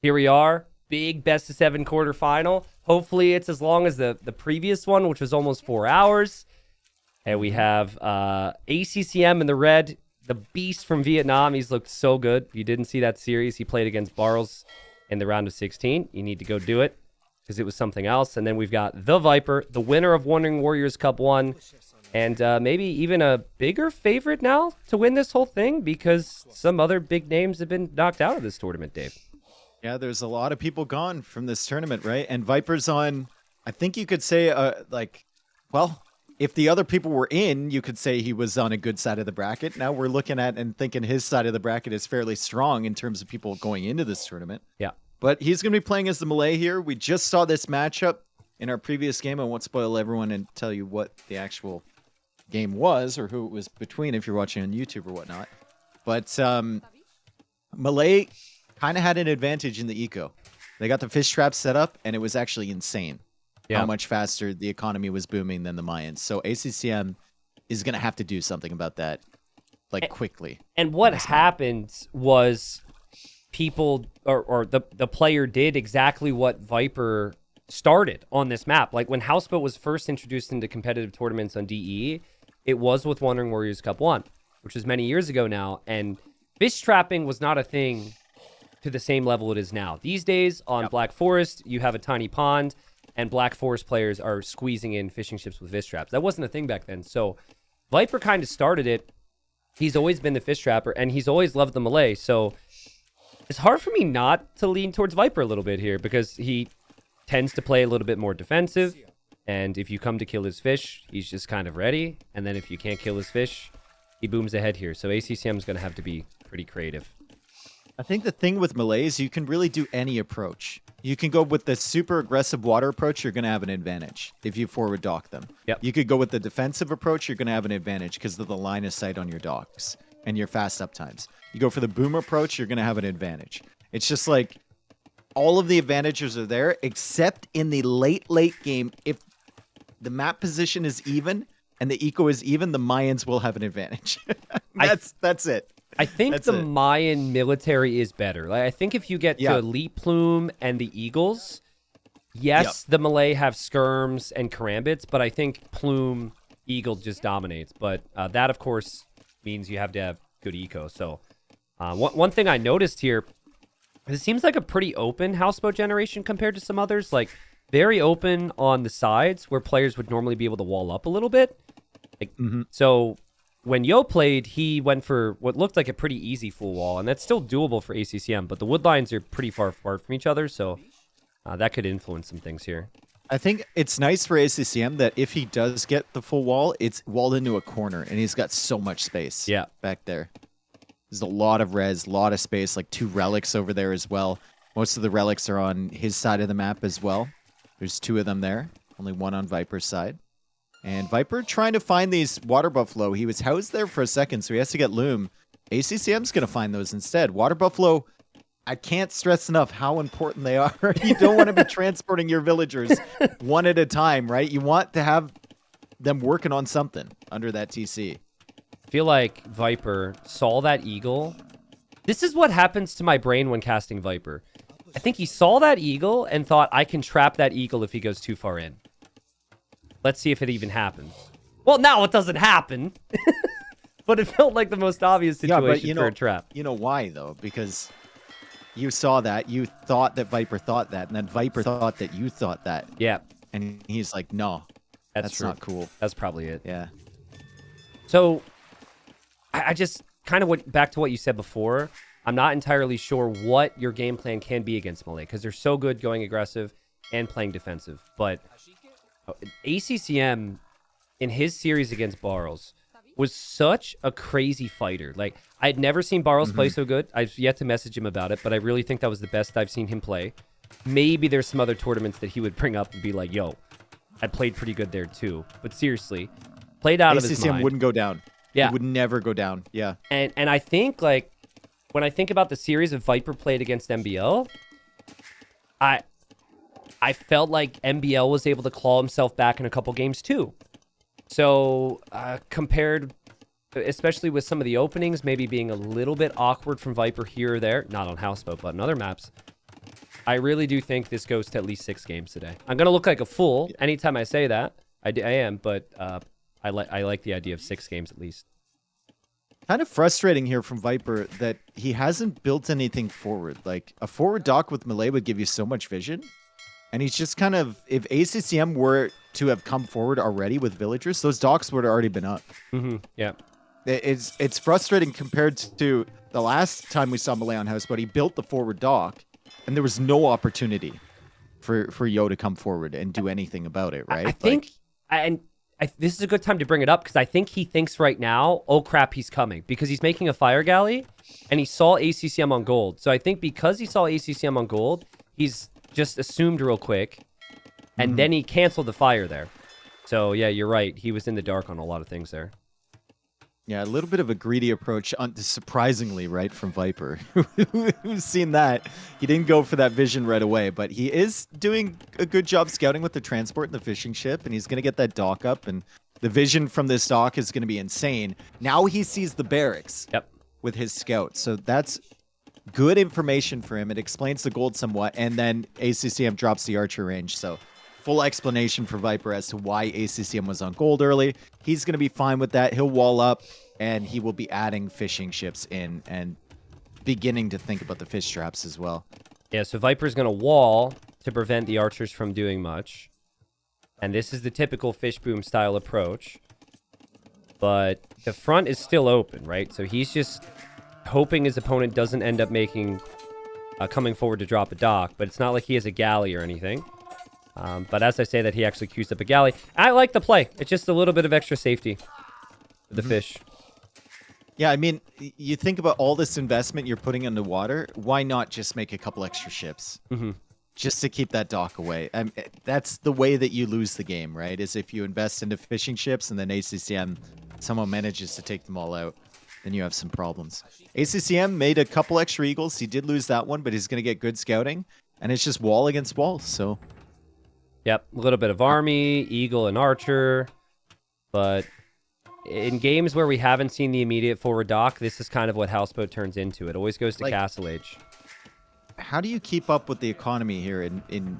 Here we are, big best of 7 quarterfinal. Hopefully it's as long as the previous one, which was almost 4 hours. And we have ACCM in the red, the beast from Vietnam. He's looked so good. If you didn't see that series, he played against Barles in the round of 16. You need to go do it because it was something else. And then we've got the Viper, the winner of Wandering Warriors Cup 1, and maybe even a bigger favorite now to win this whole thing because some other big names have been knocked out of this tournament, Dave. Yeah, there's a lot of people gone from this tournament, right? And Viper's on, I think you could say, well, if the other people were in, you could say he was on a good side of the bracket. Now we're looking at and thinking his side of the bracket is fairly strong in terms of people going into this tournament. Yeah. But he's going to be playing as the Malay here. We just saw this matchup in our previous game. I won't spoil everyone and tell you what the actual game was or who it was between if you're watching on YouTube or whatnot. But Malay kind of had an advantage in the eco. They got the fish traps set up, and it was actually insane how much faster the economy was booming than the Mayans. So ACCM is going to have to do something about that, quickly. And what happened was people or the player did exactly what Viper started on this map. Like when Houseboat was first introduced into competitive tournaments on DE, it was with Wandering Warriors Cup 1, which was many years ago now. And fish trapping was not a thing to the same level it is now. These days on Black Forest, you have a tiny pond, and Black Forest players are squeezing in fishing ships with fish traps. That wasn't a thing back then. So Viper kind of started it. He's always been the fish trapper, and he's always loved the Malay. So it's hard for me not to lean towards Viper a little bit here because he tends to play a little bit more defensive. And if you come to kill his fish, he's just kind of ready. And then if you can't kill his fish, he booms ahead here. So ACCM is going to have to be pretty creative. I think the thing with Malay is you can really do any approach. You can go with the super aggressive water approach, you're going to have an advantage if you forward dock them. Yep. You could go with the defensive approach, you're going to have an advantage because of the line of sight on your docks and your fast up times. You go for the boom approach, you're going to have an advantage. It's just like all of the advantages are there, except in the late game. If the map position is even and the eco is even, the Mayans will have an advantage. That's it. I think the Mayan military is better. Like, I think if you get to Elite Plume and the Eagles, yes, the Malay have skirms and karambits, but I think Plume Eagle just dominates. But that, of course, means you have to have good eco. So one thing I noticed here, it seems like a pretty open houseboat generation compared to some others. Like, very open on the sides where players would normally be able to wall up a little bit. Like, so when Yo played, he went for what looked like a pretty easy full wall, and that's still doable for ACCM, but the wood lines are pretty far apart from each other, so that could influence some things here. I think it's nice for ACCM that if he does get the full wall, it's walled into a corner, and he's got so much space back there. There's a lot of res, a lot of space, like 2 relics over there as well. Most of the relics are on his side of the map as well. There's 2 of them there, only 1 on Viper's side. And Viper trying to find these water buffalo. He was housed there for a second, so he has to get loom. ACCM's going to find those instead. Water buffalo, I can't stress enough how important they are. You don't want to be transporting your villagers one at a time, right? You want to have them working on something under that TC. I feel like Viper saw that eagle. This is what happens to my brain when casting Viper. I think he saw that eagle and thought, I can trap that eagle if he goes too far in. Let's see if it even happens. Well, now it doesn't happen. But it felt like the most obvious situation for a trap. You know why, though? Because you saw that, you thought that Viper thought that, and then Viper thought that you thought that. Yeah. And he's like, no, that's not cool. That's probably it. Yeah. So I just kind of went back to what you said before. I'm not entirely sure what your game plan can be against Malay because they're so good going aggressive and playing defensive. But ACCM in his series against Barles was such a crazy fighter. Like, I had never seen Barles play so good. I've yet to message him about it, but I really think that was the best I've seen him play. Maybe there's some other tournaments that he would bring up and be like, yo, I played pretty good there too. But seriously, played out of his mind. ACCM wouldn't go down. Yeah. It would never go down. Yeah. And I think, like, when I think about the series of Viper played against MBL, I felt like MBL was able to claw himself back in a couple games too. So compared, especially with some of the openings, maybe being a little bit awkward from Viper here or there, not on Houseboat, but on other maps, I really do think this goes to at least 6 games today. I'm going to look like a fool anytime I say that. I am, but I like the idea of 6 games at least. Kind of frustrating here from Viper that he hasn't built anything forward. Like, a forward dock with melee would give you so much vision. And he's just kind of, if ACCM were to have come forward already with villagers, those docks would have already been up. Yeah. It's frustrating compared to the last time we saw melee on House, but he built the forward dock, and there was no opportunity for Yo to come forward and do anything about it, right? I think, this is a good time to bring it up, because I think he thinks right now, oh crap, he's coming, because he's making a fire galley, and he saw ACCM on gold. So I think because he saw ACCM on gold, he's just assumed real quick, and then he canceled the fire there. So yeah, you're right. He was in the dark on a lot of things there. Yeah, a little bit of a greedy approach, surprisingly, right, from Viper. Who's seen that? He didn't go for that vision right away, but he is doing a good job scouting with the transport and the fishing ship, and he's going to get that dock up, and the vision from this dock is going to be insane. Now he sees the barracks with his scout, so that's good information for him. It explains the gold somewhat, and then ACCM drops the archer range, so full explanation for Viper as to why ACCM was on gold early. He's going to be fine with that. He'll wall up, and he will be adding fishing ships in and beginning to think about the fish traps as well. Yeah, so Viper's going to wall to prevent the archers from doing much. And this is the typical fish boom style approach. But the front is still open, right? So he's just hoping his opponent doesn't end up making coming forward to drop a dock. But it's not like he has a galley or anything. But as I say that, he actually queues up a galley. I like the play. It's just a little bit of extra safety for the fish. Yeah, I mean, you think about all this investment you're putting in the water. Why not just make a couple extra ships? Just to keep that dock away. That's the way that you lose the game, right? Is if you invest into fishing ships and then ACCM somehow manages to take them all out, then you have some problems. ACCM made a couple extra eagles. He did lose that one, but he's going to get good scouting. And it's just wall against wall, so... Yep, a little bit of army, eagle, and archer. But in games where we haven't seen the immediate forward dock, this is kind of what Houseboat turns into. It always goes to Castle Age. How do you keep up with the economy here in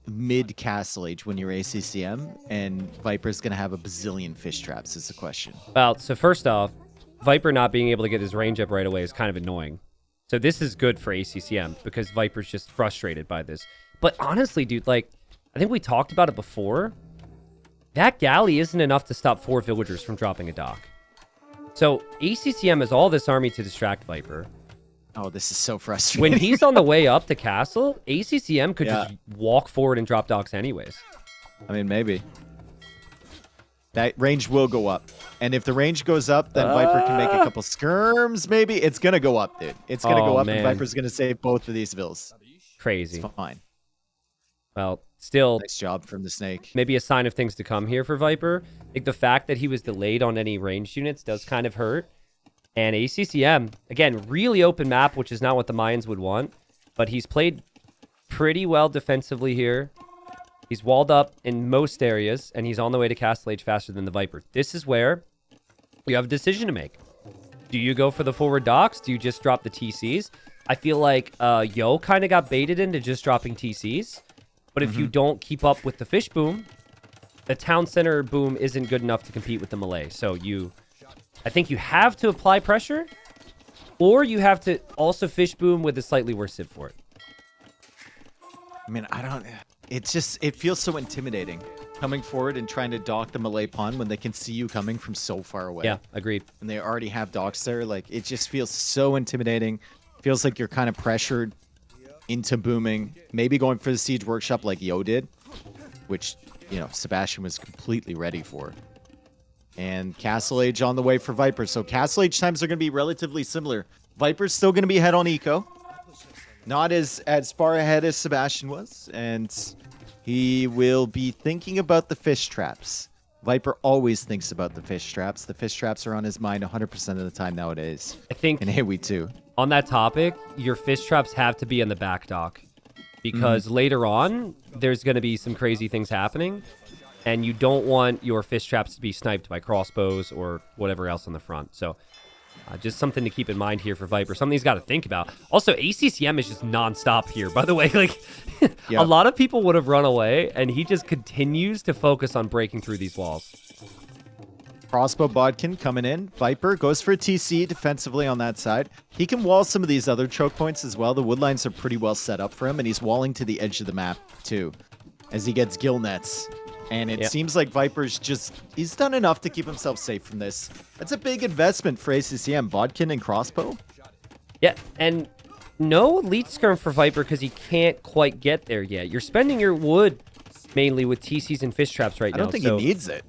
mid-Castle Age when you're ACCM and Viper's going to have a bazillion fish traps is the question? Well, so first off, Viper not being able to get his range up right away is kind of annoying. So this is good for ACCM because Viper's just frustrated by this. But honestly, dude, like... I think we talked about it before. That galley isn't enough to stop 4 villagers from dropping a dock. So ACCM has all this army to distract Viper. Oh, this is so frustrating. When he's on the way up to castle, ACCM could just walk forward and drop docks anyways. I mean, maybe. That range will go up. And if the range goes up, then Viper can make a couple skirms, maybe. It's going to go up, dude. It's going to go up, and Viper's going to save both of these vills. Crazy. It's fine. Well, still... Nice job from the snake. Maybe a sign of things to come here for Viper. Like, the fact that he was delayed on any ranged units does kind of hurt. And ACCM, again, really open map, which is not what the Mayans would want. But he's played pretty well defensively here. He's walled up in most areas, and he's on the way to Castle Age faster than the Viper. This is where you have a decision to make. Do you go for the forward docks? Do you just drop the TCs? I feel like Yo kind of got baited into just dropping TCs. But if you don't keep up with the fish boom, the town center boom isn't good enough to compete with the melee. So I think you have to apply pressure, or you have to also fish boom with a slightly worse civ for it. I mean, it feels so intimidating coming forward and trying to dock the melee pawn when they can see you coming from so far away. Yeah, agreed. And they already have docks there. Like, it just feels so intimidating. Feels like you're kind of pressured into booming, maybe going for the siege workshop like Yo did, which, you know, Sebastian was completely ready for. And Castle Age on the way for Viper. So Castle Age times are going to be relatively similar. Viper's still going to be ahead on eco. Not as far ahead as Sebastian was. And he will be thinking about the fish traps. Viper always thinks about the fish traps. The fish traps are on his mind 100% of the time nowadays. I think... And AoE too. On that topic, your fish traps have to be in the back dock because later on, there's going to be some crazy things happening, and you don't want your fish traps to be sniped by crossbows or whatever else on the front. So Just something to keep in mind here for Viper. Something he's got to think about. Also, ACCM is just nonstop here. By the way, like a lot of people would have run away, and he just continues to focus on breaking through these walls. Crossbow Bodkin coming in. Viper goes for a TC defensively on that side. He can wall some of these other choke points as well. The wood lines are pretty well set up for him, and he's walling to the edge of the map too as he gets gill nets. And it seems like Viper's he's done enough to keep himself safe from this. That's a big investment for ACCM. Bodkin and Crossbow. Yeah, and no elite skirm for Viper because he can't quite get there yet. You're spending your wood mainly with TCs and fish traps right now. I don't think he needs it.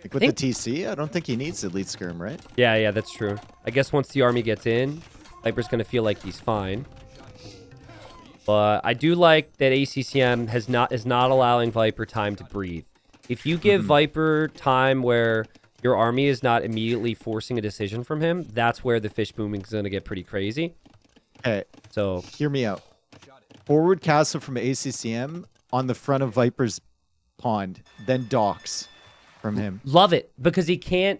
Like with the TC, I don't think he needs elite skirm, right? Yeah, that's true. I guess once the army gets in, Viper's going to feel like he's fine. But I do like that ACCM is not allowing Viper time to breathe. If you give Viper time where your army is not immediately forcing a decision from him, that's where the fish booming is going to get pretty crazy. Okay, so hear me out. Forward castle from ACCM on the front of Viper's pond, then docks from him. Love it, because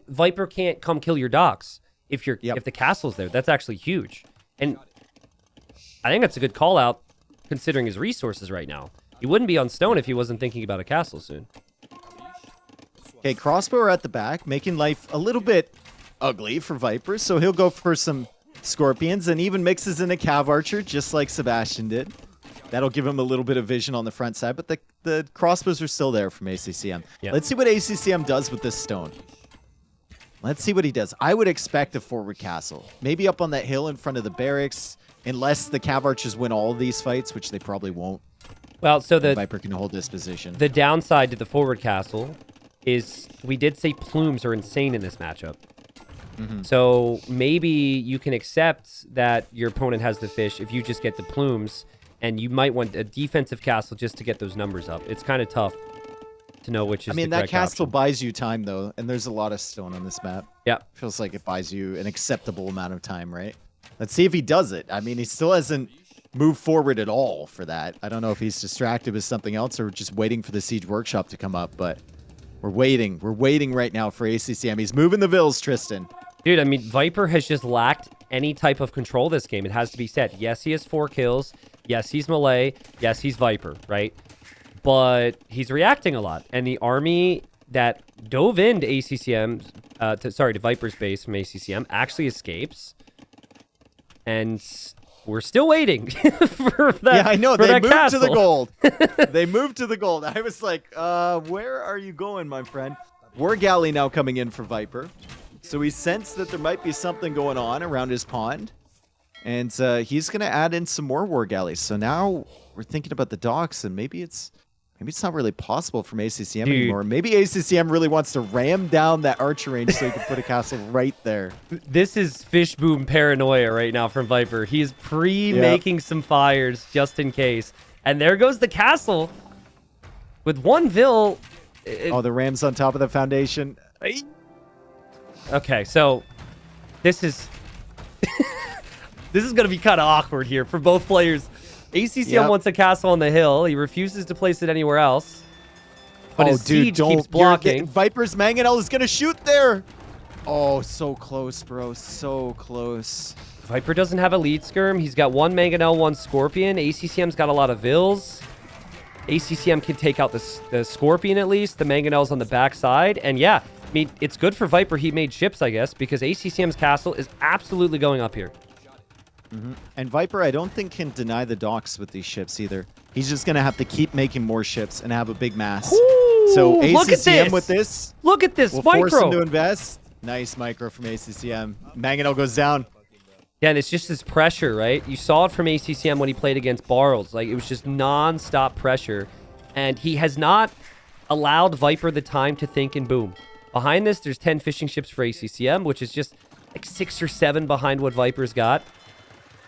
Viper can't come kill your docks if the castle's there. That's actually huge. And I think that's a good call out considering his resources right now. He wouldn't be on stone if he wasn't thinking about a castle soon. Okay, Crossbow are at the back, making life a little bit ugly for Viper, so he'll go for some Scorpions and even mixes in a Cav Archer, just like Sebastian did. That'll give him a little bit of vision on the front side, but the crossbows are still there from ACCM. Yep. Let's see what ACCM does with this stone. Let's see what he does. I would expect a forward castle. Maybe up on that hill in front of the barracks, unless the Cav Archers win all of these fights, which they probably won't. Well, so the Viper can hold this position. The downside to the forward castle is we did say plumes are insane in this matchup. So maybe you can accept that your opponent has the fish if you just get the plumes, and you might want a defensive castle just to get those numbers up. It's kind of tough to know which is the correct that castle option. buys you time, though, and there's a lot of stone on this map. Yeah. Feels like it buys you an acceptable amount of time, right? Let's see if he does it. I mean, he still hasn't moved forward at all for that. I don't know if he's distracted with something else or just waiting for the Siege Workshop to come up, but we're waiting. We're waiting right now for ACCM. He's moving the Vills, Tristan. Dude, I mean, Viper has just lacked any type of control this game. It has to be said. Yes, he has 4 kills. Yes, he's melee. Yes, he's Viper, right? But he's reacting a lot. And the army that dove into ACCM, to Viper's base from ACCM actually escapes. And we're still waiting for that. Yeah, I know. They moved castle. to the gold. They moved to the gold. I was like, where are you going, my friend? War Galley now coming in for Viper. So he sensed that there might be something going on around his pond. And he's going to add in some more War Galleys. So now we're thinking about the docks, and maybe it's not really possible from ACCM anymore. Maybe ACCM really wants to ram down that archer range so he can put a castle right there. This is fish boom paranoia right now from Viper. He is pre-making some fires just in case. And there goes the castle with 1 Vil. The ram's on top of the foundation. Okay, so this is this is going to be kind of awkward here for both players. ACCM wants a castle on the hill. He refuses to place it anywhere else. But his siege keeps blocking. Viper's Mangonel is going to shoot there. Oh, so close, bro. So close. Viper doesn't have a lead skirm. He's got 1 Mangonel, 1 Scorpion. ACCM's got a lot of Vils. ACCM can take out the Scorpion at least. The Mangonel's on the backside. And yeah, I mean, it's good for Viper he made ships, I guess, because ACCM's castle is absolutely going up here. And Viper, I don't think, can deny the docks with these ships either. He's just going to have to keep making more ships and have a big mass. Ooh, so look at ACCM this. with this. Look at this will micro. Force him to invest. Nice micro from ACCM. Mangonel goes down. Yeah, and it's just this pressure, right? You saw it from ACCM when he played against Barrels. Like, it was just non-stop pressure. And he has not allowed Viper the time to think and boom. Behind this, there's 10 fishing ships for ACCM, which is just like 6 or 7 behind what Viper's got.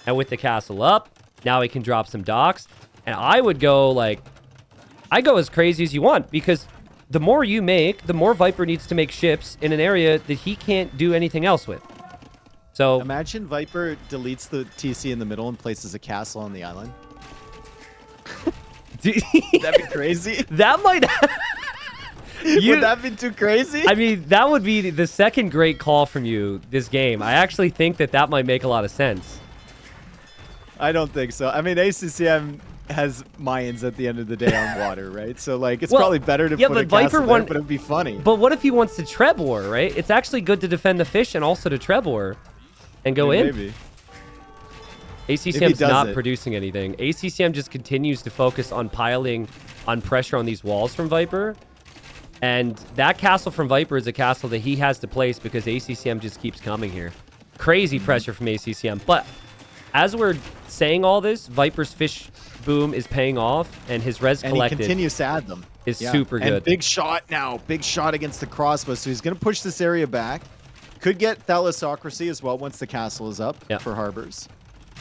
And with the castle up, now he can drop some docks. And I would go I go as crazy as you want, because the more you make, the more Viper needs to make ships in an area that he can't do anything else with. So imagine Viper deletes the TC in the middle and places a castle on the island. That'd be crazy. That might Would that be too crazy? I mean, that would be the second great call from you this game. I actually think that might make a lot of sense. I don't think so. I mean, ACCM has Mayans at the end of the day on water, right? So, like, it's probably better to put a castle there, but it'd be funny. But what if he wants to Trebor, right? It's actually good to defend the fish and also to Trebor and go in. Maybe. ACCM's not producing anything. ACCM just continues to focus on piling on pressure on these walls from Viper. And that castle from Viper is a castle that he has to place because ACCM just keeps coming here. Crazy pressure from ACCM. But as we're saying all this, Viper's fish boom is paying off, and his res collected. And he continues to add them. Is super good. And big shot now. Big shot against the crossbow. So he's going to push this area back. Could get Thalassocracy as well once the castle is up for harbors.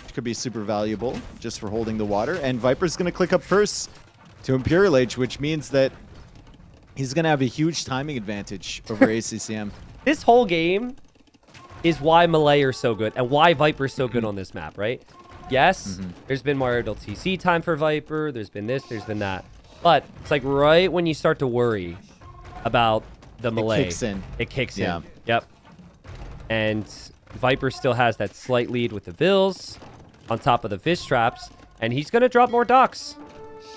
Which could be super valuable just for holding the water. And Viper's going to click up first to Imperial Age, which means that he's going to have a huge timing advantage over ACCM. This whole game is why Malay are so good and why Viper's so good on this map, right? Yes, there's been more TC time for Viper. There's been this, there's been that. But it's like right when you start to worry about the Malay. It kicks in. Yep. And Viper still has that slight lead with the Vills on top of the fish traps. And he's going to drop more docks.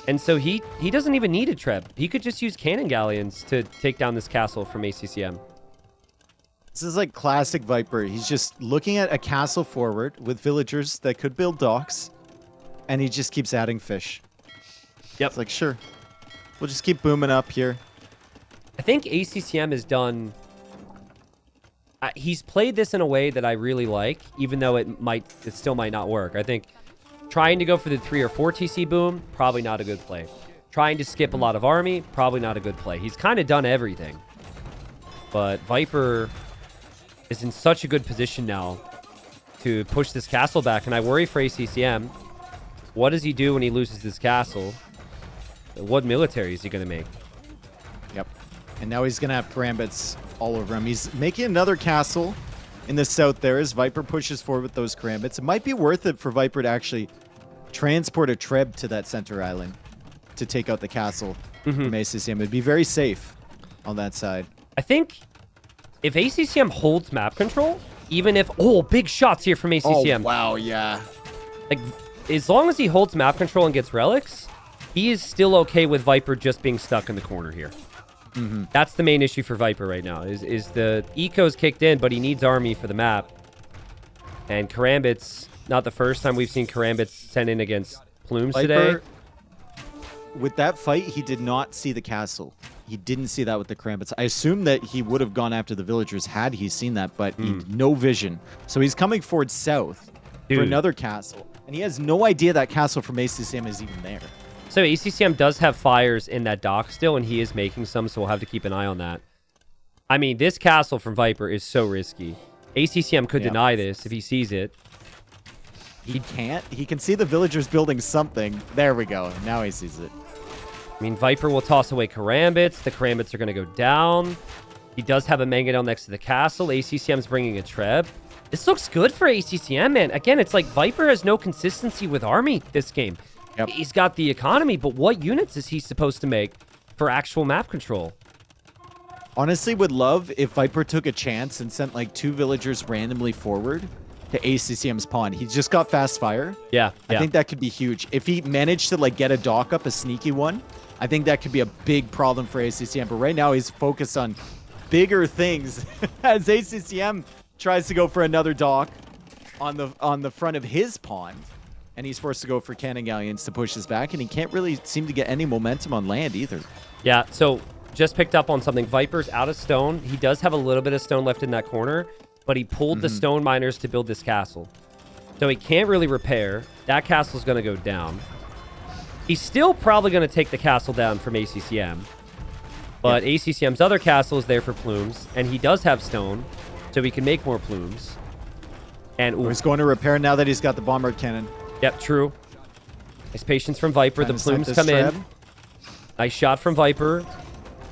And so he doesn't even need a Treb. He could just use cannon galleons to take down this castle from ACCM. This is like classic Viper. He's just looking at a castle forward with villagers that could build docks, and he just keeps adding fish. Yep. It's like, sure, we'll just keep booming up here. I think ACCM has done... he's played this in a way that I really like, even though it still might not work. I think trying to go for the 3 or 4 TC boom, probably not a good play. Trying to skip a lot of army, probably not a good play. He's kind of done everything. But Viper is in such a good position now to push this castle back, and I worry for ACCM. What does he do when he loses this castle? What military is he going to make? Yep. And now he's going to have karambits all over him. He's making another castle in the south there as Viper pushes forward with those karambits. It might be worth it for Viper to actually transport a Treb to that center island to take out the castle from ACCM. It'd be very safe on that side. I think if ACCM holds map control, even if... Oh, big shots here from ACCM. Oh, wow, yeah. Like, as long as he holds map control and gets relics, he is still okay with Viper just being stuck in the corner here. That's the main issue for Viper right now, is the eco's kicked in, but he needs army for the map. And Karambit's not the first time we've seen Karambits sent in against Plumes Viper, today. With that fight, he did not see the castle. He didn't see that with the Karambits. I assume that he would have gone after the villagers had he seen that, but he no vision. So he's coming forward south for another castle. And he has no idea that castle from ACCM is even there. So ACCM does have fires in that dock still, and he is making some, so we'll have to keep an eye on that. I mean, this castle from Viper is so risky. ACCM could deny this if he sees it. He can't. He can see the villagers building something. There we go. Now he sees it. I mean, Viper will toss away Karambits. The Karambits are going to go down. He does have a Mangonel next to the castle. ACCM's bringing a Treb. This looks good for ACCM, man. Again, it's like Viper has no consistency with army this game. Yep. He's got the economy, but what units is he supposed to make for actual map control? Honestly, would love if Viper took a chance and sent like 2 villagers randomly forward to ACCM's pawn. He's just got fast fire. Yeah. I think that could be huge. If he managed to like get a dock up, a sneaky one, I think that could be a big problem for ACCM. But right now he's focused on bigger things as ACCM tries to go for another dock on the front of his pawn. And he's forced to go for cannon galleons to push his back. And he can't really seem to get any momentum on land either. Yeah, so just picked up on something. Viper's out of stone. He does have a little bit of stone left in that corner, but he pulled the stone miners to build this castle. So he can't really repair. That castle's going to go down. He's still probably going to take the castle down from ACCM. But ACCM's other castle is there for plumes, and he does have stone, so he can make more plumes. And he's going to repair now that he's got the bombard cannon. Yep, true. Nice patience from Viper. The plumes come in. Nice shot from Viper.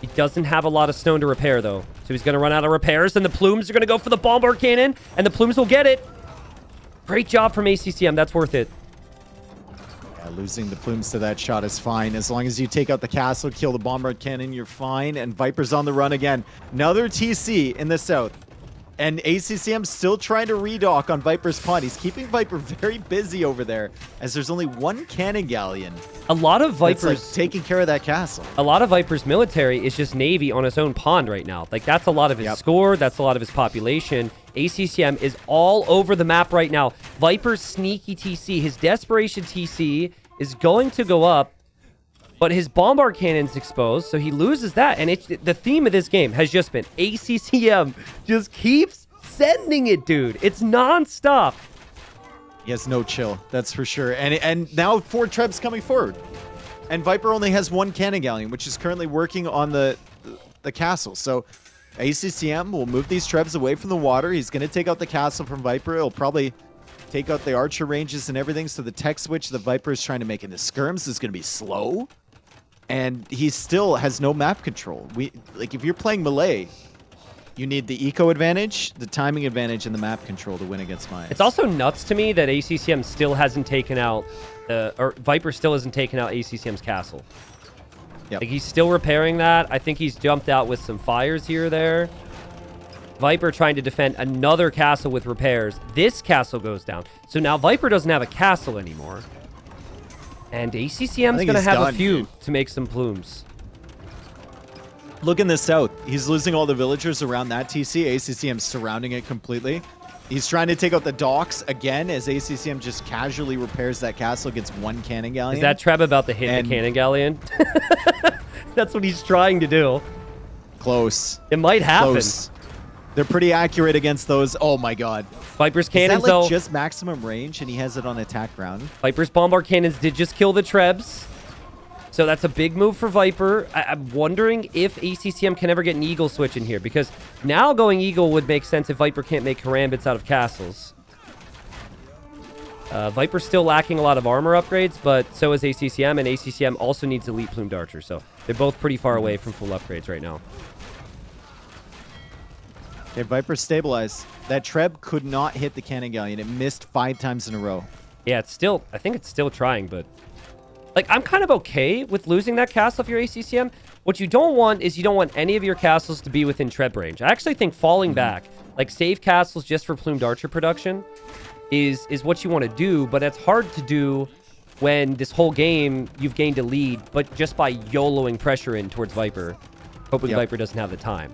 He doesn't have a lot of stone to repair, though. So he's going to run out of repairs, and the plumes are going to go for the bombard cannon, and the plumes will get it. Great job from ACCM. That's worth it. I losing the plumes to that shot is fine. As long as you take out the castle, kill the bombard cannon, you're fine. And Viper's on the run again. Another TC in the south. And ACCM still trying to redock on Viper's pond. He's keeping Viper very busy over there, as there's only one cannon galleon. A lot of Viper's like taking care of that castle. A lot of Viper's military is just Navy on his own pond right now. Like, that's a lot of his score. That's a lot of his population. ACCM is all over the map right now. Viper's sneaky TC, his desperation TC is going to go up, but his bombard cannon's exposed, so he loses that. And the theme of this game has just been ACCM just keeps sending it, dude. It's nonstop. He has no chill, that's for sure. And now 4 Trebs coming forward. And Viper only has 1 cannon galleon, which is currently working on the castle. So ACCM will move these Trebs away from the water. He's going to take out the castle from Viper. He'll probably take out the archer ranges and everything. So the tech switch the Viper is trying to make into skirms is going to be slow. And he still has no map control. Like, if you're playing melee, you need the eco advantage, the timing advantage, and the map control to win against mines. It's also nuts to me that ACCM still hasn't taken out, or Viper still hasn't taken out ACCM's castle. Yep. Like, he's still repairing that. I think he's jumped out with some fires here or there. Viper trying to defend another castle with repairs. This castle goes down. So now Viper doesn't have a castle anymore. And ACCM's going to have a few to make some plumes. Look in the south. He's losing all the villagers around that TC. ACCM's surrounding it completely. He's trying to take out the docks again as ACCM just casually repairs that castle against 1 cannon galleon. Is that Treb about to hit the cannon galleon? That's what he's trying to do. Close. It might happen. Close. They're pretty accurate against those. Oh my god. Viper's cannons, is that like though, just maximum range and he has it on attack ground? Viper's bombard cannons did just kill the Trebs. So that's a big move for Viper. I'm wondering if ACCM can ever get an Eagle switch in here, because now going Eagle would make sense if Viper can't make karambits out of castles. Viper's still lacking a lot of armor upgrades, but so is ACCM, and ACCM also needs Elite Plumed Archer, so they're both pretty far away from full upgrades right now. Okay, Viper stabilized. That Treb could not hit the cannon galleon. It missed 5 times in a row. Yeah, it's still, I think it's still trying, but like, I'm kind of okay with losing that castle if you're ACCM. What you don't want is you don't want any of your castles to be within Treb range. I actually think falling back, like save castles just for Plumed Archer production, is what you want to do, but it's hard to do when this whole game you've gained a lead, but just by YOLOing pressure in towards Viper, hoping Viper doesn't have the time.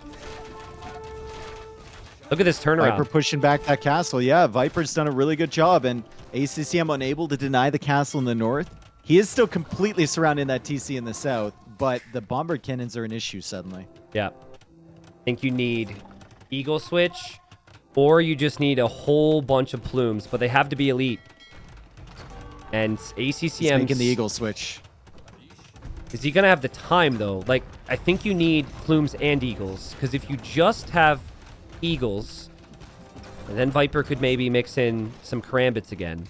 Look at this turnaround. Viper pushing back that castle. Yeah, Viper's done a really good job, and ACCM unable to deny the castle in the north. He is still completely surrounding that TC in the south, but the bombard cannons are an issue suddenly. Yeah. I think you need Eagle Switch, or you just need a whole bunch of plumes, but they have to be elite. And ACCM making the Eagle Switch. Is he going to have the time, though? Like, I think you need plumes and eagles, because if you just have eagles, and then Viper could maybe mix in some karambits again.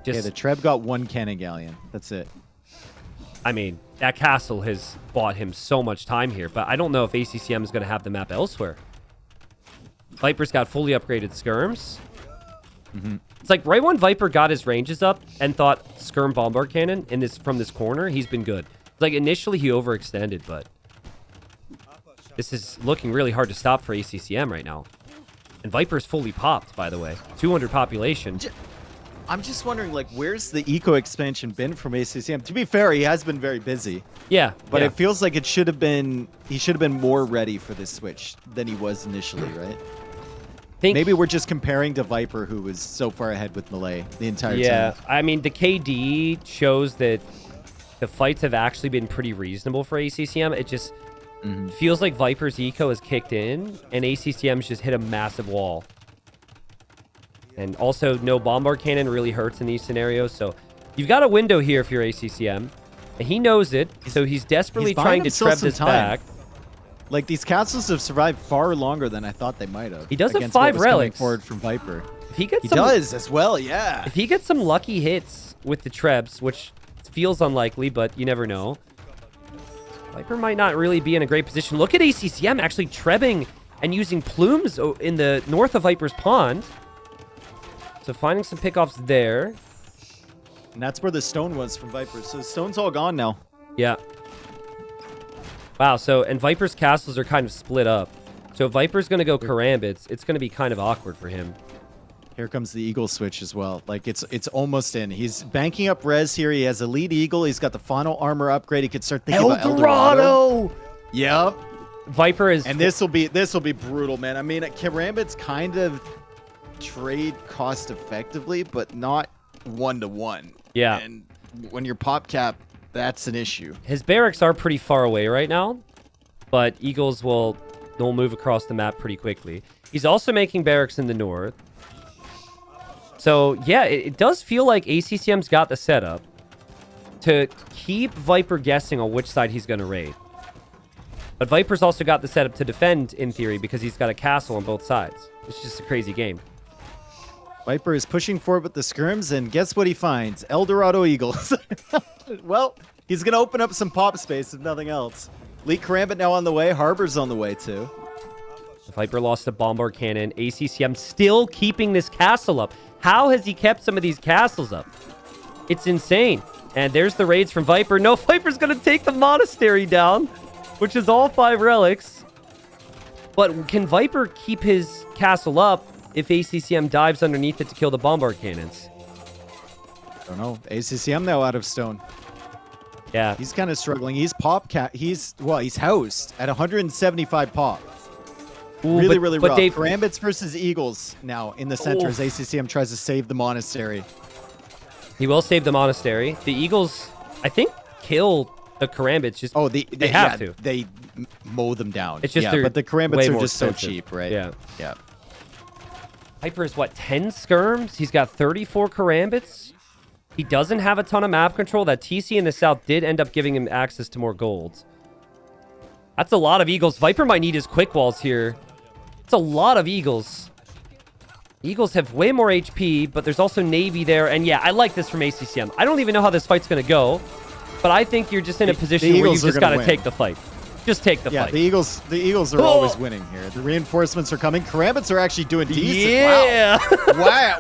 Yeah, the Treb got 1 cannon galleon. That's it. I mean, that castle has bought him so much time here, but I don't know if ACCM is going to have the map elsewhere. Viper's got fully upgraded skirms. It's like right when Viper got his ranges up and thought skirm bombard cannon from this corner, he's been good. Like, initially he overextended, but this is looking really hard to stop for ACCM right now. And Viper's fully popped, by the way. 200 population. I'm just wondering, like, where's the eco expansion been from ACCM? To be fair, he has been very busy. Yeah. But it feels like he should have been more ready for this switch than he was initially, right? Maybe we're just comparing to Viper, who was so far ahead with melee the entire time. Yeah, I mean, the KD shows that the fights have actually been pretty reasonable for ACCM. It just feels like Viper's eco has kicked in, and ACCM's just hit a massive wall. And also, no bombard cannon really hurts in these scenarios. So you've got a window here if you're ACCM. And he knows it, so he's desperately trying to Treb this back. Like, these castles have survived far longer than I thought they might have. He does have 5 relics. Forward from Viper. If he gets he does as well, yeah. If he gets some lucky hits with the Trebs, which feels unlikely, but you never know, Viper might not really be in a great position. Look at ACCM actually trebbing and using plumes in the north of Viper's pond. So finding some pickoffs there. And that's where the stone was from Viper. So the stone's all gone now. Yeah. Wow, so, and Viper's castles are kind of split up. So if Viper's going to go Karambits, it's going to be kind of awkward for him. Here comes the Eagle switch as well. Like, it's almost in. He's banking up res here. He has Elite Eagle. He's got the final armor upgrade. He could start thinking about El Dorado. Yep. Viper is... And this will be brutal, man. I mean, Karambits kind of trade cost effectively, but not 1-to-1. Yeah. And when you're pop cap, that's an issue. His barracks are pretty far away right now, but Eagles will move across the map pretty quickly. He's also making barracks in the north. So, yeah, it does feel like ACCM's got the setup to keep Viper guessing on which side he's going to raid. But Viper's also got the setup to defend, in theory, because he's got a castle on both sides. It's just a crazy game. Viper is pushing forward with the skirms, and guess what he finds? El Dorado Eagles. Well, he's going to open up some pop space, if nothing else. Elite Karambit now on the way. Harbor's on the way, too. Viper lost a bombard cannon. ACCM still keeping this castle up. How has he kept some of these castles up? It's insane. And there's the raids from Viper. No, Viper's going to take the monastery down, which is all 5 relics. But can Viper keep his castle up if ACCM dives underneath it to kill the bombard cannons? I don't know. ACCM now out of stone. Yeah. He's kind of struggling. He's he's housed at 175 pop. Ooh, really rough. Karambits versus Eagles now in the center as ACCM tries to save the monastery. He will save the monastery. The Eagles, I think, kill the Karambits. Just they have to. They mow them down. It's just but the Karambits are just expensive. so cheap, right? Yeah. Yeah. Viper is, 10 skirms? He's got 34 Karambits. He doesn't have a ton of map control. That TC in the south did end up giving him access to more gold. That's a lot of Eagles. Viper might need his quick walls here. It's a lot of Eagles. Eagles have way more HP, but there's also Navy there. And yeah, I like this from ACCM. I don't even know how this fight's going to go, but I think you're just in a position where you've just got to take the fight. Just take the fight. The Eagles are always winning here. The reinforcements are coming. Karambits are actually doing decent. Yeah.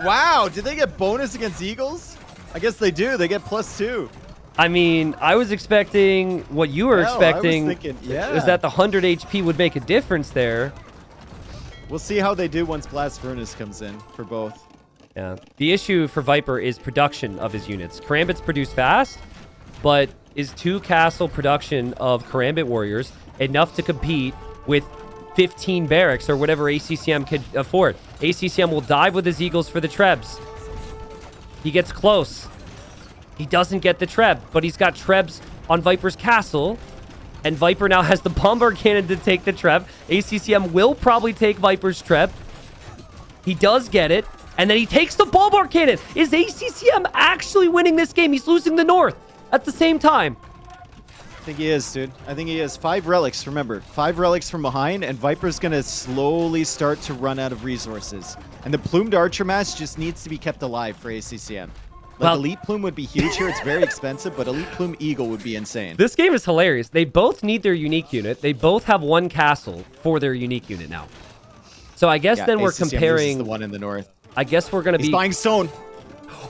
Wow. Did they get bonus against Eagles? I guess they do. They get +2. I mean, I was expecting what you were expecting. I was thinking, is that the 100 HP would make a difference there. We'll see how they do once Blast Furnace comes in for both. Yeah. The issue for Viper is production of his units. Karambits produce fast, but is 2 castle production of Karambit warriors enough to compete with 15 barracks or whatever ACCM could afford? ACCM will dive with his Eagles for the Trebs. He gets close. He doesn't get the Treb, but he's got Trebs on Viper's castle. And Viper now has the bombard cannon to take the Treb. ACCM will probably take Viper's Treb. He does get it. And then he takes the bombard cannon. Is ACCM actually winning this game? He's losing the north at the same time. I think he is, dude. I think he has 5 relics, remember. 5 relics from behind, and Viper's going to slowly start to run out of resources. And the Plumed Archer match just needs to be kept alive for ACCM. Like, Elite Plume would be huge here. It's very expensive, but Elite Plume Eagle would be insane. This game is hilarious. They both need their unique unit. They both have 1 castle for their unique unit now. So I guess then we're ACCM comparing... the one in the north. I guess we're going to be... He's buying stone.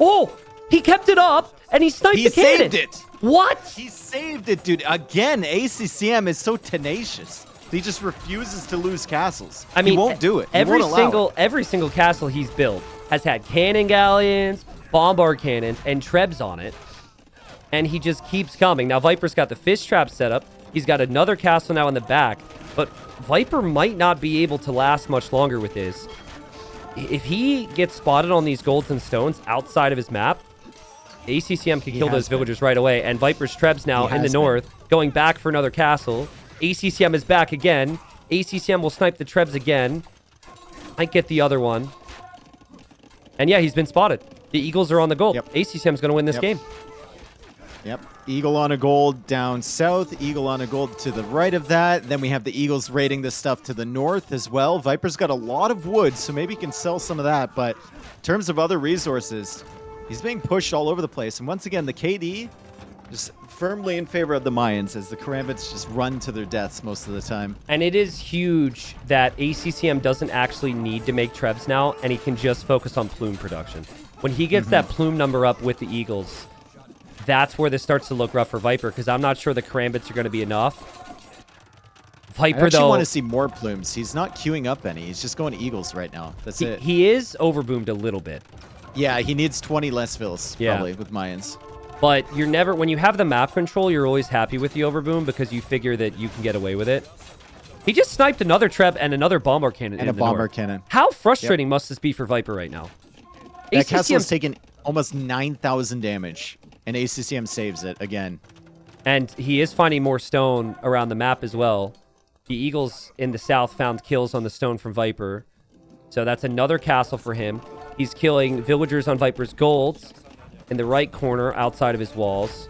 Oh! He kept it up, and he sniped the cannon. He saved it. What? He saved it, dude. Again, ACCM is so tenacious. He just refuses to lose castles. I mean, he won't do it. Every single castle he's built has had cannon galleons, bombard cannons, and Trebs on it. And he just keeps coming. Now, Viper's got the fish trap set up. He's got another castle now in the back. But Viper might not be able to last much longer with this. If he gets spotted on these golds and stones outside of his map, ACCM can kill those villagers right away. And Viper's Trebs now in the north, going back for another castle. ACCM is back again. ACCM will snipe the Trebs again. Might get the other one. And yeah, he's been spotted. The Eagles are on the gold. ACCM's going to win this game. Yep. Eagle on a gold down south. Eagle on a gold to the right of that. Then we have the Eagles raiding this stuff to the north as well. Viper's got a lot of wood, so maybe he can sell some of that. But in terms of other resources, he's being pushed all over the place. And once again, the KD just firmly in favor of the Mayans as the Karambits just run to their deaths most of the time. And it is huge that ACCM doesn't actually need to make Trebs now, and he can just focus on plume production. When he gets that plume number up with the Eagles, that's where this starts to look rough for Viper, because I'm not sure the Karambits are going to be enough. Viper, I actually though, want to see more plumes. He's not queuing up any. He's just going to Eagles right now. That's it. He is overboomed a little bit. Yeah, he needs 20 less fills, probably, with Mayans. But you're never, when you have the map control, you're always happy with the overboom because you figure that you can get away with it. He just sniped another Treb and another bomber cannon. And a bomber cannon. How frustrating must this be for Viper right now? That castle has taken almost 9,000 damage, and ACCM saves it again. And he is finding more stone around the map as well. The Eagles in the south found kills on the stone from Viper. So that's another castle for him. He's killing villagers on Viper's gold in the right corner outside of his walls.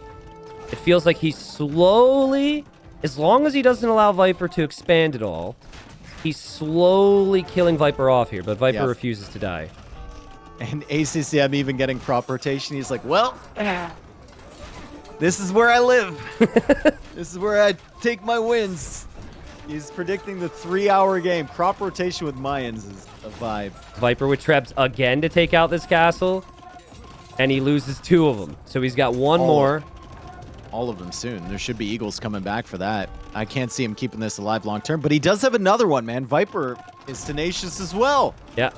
It feels like he's slowly, as long as he doesn't allow Viper to expand at all, he's slowly killing Viper off here, but Viper refuses to die. And ACCM even getting prop rotation. He's like, well, this is where I live. This is where I take my wins. He's predicting the 3-hour game. Prop rotation with Mayans is a vibe. Viper with Trebs again to take out this castle. And he loses 2 of them. So he's got one more. All of them soon. There should be Eagles coming back for that. I can't see him keeping this alive long term, but he does have another one, man. Viper is tenacious as well. Yeah.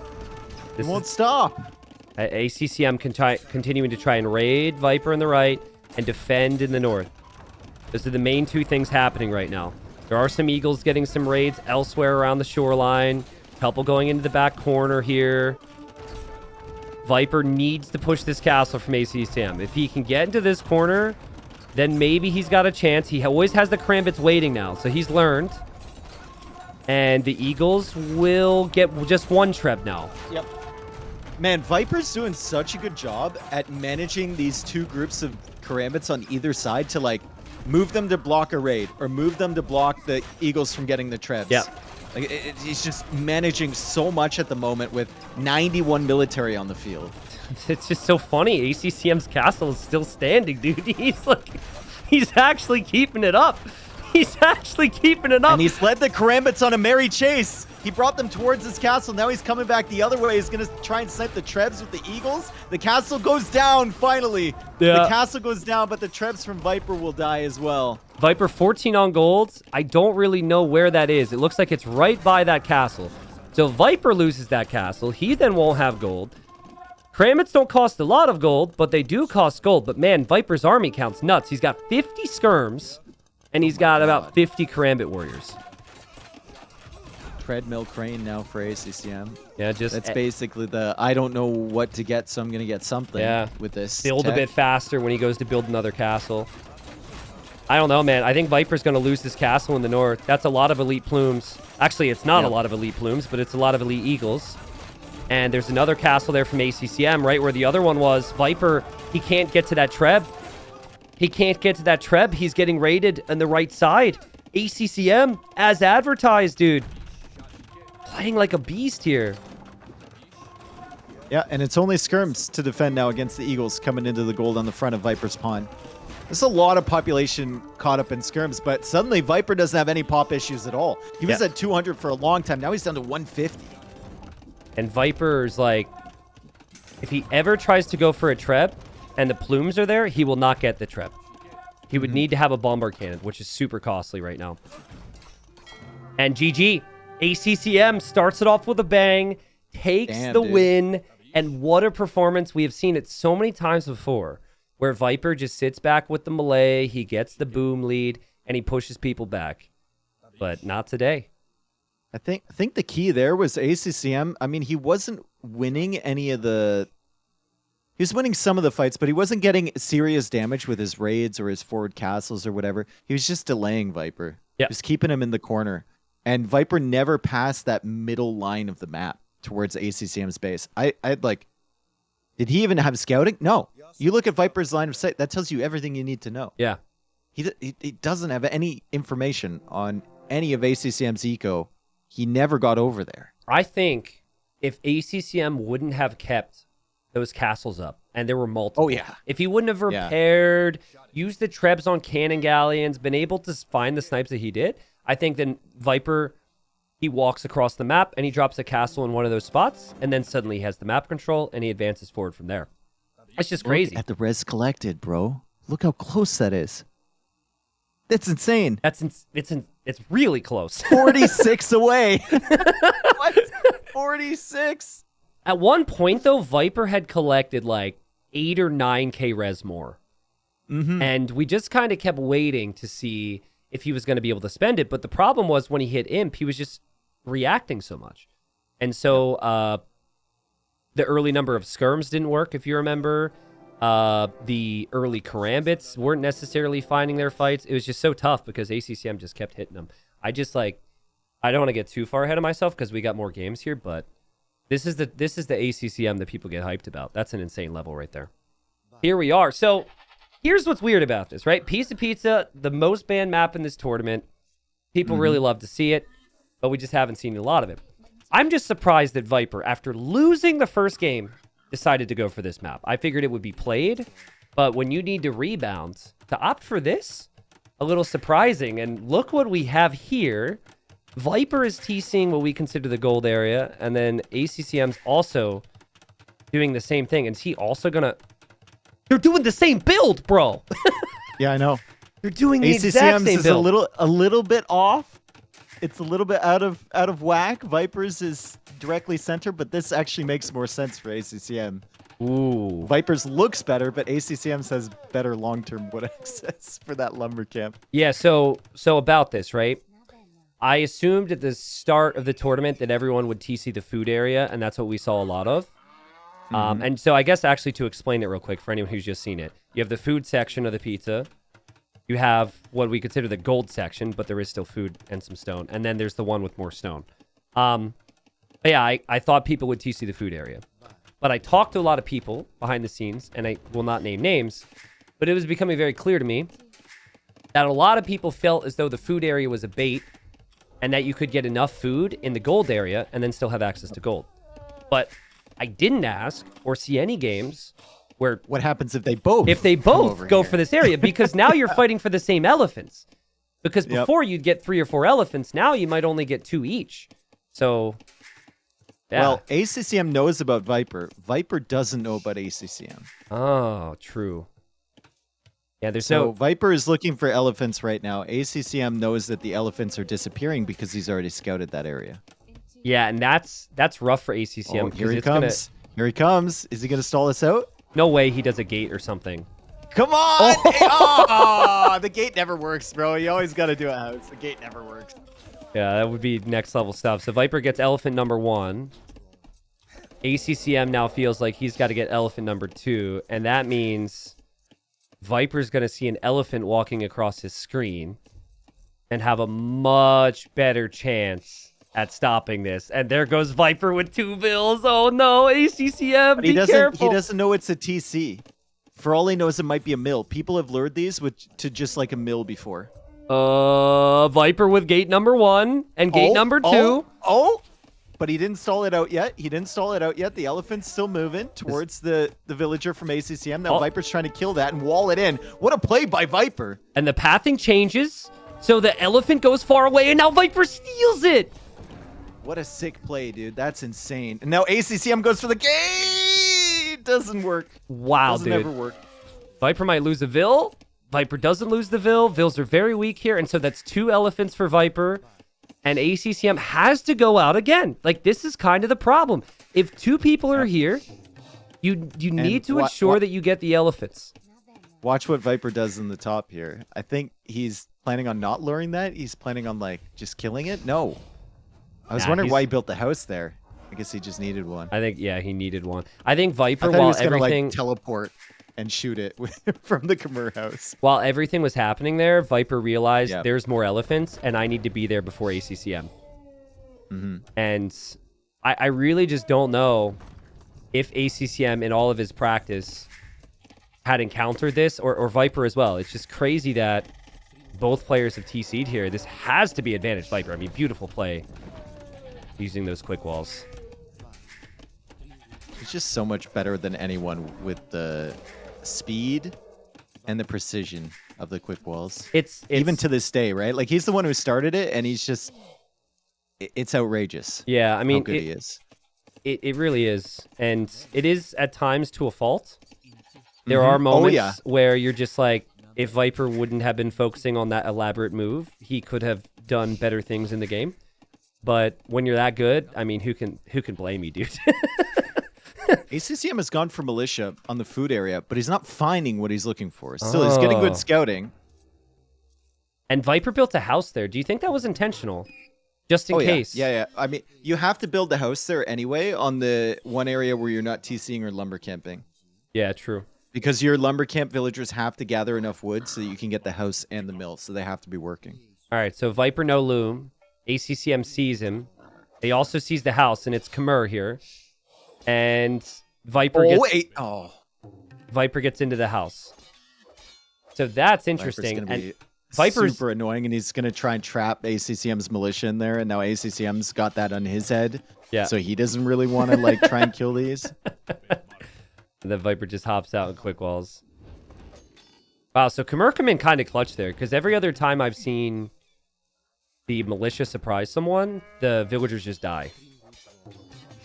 He won't stop. ACCM continuing to try and raid Viper in the right and defend in the north. Those are the main 2 things happening right now. There are some Eagles getting some raids elsewhere around the shoreline. Couple going into the back corner here. Viper needs to push this castle from ACCM. If he can get into this corner, then maybe he's got a chance. He always has the Karambits waiting now, so he's learned. And the Eagles will get just 1 Treb now. Yep. Man, Viper's doing such a good job at managing these 2 groups of Karambits on either side to, like, move them to block a raid or move them to block the Eagles from getting the Trebs. Yeah. Like, he's just managing so much at the moment with 91 military on the field. It's just so funny. ACCM's castle is still standing, dude. He's actually keeping it up. He's actually keeping it up. And he's led the Karambits on a merry chase. He brought them towards his castle. Now he's coming back the other way. He's going to try and snipe the Trebs with the Eagles. The castle goes down, finally. Yeah. The castle goes down, but the Trebs from Viper will die as well. Viper 14 on gold. I don't really know where that is. It looks like it's right by that castle. So Viper loses that castle. He then won't have gold. Karambits don't cost a lot of gold, but they do cost gold. But man, Viper's army counts nuts. He's got 50 skirms, and he's got about 50 Karambit warriors. Treadmill crane now for ACCM. Yeah, just that's basically the I don't know what to get, so I'm gonna get something. With this build a bit faster when he goes to build another castle. I don't know, man. I think Viper's gonna lose this castle in the north. That's a lot of elite plumes. Actually, it's not a lot of elite plumes, but it's a lot of elite eagles. And there's another castle there from ACCM, right where the other one was. Viper, he can't get to that Treb. He can't get to that Treb. He's getting raided on the right side. ACCM, as advertised, dude. Playing like a beast here. Yeah, and it's only skirms to defend now against the Eagles coming into the gold on the front of Viper's pawn. There's a lot of population caught up in skirms, but suddenly Viper doesn't have any pop issues at all. He was at 200 for a long time. Now he's down to 150. And Viper's like, if he ever tries to go for a Treb and the plumes are there, he will not get the Treb. He would need to have a bombard cannon, which is super costly right now. And GG. ACCM starts it off with a bang, takes the win, and what a performance. We have seen it so many times before, where Viper just sits back with the melee, he gets the boom lead, and he pushes people back. But not today. I think the key there was ACCM. I mean, he wasn't winning any of the... He was winning some of the fights, but he wasn't getting serious damage with his raids or his forward castles or whatever. He was just delaying Viper. Just keeping him in the corner. And Viper never passed that middle line of the map towards ACCM's base. I'd like, did he even have scouting? No. You look at Viper's line of sight, that tells you everything you need to know. Yeah. He doesn't have any information on any of ACCM's eco. He never got over there. I think if ACCM wouldn't have kept those castles up, and there were multiple. Oh, yeah. If he wouldn't have repaired, used the Trebs on cannon galleons, been able to find the snipes that he did, I think then Viper, he walks across the map and he drops a castle in one of those spots, and then suddenly he has the map control and he advances forward from there. It's just crazy. Look at the res collected, bro. Look how close that is. That's insane. It's really close. 46 away. What? 46? At one point, though, Viper had collected like 8 or 9K res more. And we just kind of kept waiting to see if he was going to be able to spend it. But the problem was when he hit Imp, he was just reacting so much. And so the early number of skirms didn't work, if you remember. The early karambits weren't necessarily finding their fights. It was just so tough because ACCM just kept hitting them. I don't want to get too far ahead of myself because we got more games here, but this is the ACCM that people get hyped about. That's an insane level right there. Here we are. So here's what's weird about this, right? Piece of Pizza, the most banned map in this tournament. People really love to see it, but we just haven't seen a lot of it. I'm just surprised that Viper, after losing the first game, decided to go for this map. I figured it would be played, but when you need to rebound, to opt for this, a little surprising. And look what we have here. Viper is TCing what we consider the gold area, and then ACCM's also doing the same thing. And is he also gonna... They're doing the same build, bro! Yeah, I know. They're doing the exact same is build. a little bit off. It's a little bit out of whack. Vipers is directly center, but this actually makes more sense for ACCM. Ooh. Vipers looks better, but ACCM says better long-term wood access for that lumber camp. Yeah, so about this, right? I assumed at the start of the tournament that everyone would TC the food area, and that's what we saw a lot of. And so I guess actually to explain it real quick for anyone who's just seen it, you have the food section of the pizza. You have what we consider the gold section, but there is still food and some stone. And then there's the one with more stone. But yeah, I thought people would TC the food area. But I talked to a lot of people behind the scenes, and I will not name names, but it was becoming very clear to me that a lot of people felt as though the food area was a bait and that you could get enough food in the gold area and then still have access to gold. But I didn't ask or see any games where... What happens if they both go for this area? Because now you're fighting for the same elephants. Because before you'd get 3 or 4 elephants, now you might only get 2 each. So... Yeah. Well, ACCM knows about Viper. Viper doesn't know about ACCM. Oh, true. Yeah, so Viper is looking for elephants right now. ACCM knows that the elephants are disappearing because he's already scouted that area. Yeah, and that's rough for ACCM. Oh, here he comes. Here he comes. Is he going to stall us out? No way he does a gate or something. Come on! Oh, the gate never works, bro. You always got to do a house. The gate never works. Yeah, that would be next level stuff. So Viper gets elephant number 1. ACCM now feels like he's got to get elephant number 2. And that means Viper's going to see an elephant walking across his screen and have a much better chance at stopping this. And there goes Viper with 2 bills. Oh no, ACCM, be careful. He doesn't know it's a TC. For all he knows, it might be a mill. People have lured these to just like a mill before. Viper with gate number 1 and gate number 2. But he didn't stall it out yet. The elephant's still moving towards the villager from ACCM. Now Viper's trying to kill that and wall it in. What a play by Viper. And the pathing changes. So the elephant goes far away and now Viper steals it. What a sick play, dude. That's insane. And now ACCM goes for the gate. Doesn't work. Wow, Doesn't ever work. Viper might lose a Vil. Viper doesn't lose the Vil. Vils are very weak here. And so that's 2 elephants for Viper. And ACCM has to go out again. Like, this is kind of the problem. If 2 people are here, you need to ensure that you get the elephants. Watch what Viper does in the top here. I think he's planning on not luring that. He's planning on, like, just killing it. No. I was wondering why he built the house there. I guess he just needed one. I think, yeah, he needed one. I think Viper, while he was gonna, like, teleport and shoot it from the Khmer house. While everything was happening there, Viper realized there's more elephants, and I need to be there before ACCM. And I really just don't know if ACCM, in all of his practice, had encountered this, or Viper as well. It's just crazy that both players have TC'd here. This has to be advantage Viper. I mean, beautiful play using those quick walls. He's just so much better than anyone with the speed and the precision of the quick walls. It's even to this day, right? Like, he's the one who started it, and he's just it's outrageous. Yeah, I mean, how good he is. It really is. And it is at times to a fault. There are moments where you're just like, if Viper wouldn't have been focusing on that elaborate move, he could have done better things in the game. But when you're that good, I mean, who can blame you, dude? ACCM has gone for militia on the food area, but he's not finding what he's looking for. Still, he's getting good scouting. And Viper built a house there. Do you think that was intentional? Just in case. Yeah. I mean, you have to build the house there anyway on the one area where you're not TCing or lumber camping. Yeah, true. Because your lumber camp villagers have to gather enough wood so that you can get the house and the mill, so they have to be working. All right, so Viper no loom. ACCM sees him. He also sees the house, and it's Khmer here. And Viper Viper gets into the house. So that's interesting. And Viper's super annoying, and he's going to try and trap ACCM's militia in there, and now ACCM's got that on his head. Yeah. So he doesn't really want to like try and kill these. And then Viper just hops out and quick walls. Wow, so Khmer come in kind of clutch there, because every other time I've seen the militia surprise someone, the villagers just die.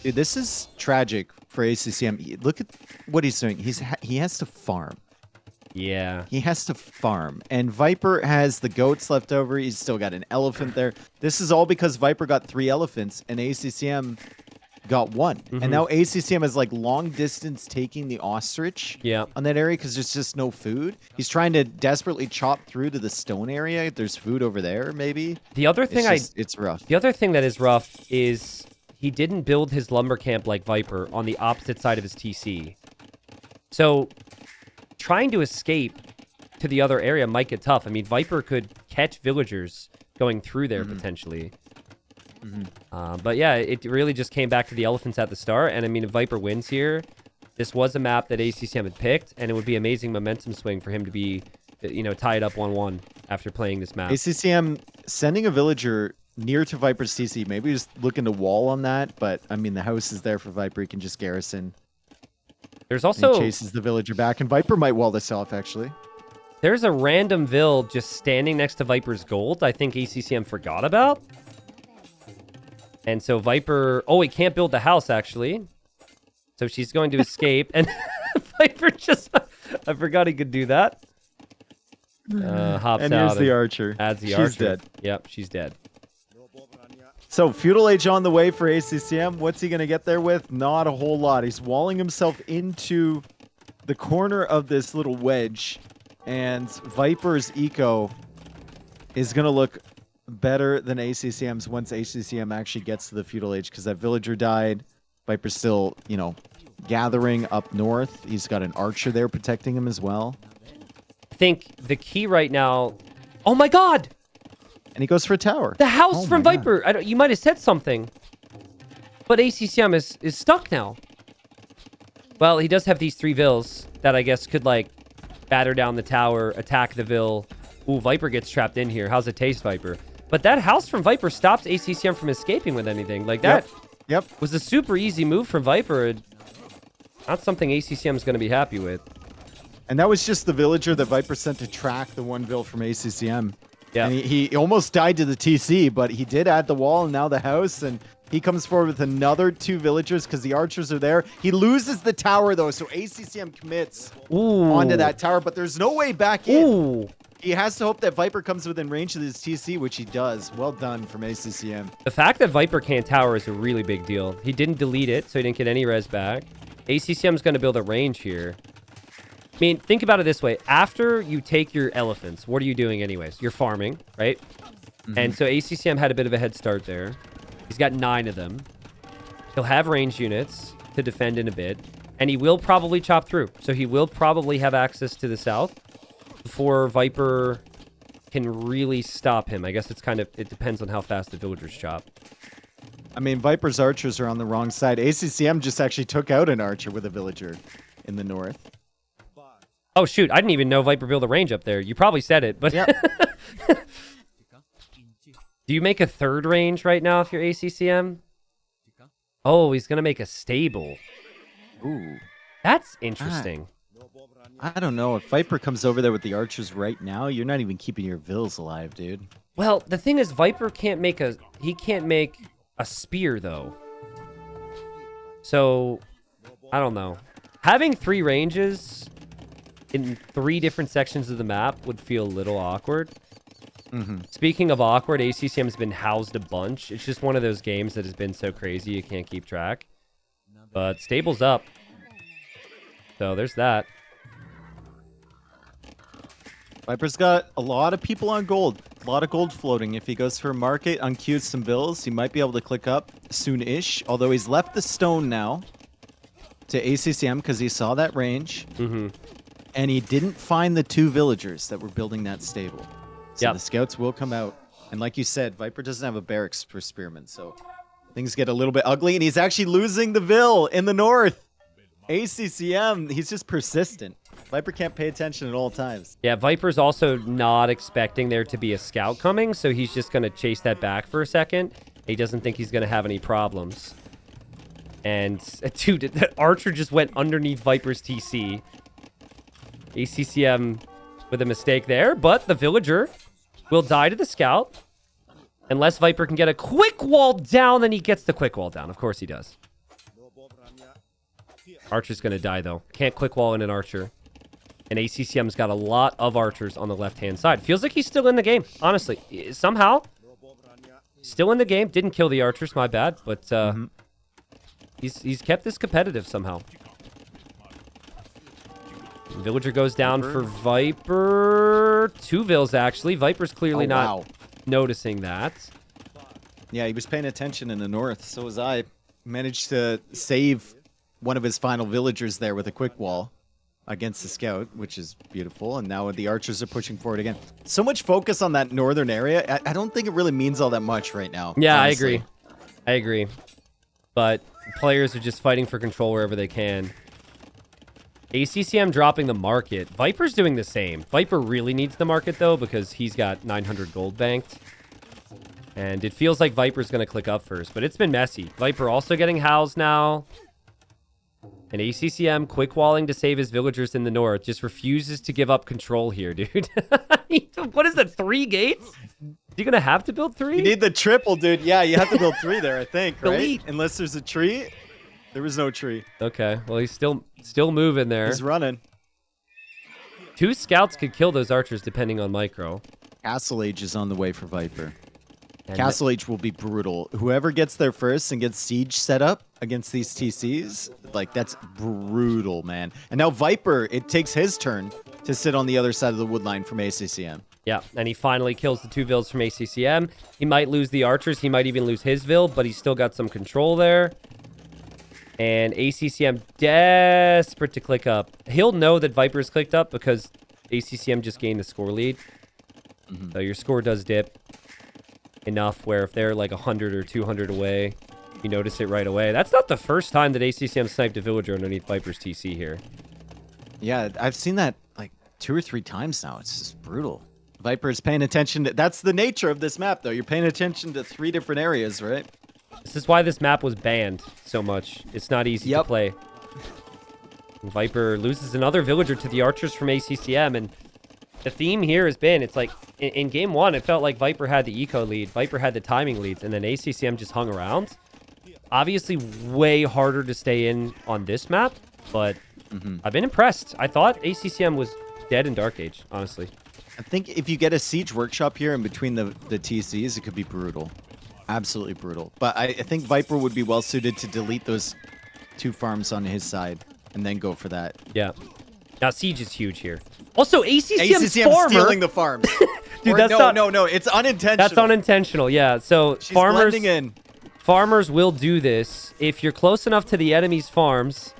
Dude, this is tragic for ACCM. Look at what he's doing. He has to farm. Yeah. He has to farm. And Viper has the goats left over. He's still got an elephant there. This is all because Viper got 3 elephants and ACCM got 1. And now ACCM is like long distance taking the ostrich on that area because there's just no food. He's trying to desperately chop through to the stone area. There's food over there, maybe. The other thing it's rough. The other thing that is rough is he didn't build his lumber camp like Viper on the opposite side of his TC. So trying to escape to the other area might get tough. I mean, Viper could catch villagers going through there potentially. But yeah, it really just came back to the elephants at the start. And I mean, if Viper wins here, this was a map that ACCM had picked, and it would be amazing momentum swing for him to be, tied up 1-1 after playing this map. ACCM sending a villager near to Viper's TC, maybe just looking to wall on that. But I mean, the house is there for Viper. He can just garrison. There's also he chases the villager back, and Viper might wall this off actually. There's a random Vill just standing next to Viper's gold. I think ACCM forgot about. And so Viper... Oh, he can't build the house, actually. So she's going to escape. And Viper just... I forgot he could do that. Hops and out. And here's the archer. Adds the she's archer. Dead. Yep, she's dead. So, Feudal Age on the way for ACCM. What's he going to get there with? Not a whole lot. He's walling himself into the corner of this little wedge. And Viper's eco is going to look better than ACCM's once ACCM actually gets to the Feudal Age, because that villager died. Viper's still, gathering up north. He's got an archer there protecting him as well. I think the key right now... Oh my god! And he goes for a tower. The house from Viper! You might have said something. But ACCM is stuck now. Well, he does have these 3 Vills that I guess could, batter down the tower, attack the Vill. Ooh, Viper gets trapped in here. How's it taste, Viper? But that house from Viper stops ACCM from escaping with anything. That was a super easy move from Viper. Not something ACCM is going to be happy with. And that was just the villager that Viper sent to track the 1 Vill from ACCM. Yeah. And he almost died to the TC, but he did add the wall and now the house. And he comes forward with another 2 villagers because the archers are there. He loses the tower, though, so ACCM commits onto that tower. But there's no way back in. Ooh. He has to hope that Viper comes within range of his TC, which he does. Well done from ACCM. The fact that Viper can't tower is a really big deal. He didn't delete it, so he didn't get any res back. ACCM's going to build a range here. I mean, think about it this way. After you take your elephants, what are you doing anyways? You're farming, right? And so ACCM had a bit of a head start there. He's got 9 of them. He'll have range units to defend in a bit. And he will probably chop through. So he will probably have access to the south before Viper can really stop him. I guess it depends on how fast the villagers chop. I mean, Viper's archers are on the wrong side. ACCM just actually took out an archer with a villager in the north. Oh, shoot. I didn't even know Viper built a range up there. You probably said it, but... Yep. Do you make a 3rd range right now if you're ACCM? Oh, he's going to make a stable. Ooh. That's interesting. I don't know. If Viper comes over there with the archers right now, you're not even keeping your Vills alive, dude. Well, the thing is, Viper can't make a spear though. So I don't know. Having 3 ranges in 3 different sections of the map would feel a little awkward. Speaking of awkward, ACCM has been housed a bunch. It's just one of those games that has been so crazy you can't keep track. But Stable's up. So there's that. Viper's got a lot of people on gold. A lot of gold floating. If he goes for a market, unqueues some bills, he might be able to click up soon-ish. Although he's left the stone now to ACCM because he saw that range. And he didn't find the 2 villagers that were building that stable. So the scouts will come out. And like you said, Viper doesn't have a barracks for spearmen. So things get a little bit ugly. And he's actually losing the Vill in the north. ACCM, he's just persistent. Viper can't pay attention at all times. Yeah, Viper's also not expecting there to be a scout coming, so he's just going to chase that back for a second. He doesn't think he's going to have any problems. And, dude, that Archer just went underneath Viper's TC. ACCM with a mistake there, but the villager will die to the scout. Unless Viper can get a quick wall down, then he gets the quick wall down. Of course he does. Archer's going to die, though. Can't quick wall in an Archer. And ACCM's got a lot of archers on the left-hand side. Feels like he's still in the game, honestly. Somehow, still in the game. Didn't kill the archers, my bad. But he's kept this competitive somehow. Villager goes down for Viper. 2 Vills, actually. Viper's clearly not noticing that. Yeah, he was paying attention in the north. So was I. Managed to save one of his final villagers there with a quick wall against the scout, which is beautiful. And now the archers are pushing forward again. So much focus on that northern area. I don't think it really means all that much right now. Yeah, honestly. I agree. But players are just fighting for control wherever they can. ACCM dropping the market. Viper's doing the same. Viper really needs the market, though, because he's got 900 gold banked. And it feels like Viper's going to click up first, but it's been messy. Viper also getting housed now. And ACCM quick walling to save his villagers in the north. Just refuses to give up control here, dude. What is that, 3 gates? You going to have to build 3? You need the triple, dude. Yeah, you have to build 3 there, I think, right? Unless there's a tree. There was no tree. Okay, well, he's still moving there. He's running. 2 scouts could kill those archers depending on micro. Castle Age is on the way for Viper. And Castle Age will be brutal. Whoever gets there first and gets siege set up against these TCs, like, that's brutal, man. And now Viper, it takes his turn to sit on the other side of the wood line from ACCM. Yeah, and he finally kills the 2 Vills from ACCM. He might lose the archers. He might even lose his Vill, but he's still got some control there. And ACCM desperate to click up. He'll know that Viper's clicked up because ACCM just gained the score lead. So your score does dip enough where if they're like 100 or 200 away, you notice it right away. That's not the first time that ACCM sniped a villager underneath Viper's TC here. Yeah, I've seen that like 2 or 3 times now. It's just brutal. Viper's paying attention to... That's the nature of this map, though. You're paying attention to 3 different areas, right? This is why this map was banned so much. It's not easy to play. Viper loses another villager to the archers from ACCM, and the theme here has been, it's like, in game 1, it felt like Viper had the eco lead, Viper had the timing leads, and then ACCM just hung around. Obviously, way harder to stay in on this map, but I've been impressed. I thought ACCM was dead in Dark Age, honestly. I think if you get a siege workshop here in between the TCs, it could be brutal. Absolutely brutal. But I think Viper would be well suited to delete those 2 farms on his side and then go for that. Yeah. Now siege is huge here. Also, ACCM's farmer stealing the farms. Dude, no, it's unintentional. That's unintentional. Yeah. So she's blending in. Farmers will do this if you're close enough to the enemy's farms,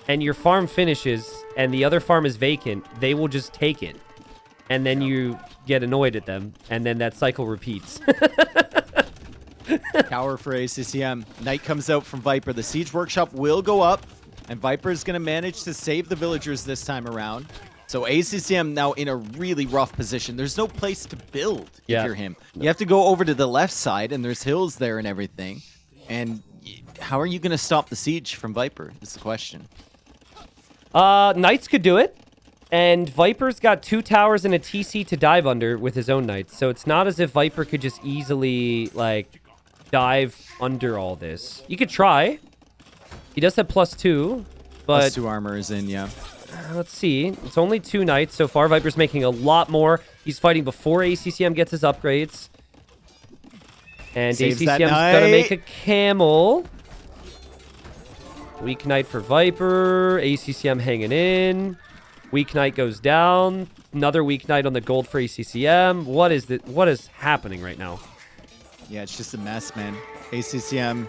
and your farm finishes and the other farm is vacant. They will just take it, and then you get annoyed at them, and then that cycle repeats. Tower for ACCM. Knight comes out from Viper. The siege workshop will go up, and Viper is going to manage to save the villagers this time around. So ACCM now in a really rough position. There's no place to build if you're him. You have to go over to the left side, and there's hills there and everything. And how are you going to stop the siege from Viper is the question. Knights could do it. And Viper's got 2 towers and a TC to dive under with his own knights. So it's not as if Viper could just easily, like, dive under all this. You could try. He does have +2, but... +2 armor is in, yeah. Let's see. It's only 2 knights so far. Viper's making a lot more. He's fighting before ACCM gets his upgrades. And Saves ACCM's gonna make a camel. Weak knight for Viper. ACCM hanging in. Weak knight goes down. Another weak knight on the gold for ACCM. What is happening right now? Yeah, it's just a mess, man. ACCM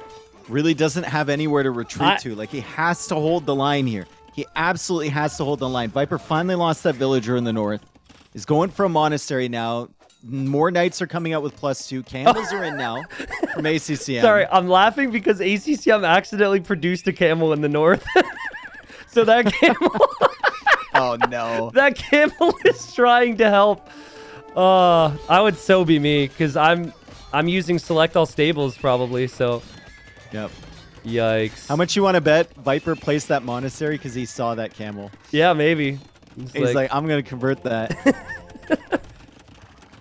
really doesn't have anywhere to retreat to. Like, he has to hold the line here. He absolutely has to hold the line. Viper finally lost that villager in the north. He's going for a monastery now. More knights are coming out with +2. Camels are in now from ACCM. Sorry, I'm laughing because ACCM accidentally produced a camel in the north. So that camel... Oh, no. That camel is trying to help. I would so be me because I'm using select all stables probably. So, yep. Yikes. How much you want to bet Viper placed that monastery because he saw that camel? Yeah, maybe. He's like, I'm going to convert that.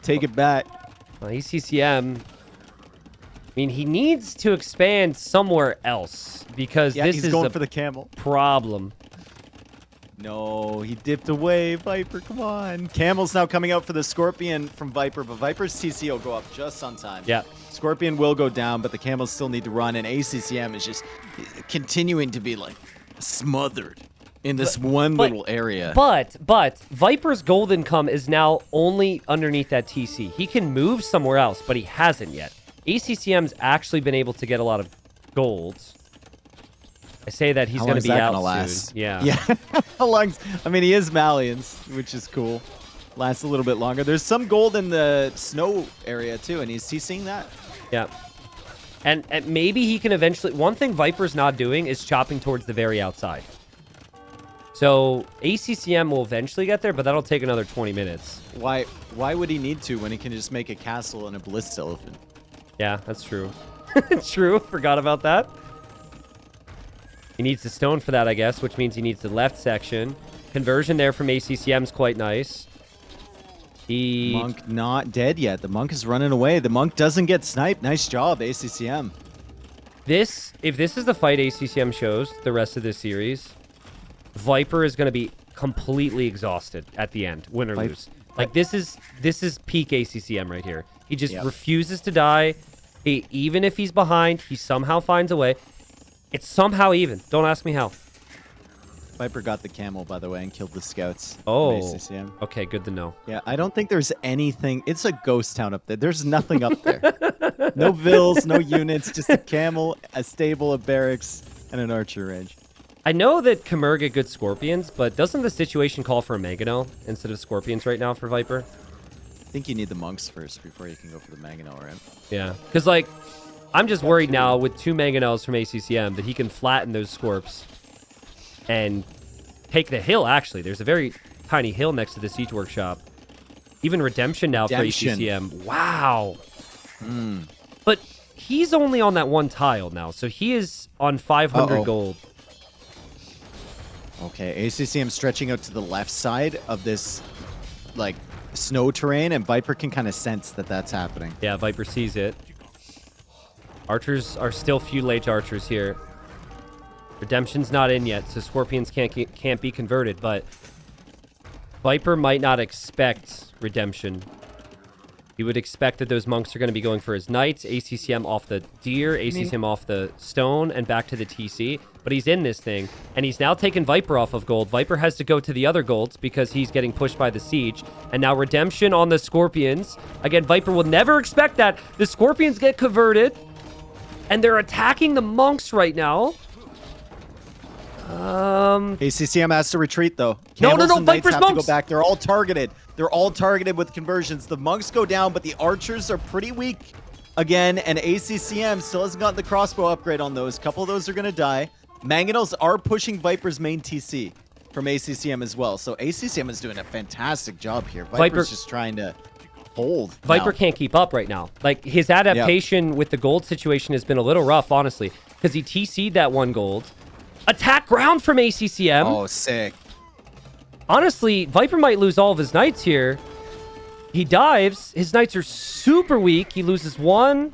Take it back. ACCM. I mean, he needs to expand somewhere else because this he's is going for the camel problem. No, he dipped away. Viper, come on. Camel's now coming out for the Scorpion from Viper, but Viper's TC will go up just on time. Yeah. Scorpion will go down, but the Camels still need to run, and ACCM is just continuing to be, like, smothered in this little area. But Viper's gold income is now only underneath that TC. He can move somewhere else, but he hasn't yet. ACCM's actually been able to get a lot of gold. I say that he's going to be out soon. Yeah. Yeah. How long? I mean, he is Malians, which is cool. Lasts a little bit longer. There's some gold in the snow area, too, and he's seeing that. Yeah. And maybe he can eventually... One thing Viper's not doing is chopping towards the very outside. So ACCM will eventually get there, but that'll take another 20 minutes. Why would he need to when he can just make a castle and a Bliss Elephant? Yeah, that's true. True. Forgot about that. He needs the stone for that, I guess, which means he needs the left section. Conversion there from ACCM is quite nice. Monk not dead yet. The Monk is running away. The Monk doesn't get sniped. Nice job, ACCM. If this is the fight ACCM shows the rest of this series, Viper is going to be completely exhausted at the end, win or lose. Like, this is peak ACCM right here. He just refuses to die. Even if he's behind, he somehow finds a way. It's somehow even. Don't ask me how. Viper got the camel, by the way, and killed the scouts. Oh. ACCM. Okay, good to know. Yeah, I don't think there's anything. It's a ghost town up there. There's nothing up there. No vills, no units, just a camel, a stable, a barracks, and an archer range. I know that Khmer get good scorpions, but doesn't the situation call for a Mangonel instead of scorpions right now for Viper? I think you need the monks first before you can go for the Mangonel, right? Yeah, because, like, I'm just worried now with 2 Mangonels from ACCM that he can flatten those Scorps and take the hill, actually. There's a very tiny hill next to the Siege Workshop. Even Redemption now for ACCM. Wow. But he's only on that one tile now, so he is on 500 gold. Okay, ACCM stretching out to the left side of this, like, snow terrain, and Viper can kind of sense that that's happening. Yeah, Viper sees it. Archers are still few late archers here. Redemption's not in yet, so Scorpions can't be converted, but Viper might not expect Redemption. He would expect that those monks are going to be going for his knights, ACCM off the deer, ACCM off the stone, and back to the TC. But he's in this thing, and he's now taken Viper off of gold. Viper has to go to the other golds because he's getting pushed by the siege. And now Redemption on the Scorpions. Again, Viper will never expect that. The Scorpions get converted, and they're attacking the monks right now. ACCM has to retreat, though. No, Viper's monks have to go back. They're all targeted. They're all targeted with conversions. The monks go down, but the archers are pretty weak again, and ACCM still hasn't gotten the crossbow upgrade on those. A couple of those are going to die. Mangonels are pushing Viper's main TC from ACCM as well, so ACCM is doing a fantastic job here. Viper's just trying to hold. Viper can't keep up right now. Like, his adaptation with the gold situation has been a little rough, honestly, because he TC'd that 1 gold. Attack ground from ACCM. Oh, sick. honestly, Viper might lose all of his knights here. He dives. His knights are super weak. He loses 1.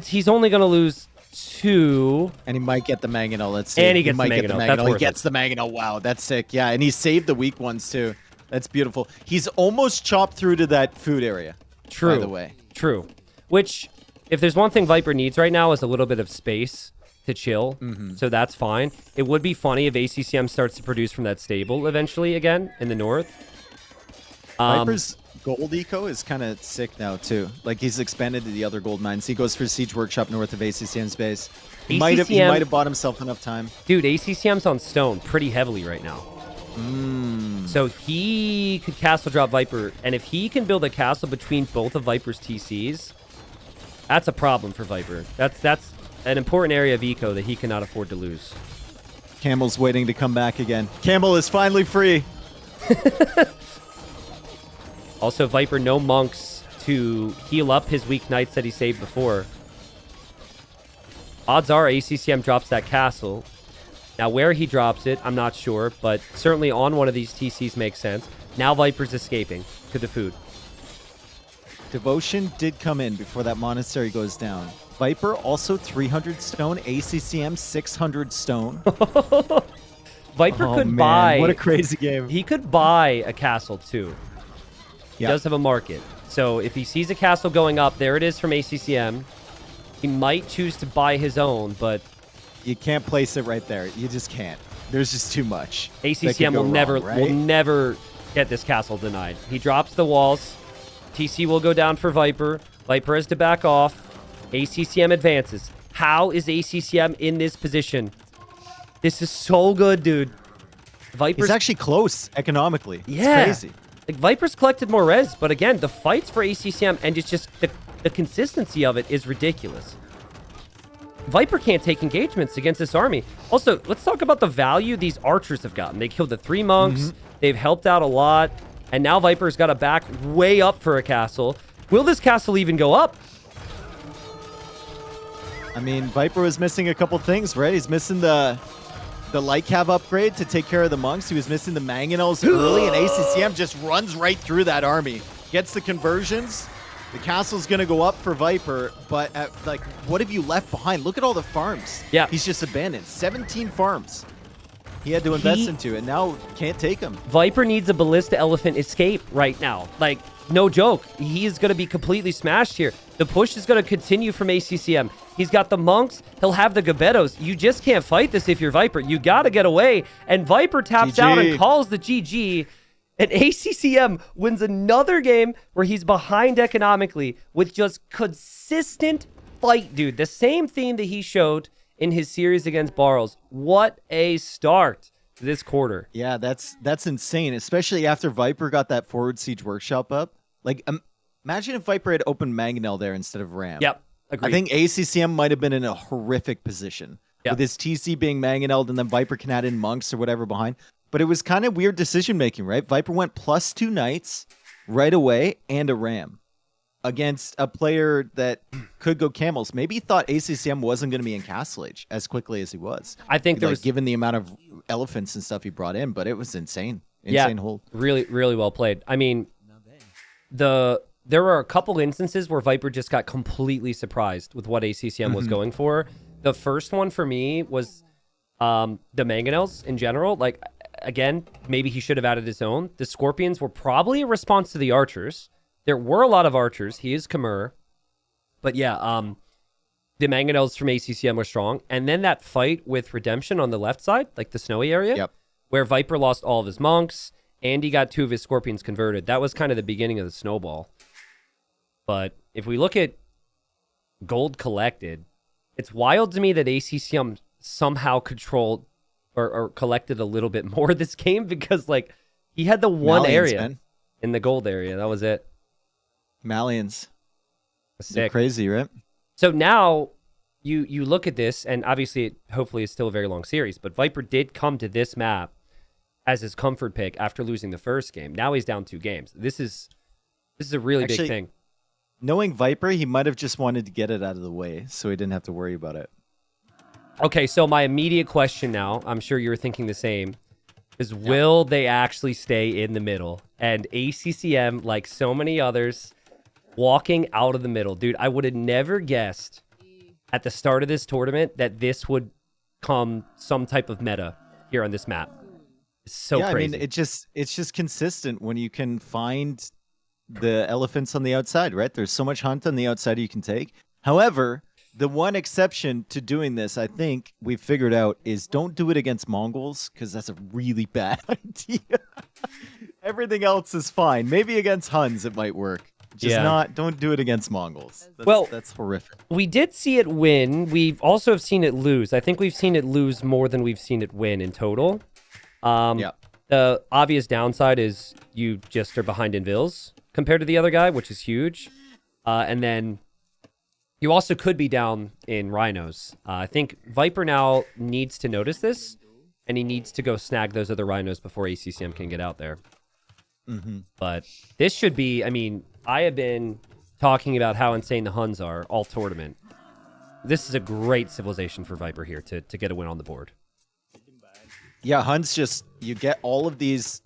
He's only going to lose 2. And he might get the Mangonel. Let's see. And he gets the Mangonel. He gets the Mangonel. Wow, that's sick. Yeah, and he saved the weak ones too. That's beautiful. He's almost chopped through to that food area. True. By the way. True. Which, if there's one thing Viper needs right now, is a little bit of space to chill. So that's fine. It would be funny if ACCM starts to produce from that stable eventually again in the north. Viper's gold eco is kind of sick now too. Like he's expanded to the other gold mines. He goes for Siege Workshop north of ACCM's base. He might have bought himself enough time. Dude, ACCM's on stone pretty heavily right now. So he could castle drop Viper, and if he can build a castle between both of Viper's TCs, that's a problem for Viper. That's an important area of eco that he cannot afford to lose. Camel's waiting to come back again. Camel is finally free. Also, Viper, no monks to heal up his weak knights that he saved before. Odds are ACCM drops that castle. Now, where he drops it, I'm not sure, but certainly on one of these TCs makes sense. Now Viper's escaping to the food. Devotion did come in before that monastery goes down. Viper also 300 stone, ACCM 600 stone. Viper could buy... What a crazy game. He could buy a castle, too. He Yep. does have a market. So if he sees a castle going up, there it is from ACCM. He might choose to buy his own, but... You can't place it right there. You just can't. There's just too much. ACCM will never get this castle denied. He drops the walls. TC will go down for Viper. Viper has to back off. ACCM advances. How is ACCM in this position? This is so good, dude. Viper's He's actually close economically. Yeah. It's crazy. Like, Viper's collected more res, but again, the fights for ACCM and it's just the consistency of it is ridiculous. Viper can't take engagements against this army. Also, let's talk about the value these archers have gotten. They killed the 3 monks. They've helped out a lot. And now Viper's got to back way up for a castle. Will this castle even go up? I mean, Viper was missing a couple things, right? He's missing the light cav upgrade to take care of the monks. He was missing the mangonels early, and ACCM just runs right through that army. Gets the conversions. The castle's going to go up for Viper, but like, what have you left behind? Look at all the farms. Yeah. He's just abandoned. 17 farms he had to invest into, and now can't take them. Viper needs a ballista elephant escape right now. Like, no joke. He is going to be completely smashed here. The push is going to continue from ACCM. He's got the monks. He'll have the Gabettos. You just can't fight this if you're Viper. You got to get away. And Viper taps out and calls the GG. And ACCM wins another game where he's behind economically with just consistent fight, dude. The same theme that he showed in his series against Barles. What a start to this quarter. Yeah, that's insane, especially after Viper got that forward siege workshop up. Like, imagine if Viper had opened Mangonel there instead of Ram. Yep, agreed. I think ACCM might have been in a horrific position. With his TC being Mangonelled and then Viper can add in monks or whatever behind. But it was kind of weird decision-making, right? Viper went +2 knights right away and a ram against a player that could go camels. Maybe he thought ACCM wasn't going to be in Castle Age as quickly as he was. I think there was... given the amount of elephants and stuff he brought in, but it was insane. Insane hold. Really, really well played. I mean, there were a couple instances where Viper just got completely surprised with what ACCM was going for. The first one for me was the Mangonels in general. Like, again, maybe he should have added his own. The Scorpions were probably a response to the archers. There were a lot of archers. He is Khmer. But yeah, the Mangonels from ACCM were strong. And then that fight with Redemption on the left side, like the snowy area, where Viper lost all of his monks and he got 2 of his Scorpions converted. That was kind of the beginning of the snowball. But if we look at gold collected, it's wild to me that ACCM somehow controlled or collected a little bit more this game, because like he had the one area in the gold area. That was it. Malians. Sick. Crazy, right? So now you look at this, and obviously hopefully it's still a very long series, but Viper did come to this map as his comfort pick after losing the first game. Now he's down 2 games. This is a really big thing. Knowing Viper, he might have just wanted to get it out of the way so he didn't have to worry about it. Okay, so my immediate question now, I'm sure you're thinking the same. is will they actually stay in the middle? And ACCM, like so many others, walking out of the middle. Dude, I would have never guessed at the start of this tournament that this would come some type of meta here on this map. It's so crazy. I mean, it's just consistent when you can find the elephants on the outside, right? There's so much hunt on the outside you can take. However, the one exception to doing this, I think we've figured out, is don't do it against Mongols, because that's a really bad idea. Everything else is fine. Maybe against Huns it might work. Don't do it against Mongols. That's horrific. We did see it win. We've also have seen it lose. I think we've seen it lose more than we've seen it win in total. The obvious downside is you just are behind in Vils compared to the other guy, which is huge. And then you also could be down in Rhinos. I think Viper now needs to notice this, and he needs to go snag those other Rhinos before ACCM can get out there. But this should be, I mean, I have been talking about how insane the Huns are all tournament. This is a great civilization for Viper here to get a win on the board. Yeah, Huns you get all of these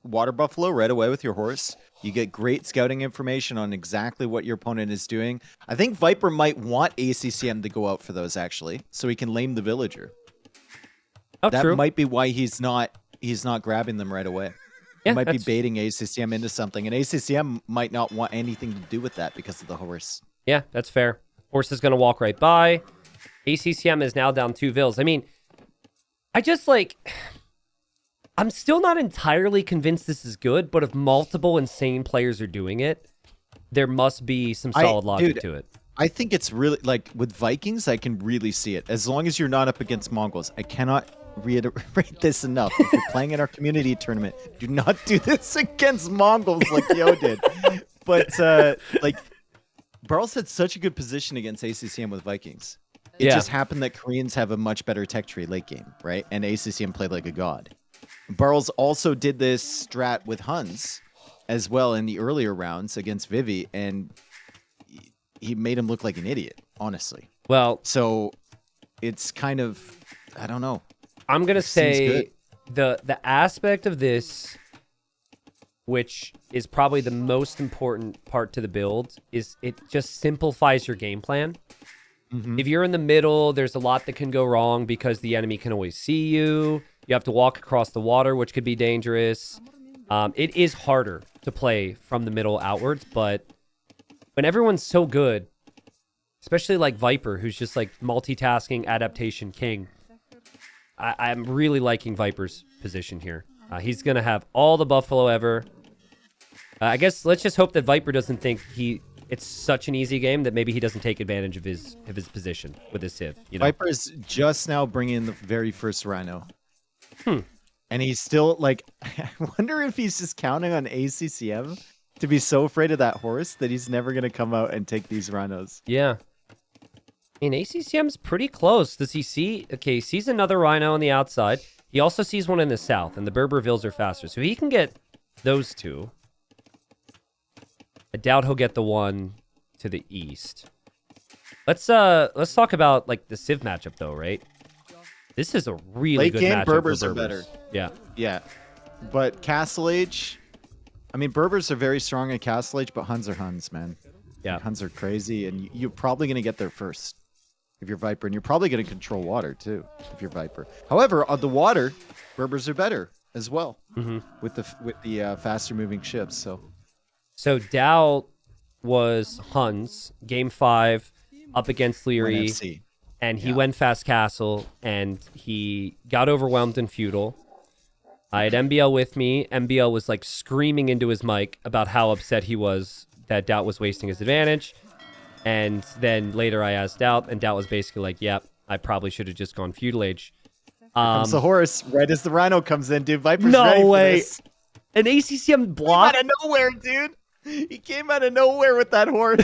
water buffalo right away with your horse. You get great scouting information on exactly what your opponent is doing. I think Viper might want ACCM to go out for those, actually, so he can lame the villager. Oh, that true. might be why he's not grabbing them right away. Yeah, he might be baiting ACCM into something, and ACCM might not want anything to do with that because of the horse. Yeah, that's fair. Horse is going to walk right by. ACCM is now down 2 Vils. I mean, I'm still not entirely convinced this is good, but if multiple insane players are doing it, there must be some solid logic to it. I think it's really, like, with Vikings, I can really see it. As long as you're not up against Mongols. I cannot reiterate this enough. If you're playing in our community tournament, do not do this against Mongols like Yo did. But, like, Barl's had such a good position against ACCM with Vikings. It just happened that Koreans have a much better tech tree late game, right? And ACCM played like a god. Barles also did this strat with Huns as well in the earlier rounds against Vivi, and he made him look like an idiot, honestly. Well, so it's kind of, I don't know. I'm going to say the aspect of this, which is probably the most important part to the build, is it just simplifies your game plan. If you're in the middle, there's a lot that can go wrong because the enemy can always see you. You have to walk across the water, which could be dangerous. It is harder to play from the middle outwards, but when everyone's so good, especially like Viper, who's just like multitasking adaptation king, I'm really liking Viper's position here. He's going to have all the buffalo ever. I guess let's just hope that Viper doesn't think it's such an easy game that maybe he doesn't take advantage of his position with his Civ. You know? Viper is just now bringing in the very first Rhino. And he's still, like, I wonder if he's just counting on ACCM to be so afraid of that horse that he's never going to come out and take these Rhinos. Yeah. I mean, ACCM's pretty close. Does he see? Okay, he sees another Rhino on the outside. He also sees one in the south, and the Berbervilles are faster. So he can get those two. I doubt he'll get the one to the east. Let's talk about, like, the Civ matchup, though, right? This is a really good matchup. Berbers for are better. Yeah. Yeah. But Castle Age, I mean, Berbers are very strong in Castle Age, but Huns are Huns, man. Yeah. Huns are crazy, and you're probably going to get there first if you're Viper, and you're probably going to control water, too, if you're Viper. However, on the water, Berbers are better as well with the faster-moving ships, So Dow was Huns, game 5, up against Leary. And he went fast castle, and he got overwhelmed in feudal. I had MBL with me. MBL was like screaming into his mic about how upset he was that Doubt was wasting his advantage. And then later I asked Doubt, and Doubt was basically like, yep, I probably should have just gone feudal age. Comes the horse right as the Rhino comes in, dude. Viper's ready for this. An ACCM block? Out of nowhere, dude. He came out of nowhere with that horse.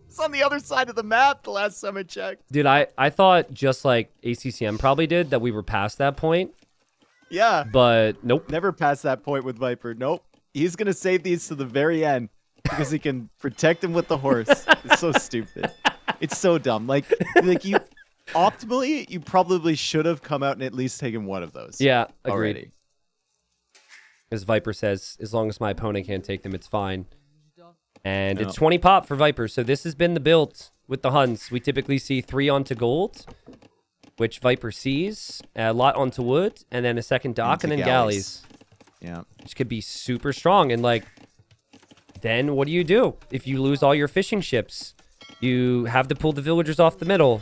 It's on the other side of the map the last time I checked. Dude, I thought just like ACCM probably did that we were past that point. Yeah. But nope. Never past that point with Viper. Nope. He's going to save these to the very end because he can protect him with the horse. It's so stupid. It's so dumb. Like Optimally, you probably should have come out and at least taken one of those. Yeah, agreed. Already. As Viper says, as long as my opponent can't take them, it's fine. And it's 20 pop for Viper. So this has been the build with the Huns. We typically see 3 onto gold, which Viper sees, a lot onto wood, and then a second dock, and then galleys. Yeah. Which could be super strong. And, like, then what do you do? If you lose all your fishing ships, you have to pull the villagers off the middle.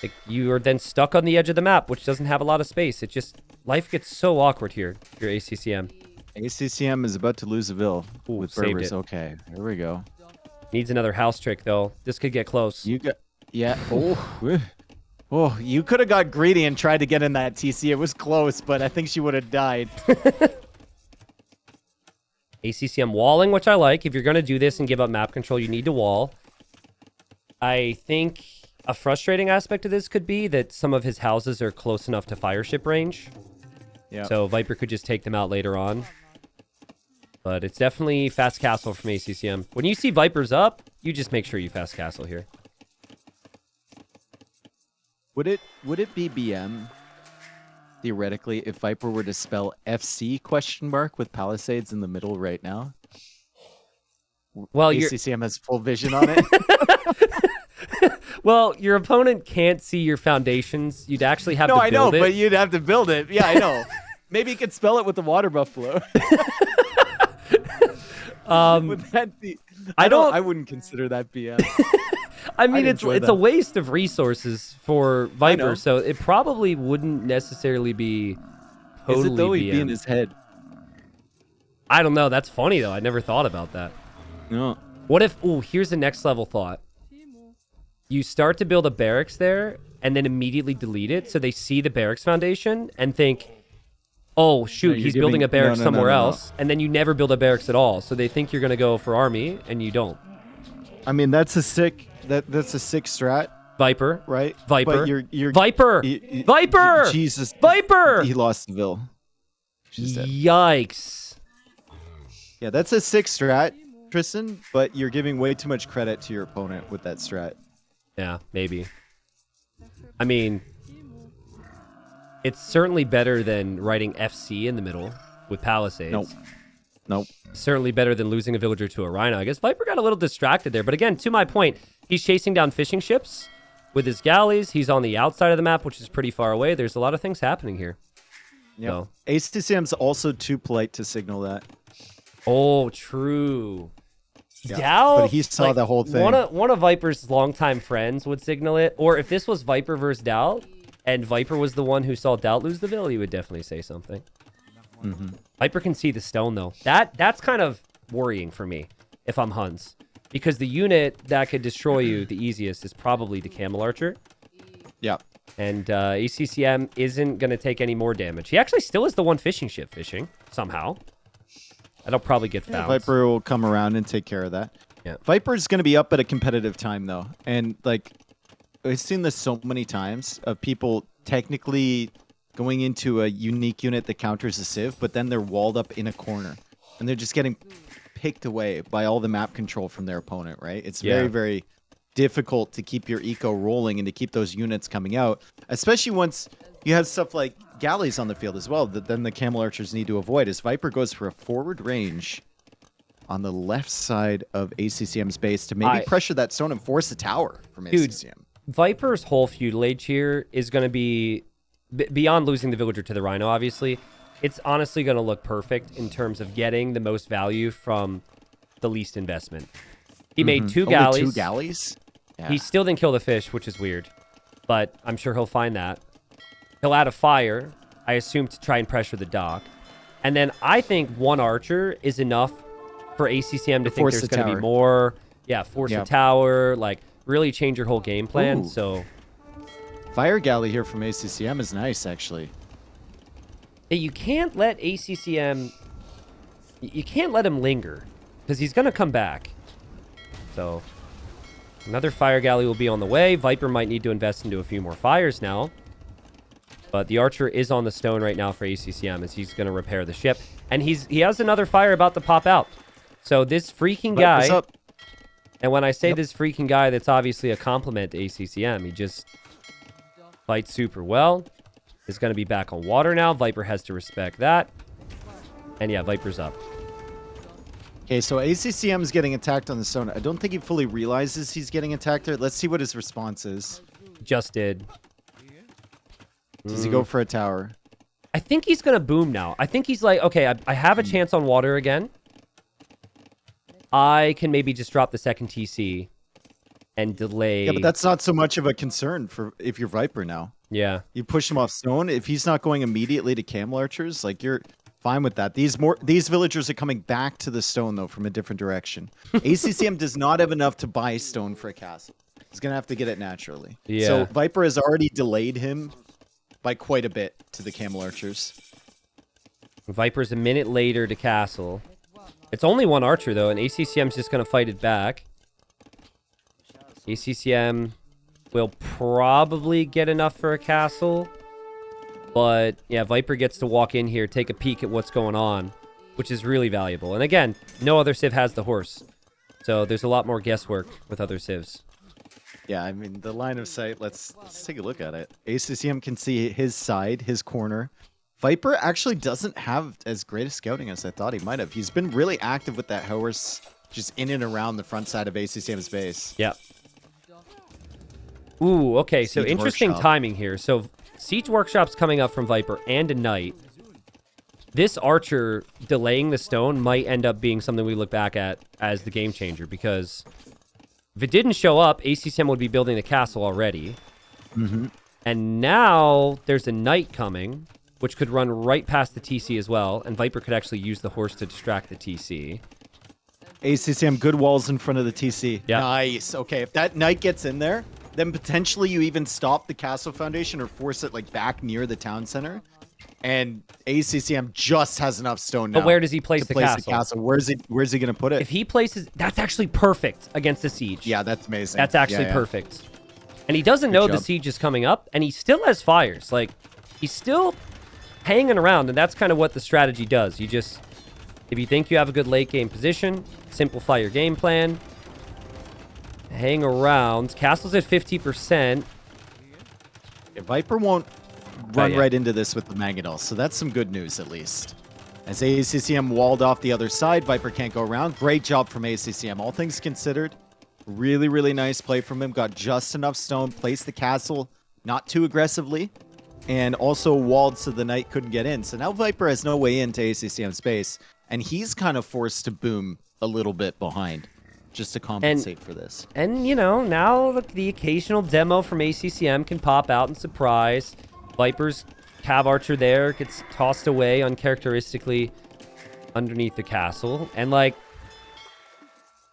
Like, you are then stuck on the edge of the map, which doesn't have a lot of space. It just, life gets so awkward here, your ACCM. ACCM is about to lose a Ville with Berbers. Okay, here we go. Needs another house trick, though. This could get close. You got, yeah. Oh, you could have got greedy and tried to get in that TC. It was close, but I think she would have died. ACCM walling, which I like. If you're going to do this and give up map control, you need to wall. I think a frustrating aspect of this could be that some of his houses are close enough to fire ship range. Yeah. So Viper could just take them out later on. But it's definitely fast castle from ACCM. When you see Vipers up, you just make sure you fast castle here. Would it be BM theoretically if Viper were to spell FC ? With Palisades in the middle right now? Well, ACCM has full vision on it. Well, your opponent can't see your foundations. You'd actually have to build it. No, I know, but you'd have to build it. Yeah, I know. Maybe you could spell it with the water buffalo. Would that be? I wouldn't consider that BM. I mean, it's a waste of resources for Viper, so it probably wouldn't necessarily be totally Is it though? BM. He'd be in his head. I don't know. That's funny, though. I never thought about that. No. What if... Oh, here's the next level thought. You start to build a barracks there, and then immediately delete it, so they see the barracks foundation and think, oh, shoot, he's building a barracks somewhere else, and then you never build a barracks at all, so they think you're going to go for army, and you don't. I mean, that's a sick... That's a sick strat. Viper. Right? Viper. But you're Viper! Viper! Jesus. Viper! He lost the Ville. Yikes. Yeah, that's a sick strat, Tristan, but you're giving way too much credit to your opponent with that strat. Yeah, maybe. I mean, it's certainly better than writing FC in the middle with Palisades. Nope. Certainly better than losing a villager to a rhino. I guess Viper got a little distracted there. But again, to my point, he's chasing down fishing ships with his galleys. He's on the outside of the map, which is pretty far away. There's a lot of things happening here. Yeah. So. ACCM's also too polite to signal that. Oh, true. Yeah, Dow, but he saw the whole thing. One of Viper's longtime friends would signal it. Or if this was Viper versus Doubt, and Viper was the one who saw Doubt lose the Ville, he would definitely say something. Mm-hmm. Viper can see the stone, though. That's kind of worrying for me if I'm Huns. Because the unit that could destroy you the easiest is probably the Camel Archer. Yeah. And ACCM isn't going to take any more damage. He actually still is the one fishing ship fishing, somehow. That'll probably get found. Viper will come around and take care of that. Yeah. Viper's going to be up at a competitive time, though. And, like, I've seen this so many times of people technically going into a unique unit that counters a Civ, but then they're walled up in a corner. And they're just getting picked away by all the map control from their opponent, right? It's very, very difficult to keep your eco rolling and to keep those units coming out, especially once you have stuff like galleys on the field as well that then the Camel Archers need to avoid. As Viper goes for a forward range on the left side of ACCM's base to maybe pressure that stone and force a tower from ACCM. Viper's whole feudal age here is going to be, beyond losing the villager to the Rhino, obviously, it's honestly going to look perfect in terms of getting the most value from the least investment. He made two galleys. Only 2 galleys? Yeah. He still didn't kill the fish, which is weird. But I'm sure he'll find that. He'll add a fire, I assume, to try and pressure the dock. And then I think 1 archer is enough for ACCM to think there's going to be more. Yeah, force a tower, like really change your whole game plan. Ooh. So Fire galley here from ACCM is nice, actually. You can't let ACCM... You can't let him linger, because he's going to come back. So another fire galley will be on the way. Viper might need to invest into a few more fires now. But the archer is on the stone right now for ACCM as he's going to repair the ship. And he has another fire about to pop out. So this freaking guy... And when I say this freaking guy, that's obviously a compliment to ACCM. Fights super well. Is going to be back on water now. Viper has to respect that. And yeah, Viper's up. Okay, so ACCM is getting attacked on the stone. I don't think he fully realizes he's getting attacked there. Let's see what his response is. Just did. Does he go for a tower? I think he's going to boom now. I think he's like, okay, I have a chance on water again. I can maybe just drop the second TC and delay. Yeah, but that's not so much of a concern for if you're Viper now. Yeah. You push him off stone. If he's not going immediately to camel archers, like you're fine with that. These villagers are coming back to the stone though from a different direction. ACCM does not have enough to buy stone for a castle. He's gonna have to get it naturally. Yeah. So Viper has already delayed him by quite a bit to the camel archers. Viper's a minute later to castle. It's only one archer though, and ACCM's just gonna fight it back. ACCM will probably get enough for a castle. But, yeah, Viper gets to walk in here, take a peek at what's going on, which is really valuable. And again, no other civ has the horse. So there's a lot more guesswork with other civs. Yeah, I mean, the line of sight, let's take a look at it. ACCM can see his side, his corner. Viper actually doesn't have as great a scouting as I thought he might have. He's been really active with that horse just in and around the front side of ACCM's base. Yeah. Ooh, okay, so Siege interesting Workshop. timing here. So Siege Workshop's coming up from Viper and a Knight. This Archer delaying the stone might end up being something we look back at as the game changer, because if it didn't show up, ACCM would be building the castle already. Mm-hmm. And now there's a Knight coming, which could run right past the TC as well, and Viper could actually use the horse to distract the TC. ACCM, good walls in front of the TC. Yeah. Nice. Okay, if that knight gets in there, then potentially you even stop the castle foundation or force it like back near the town center. And ACCM just has enough stone now. But where does he place the castle? Where's he going to put it? If he places... That's actually perfect against the siege. Yeah, that's amazing. That's actually perfect. And he doesn't know the siege is coming up, and he still has fires. Like, he's still hanging around, and that's kind of what the strategy does. You just... If you think you have a good late game position, simplify your game plan. Hang around. Castle's at 50%. Yeah, Viper won't run right into this with the mangonels, so that's some good news at least. As ACCM walled off the other side, Viper can't go around. Great job from ACCM. All things considered, really, really nice play from him. Got just enough stone, placed the castle not too aggressively, and also walled so the knight couldn't get in. So now Viper has no way into ACCM space, and he's kind of forced to boom a little bit behind just to compensate for this. And, you know, now the occasional demo from ACCM can pop out and surprise. Viper's Cav Archer there gets tossed away uncharacteristically underneath the castle. And, like,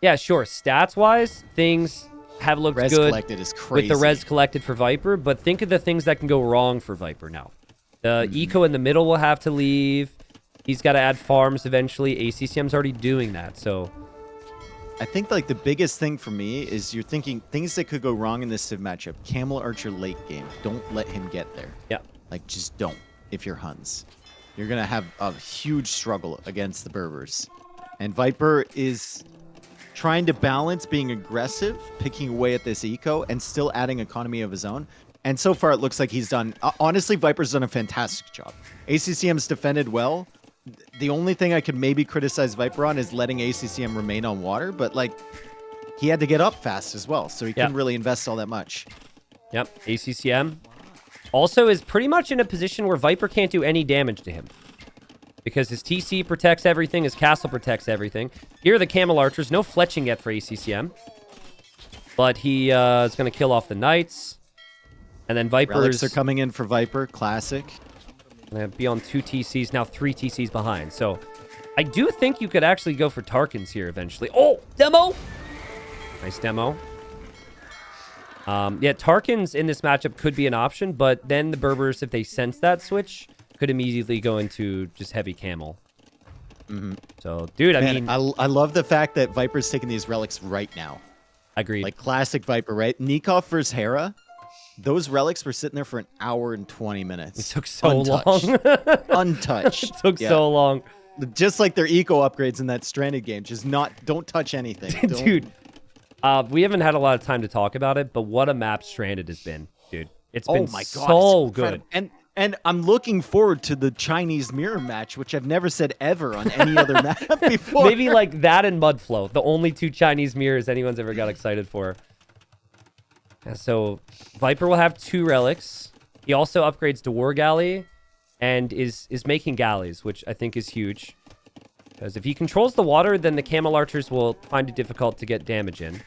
yeah, sure, stats-wise, things have looked Res good collected is crazy. with the res collected for Viper, but think of the things that can go wrong for Viper now. The eco in the middle will have to leave. He's got to add farms eventually. ACCM's already doing that, so... I think like the biggest thing for me is you're thinking things that could go wrong in this Civ matchup. Camel Archer late game. Don't let him get there. Yeah. Like just don't if you're Huns. You're going to have a huge struggle against the Berbers. And Viper is trying to balance being aggressive, picking away at this eco, and still adding economy of his own. And so far it looks like he's done... honestly, Viper's done a fantastic job. ACCM's defended well. The only thing I could maybe criticize Viper on is letting ACCM remain on water, but like he had to get up fast as well, so he couldn't really invest all that much. Yep, ACCM also is pretty much in a position where Viper can't do any damage to him, because his TC protects everything, his castle protects everything. Here are the Camel Archers, no fletching yet for ACCM, but he is going to kill off the Knights, and then Vipers... Relics are coming in for Viper, classic. Gonna be on 2 TCs, now 3 TCs behind. So I do think you could actually go for Tarkins here eventually. Oh, demo! Nice demo. Yeah, Tarkins in this matchup could be an option, but then the Berbers, if they sense that switch, could immediately go into just heavy camel. So, dude, I mean... I love the fact that Viper's taking these relics right now. Agreed. Like classic Viper, right? Nikov versus Hera. Those relics were sitting there for an hour and 20 minutes. It took so Untouched. long. Untouched. It took so long. Just like their eco upgrades in that Stranded game. Just don't touch anything. Dude, we haven't had a lot of time to talk about it, but what a map Stranded has been, dude. It's been so good. And I'm looking forward to the Chinese mirror match, which I've never said ever on any other map before. Maybe like that and Mudflow, the only 2 Chinese mirrors anyone's ever got excited for. And so Viper will have 2 relics. He also upgrades to War Galley and is making galleys, which I think is huge. Because if he controls the water, then the Camel Archers will find it difficult to get damage in.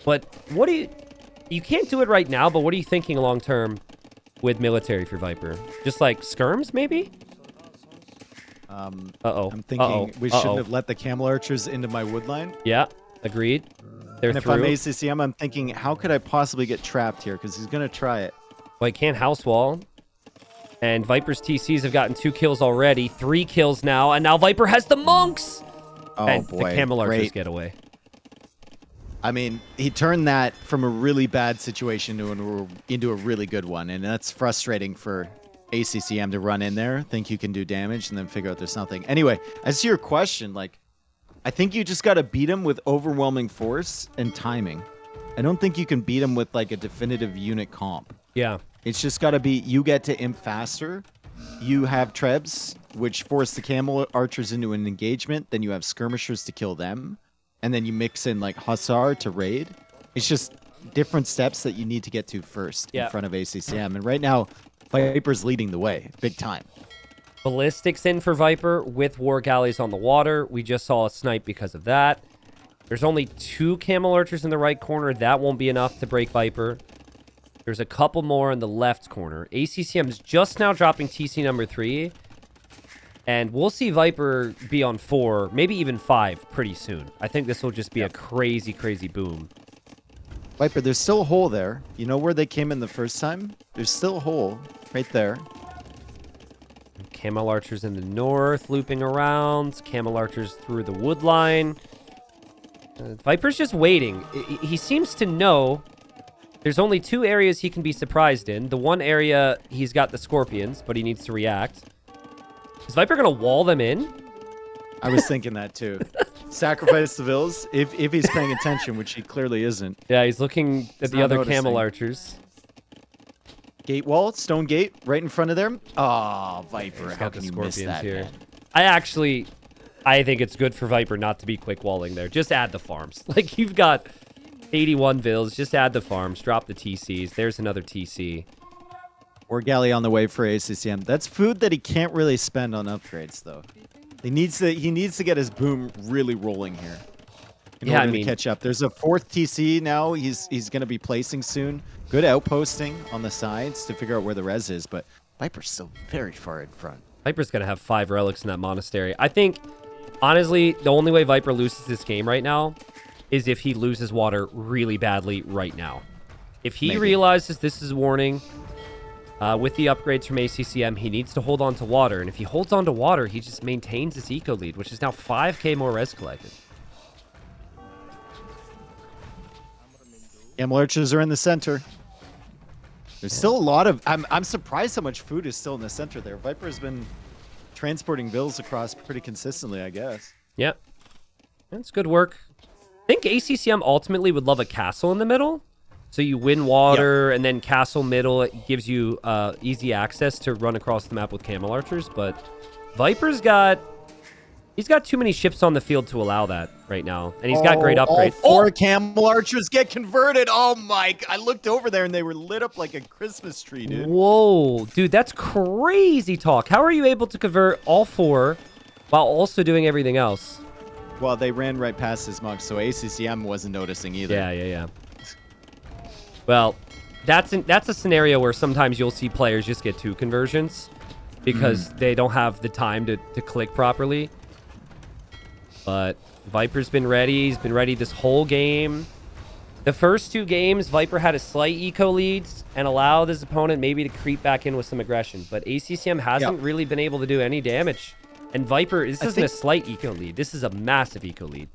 But what do you can't do it right now, but what are you thinking long term with military for Viper? Just like skirms, maybe? I'm thinking we shouldn't have let the Camel Archers into my wood line. Yeah, agreed. They're and if I'm ACCM, I'm thinking, how could I possibly get trapped here? Because he's going to try it. Well, he can't house wall. And Viper's TCs have gotten 2 kills already. 3 kills now. And now Viper has the monks. Oh, and boy. The Camel Archers get away. I mean, he turned that from a really bad situation into a really good one. And that's frustrating for ACCM to run in there, think you can do damage, and then figure out there's nothing. Anyway, as to your question, like, I think you just got to beat him with overwhelming force and timing. I don't think you can beat him with, like, a definitive unit comp. Yeah. It's just got to be you get to imp faster. You have trebs, which force the Camel Archers into an engagement. Then you have skirmishers to kill them. And then you mix in, like, Hussar to raid. It's just different steps that you need to get to first in front of ACCM. And right now, Viper's leading the way, big time. Ballistics in for Viper with War Galleys on the water. We just saw a snipe because of that. There's only 2 Camel Archers in the right corner. That won't be enough to break Viper. There's a couple more in the left corner. ACCM is just now dropping TC number 3. And we'll see Viper be on 4, maybe even 5 pretty soon. I think this will just be a crazy, crazy boom. Viper, there's still a hole there. You know where they came in the first time? There's still a hole right there. Camel Archers in the north, looping around. Camel Archers through the wood line. Viper's just waiting. He seems to know there's only 2 areas he can be surprised in. The one area, he's got the Scorpions, but he needs to react. Is Viper going to wall them in? I was thinking that too. Sacrifice civils if he's paying attention, which he clearly isn't. Yeah, he's looking at the other Camel Archers. Gate wall, stone gate, right in front of them. Oh, Viper, how can you miss that, here? Man? I think it's good for Viper not to be quick walling there. Just add the farms. Like, you've got 81 vills. Just add the farms. Drop the TCs. There's another TC. Or Galley on the way for ACCM. That's food that he can't really spend on upgrades, though. He needs to get his boom really rolling here in order to catch up. There's a 4th TC now. He's going to be placing soon. Good outposting on the sides to figure out where the res is, but Viper's still very far in front. Viper's going to have 5 relics in that monastery. I think, honestly, the only way Viper loses this game right now is if he loses water really badly right now. If he realizes this is warning, with the upgrades from ACCM, he needs to hold on to water. And if he holds on to water, he just maintains his eco lead, which is now 5k more res collected. Camel Archers are in the center. There's still a lot of... I'm surprised how much food is still in the center there. Viper's been transporting bills across pretty consistently, I guess. Yeah. That's good work. I think ACCM ultimately would love a castle in the middle. So you win water, and then castle middle. It gives you easy access to run across the map with Camel Archers. But Viper's got... He's got too many ships on the field to allow that right now. And he's got great upgrades. All 4 Camel Archers get converted. Oh, my... I looked over there, and they were lit up like a Christmas tree, dude. Whoa. Dude, that's crazy talk. How are you able to convert all 4 while also doing everything else? Well, they ran right past his monk, so ACCM wasn't noticing either. Yeah. Well, that's a scenario where sometimes you'll see players just get 2 conversions because they don't have the time to click properly. But Viper's been ready. He's been ready this whole game. The first 2 games, Viper had a slight eco lead and allowed his opponent maybe to creep back in with some aggression. But ACCM hasn't really been able to do any damage. And Viper, this isn't a slight eco lead. This is a massive eco lead.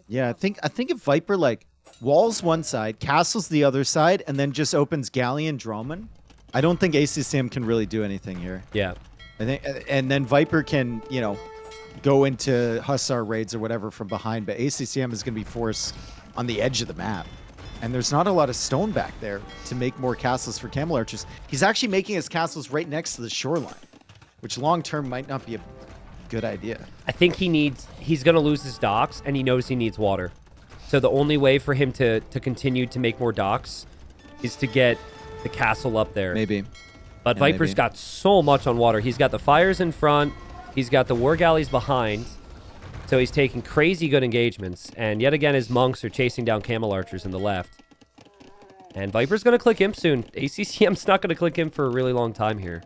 Yeah, I think if Viper, like, walls one side, castles the other side, and then just opens Galley and Drummond, I don't think ACCM can really do anything here. Yeah. I think, and then Viper can, you know, go into Hussar raids or whatever from behind, but ACCM is going to be forced on the edge of the map. And there's not a lot of stone back there to make more castles for camel archers. He's actually making his castles right next to the shoreline, which long-term might not be a good idea. I think he's going to lose his docks, and he knows he needs water. So the only way for him to continue to make more docks is to get the castle up there. Maybe. But Yeah, Viper's maybe. got so much on water. He's got the fires in front. He's got the war galleys behind. So he's taking crazy good engagements. And yet again, his monks are chasing down camel archers in the left. And Viper's going to click Imp soon. ACCM's not going to click Imp for a really long time here.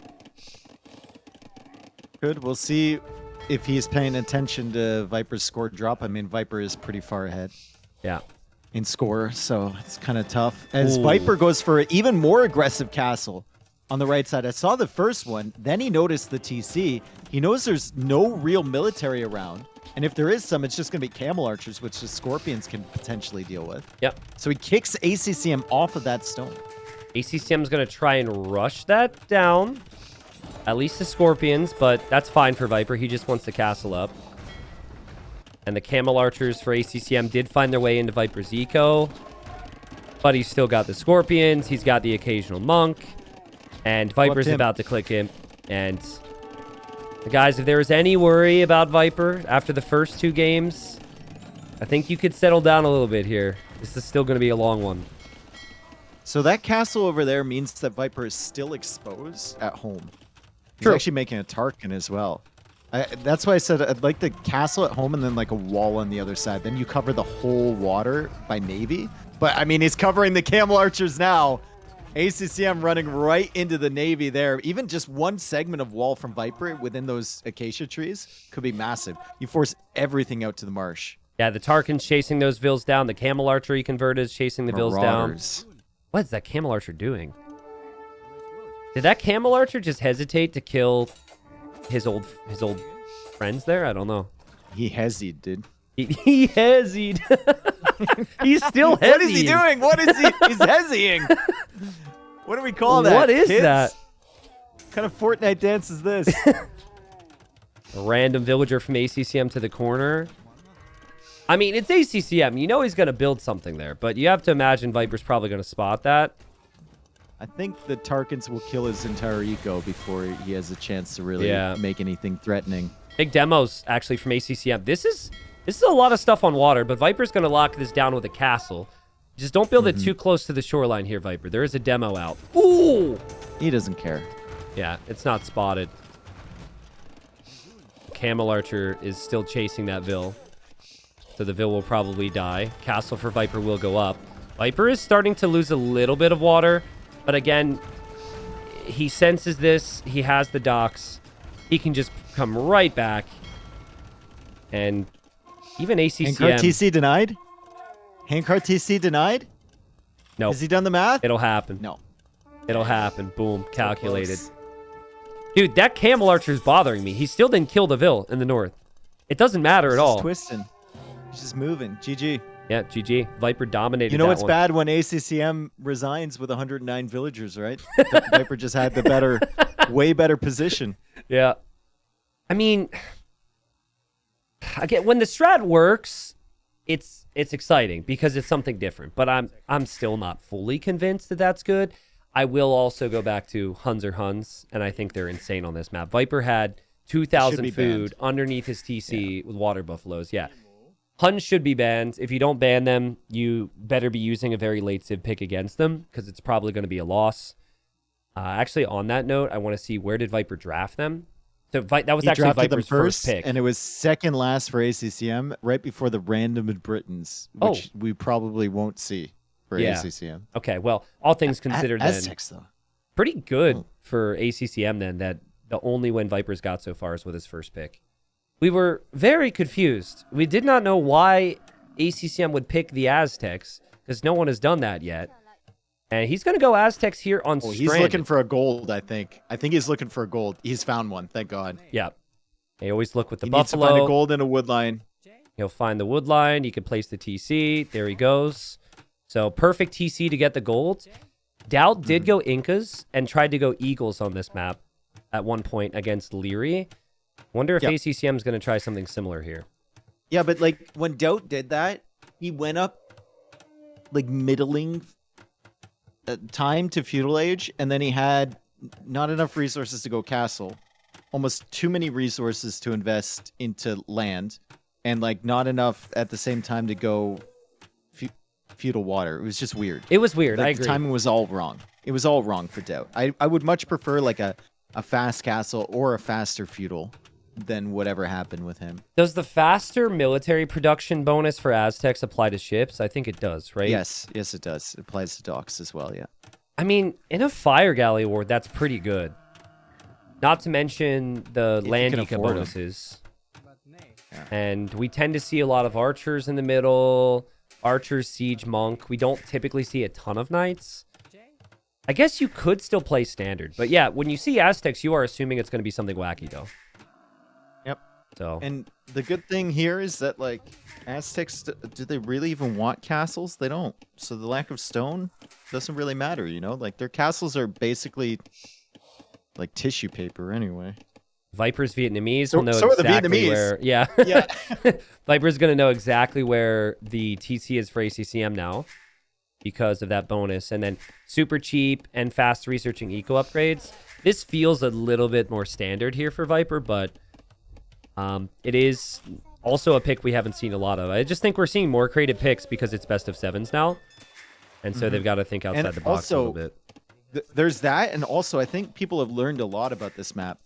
Good. We'll see if he's paying attention to Viper's score drop. I mean, Viper is pretty far ahead Yeah. in score, so it's kind of tough. As Ooh. Viper goes for an even more aggressive castle on the right side. I saw the first one, then he noticed the TC. He knows there's no real military around. And if there is some, it's just going to be camel archers, which the scorpions can potentially deal with. Yep. So he kicks ACCM off of that stone. ACCM's going to try and rush that down. At least the scorpions, but that's fine for Viper. He just wants the castle up. And the camel archers for ACCM did find their way into Viper's eco. But he's still got the scorpions. He's got the occasional monk. And Viper's about to click him. And guys, if there was any worry about Viper after the first 2 games, I think you could settle down a little bit here. This is still going to be a long one. So that castle over there means that Viper is still exposed at home. He's True. actually making a Tarkin as well. That's why I said I'd like the castle at home and then like a wall on the other side. Then you cover the whole water by Navy. But I mean, he's covering the camel archers now. ACCM running right into the Navy there. Even just one segment of wall from Viper within those acacia trees could be massive. You force everything out to the marsh. Yeah, the Tarkin's chasing those vills down. The camel archery converted is chasing the vills down. Marauders. What is that camel archer doing? Did that camel archer just hesitate to kill his old friends there? I don't know. He hesied, dude. He hesied. He's still hesied. What is he doing? What is he? He's hesiing. What do we call that? What is kids? that? What kind of Fortnite dance is this? A random villager from ACCM to the corner. I mean, it's ACCM. You know he's going to build something there, but you have to imagine Viper's probably going to spot that. I think the Tarkins will kill his entire eco before he has a chance to really make anything threatening. Big demos, actually, from ACCM. This is a lot of stuff on water, but Viper's going to lock this down with a castle. Just don't build it too close to the shoreline here, Viper. There is a demo out. Ooh! He doesn't care. Yeah, it's not spotted. Camel Archer is still chasing that Vil. So the Vil will probably die. Castle for Viper will go up. Viper is starting to lose a little bit of water. But again, he senses this. He has the docks. He can just come right back. And even ACCM... Handcart TC denied? Handcart TC denied? No. Has he done the math? It'll happen. No. It'll happen. Boom. Calculated. So dude, that Camel Archer is bothering me. He still didn't kill the Vil in the north. It doesn't matter at all. He's twisting. He's just moving. GG. Yeah, GG. Viper dominated. You know that what's one. bad when ACCM resigns with 109 villagers, right? Viper just had the better, way better position. Yeah. I mean, again, when the strat works, it's exciting because it's something different. But I'm still not fully convinced that that's good. I will also go back to Huns or Huns, and I think they're insane on this map. Viper had 2,000 food underneath his TC with water buffaloes. Yeah. Huns should be banned. If you don't ban them, you better be using a very late civ pick against them because it's probably going to be a loss. Actually, on that note, I want to see where did Viper draft them? So that was actually Viper's first pick. And it was second last for ACCM, right before the random Britons, which we probably won't see for ACCM. Okay, well, all things considered then, Aztecs, though. pretty good for ACCM then that the only win Viper's got so far is with his first pick. We were very confused. We did not know why ACCM would pick the Aztecs because no one has done that yet. And he's going to go Aztecs here on Stranded. He's looking for a gold, I think. I think he's looking for a gold. He's found one, thank God. Yeah. They always look with the he buffalo. Needs to find a gold and a wood line. He'll find the wood line. He can place the TC. There he goes. So perfect TC to get the gold. Doubt did go Incas and tried to go Eagles on this map at one point against Leary. Wonder if ACCM is going to try something similar here. Yeah, but like when Doubt did that, he went up like middling time to feudal age, and then he had not enough resources to go castle, almost too many resources to invest into land, and like not enough at the same time to go feudal water. It was just weird. It was weird. Like, I agree. the timing was all wrong. It was all wrong for Doubt. I would much prefer like a fast castle or a faster feudal than whatever happened with him. Does the faster military production bonus for Aztecs apply to ships? I think it does, right? Yes, it does. It applies to docks as well, yeah. I mean, in a fire galley award, that's pretty good. Not to mention the land eco bonuses. Yeah. And we tend to see a lot of archers in the middle, archers, siege, monk. We don't typically see a ton of knights. I guess you could still play standard. But yeah, when you see Aztecs, you are assuming it's going to be something wacky, though. Yep. So. And the good thing here is that, like, Aztecs, do they really even want castles? They don't. So the lack of stone doesn't really matter, you know? Like, their castles are basically like tissue paper anyway. Viper's Vietnamese will know so exactly where. Yeah. Yeah. Viper's going to know exactly where the TC is for ACCM now because of that bonus. And then super cheap and fast researching eco upgrades. This feels a little bit more standard here for Viper, but it is also a pick we haven't seen a lot of. I just think we're seeing more creative picks because it's best of sevens now. And so they've got to think outside the box a little bit. There's that, and also I think people have learned a lot about this map.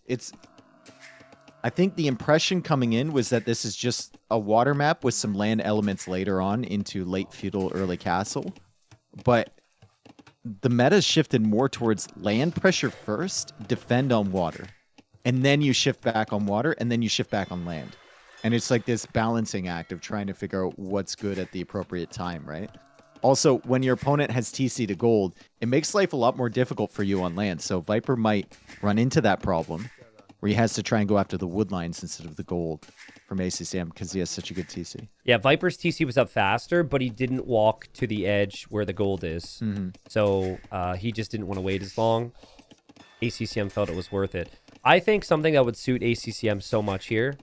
I think the impression coming in was that this is just a water map with some land elements later on into late feudal, early castle. But the meta's shifted more towards land pressure first, defend on water. And then you shift back on water, and then you shift back on land. And it's like this balancing act of trying to figure out what's good at the appropriate time, right? Also, when your opponent has TC to gold, it makes life a lot more difficult for you on land. So Viper might run into that problem where he has to try and go after the wood lines instead of the gold from ACCM because he has such a good TC. Yeah, Viper's TC was up faster, but he didn't walk to the edge where the gold is. So he just didn't want to wait as long. ACCM felt it was worth it. I think something that would suit ACCM so much here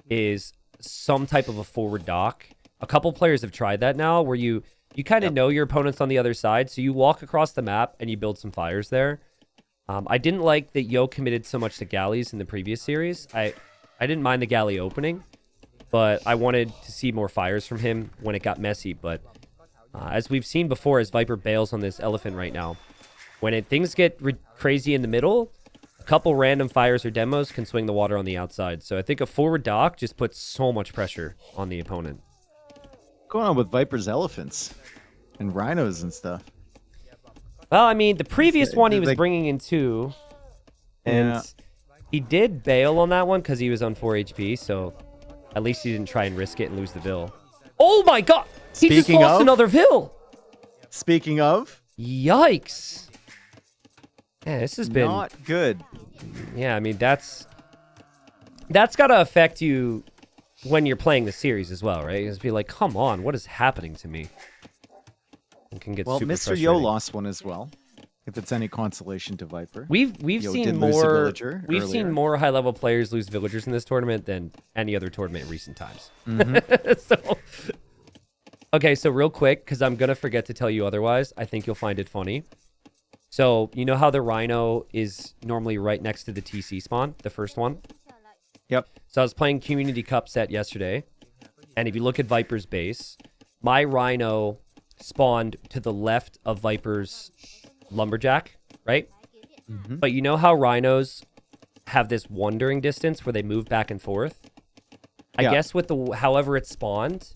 is some type of a forward dock. A couple players have tried that now where you kind of know your opponent's on the other side, so you walk across the map and you build some fires there. I didn't like that Yo committed so much to galleys in the previous series. I didn't mind the galley opening, but I wanted to see more fires from him when it got messy. But as we've seen before, as Viper bails on this elephant right now, when things get crazy in the middle, a couple random fires or demos can swing the water on the outside. So I think a forward dock just puts so much pressure on the opponent. What's going on with Viper's elephants and rhinos and stuff? Well, I mean, the previous one he was bringing in 2, and he did bail on that one because he was on 4 HP, so at least he didn't try and risk it and lose the Vil. Oh my god! He just lost another Vil! Speaking of... Yikes! Yeah, this has been... not good. Yeah, I mean, that's got to affect you when you're playing the series as well, right? Just be like, come on, what is happening to me? It can get super Mr. Yo lost one as well. If it's any consolation to Viper, we've seen more. We've seen more high level players lose villagers in this tournament than any other tournament in recent times. Okay, so real quick, because I'm gonna forget to tell you otherwise. I think you'll find it funny. So you know how the Rhino is normally right next to the TC spawn, the first one. Yep. So I was playing Community Cup set yesterday, and if you look at Viper's base, my Rhino spawned to the left of Viper's Lumberjack, right? But you know how Rhinos have this wandering distance where they move back and forth? I guess with however it spawned,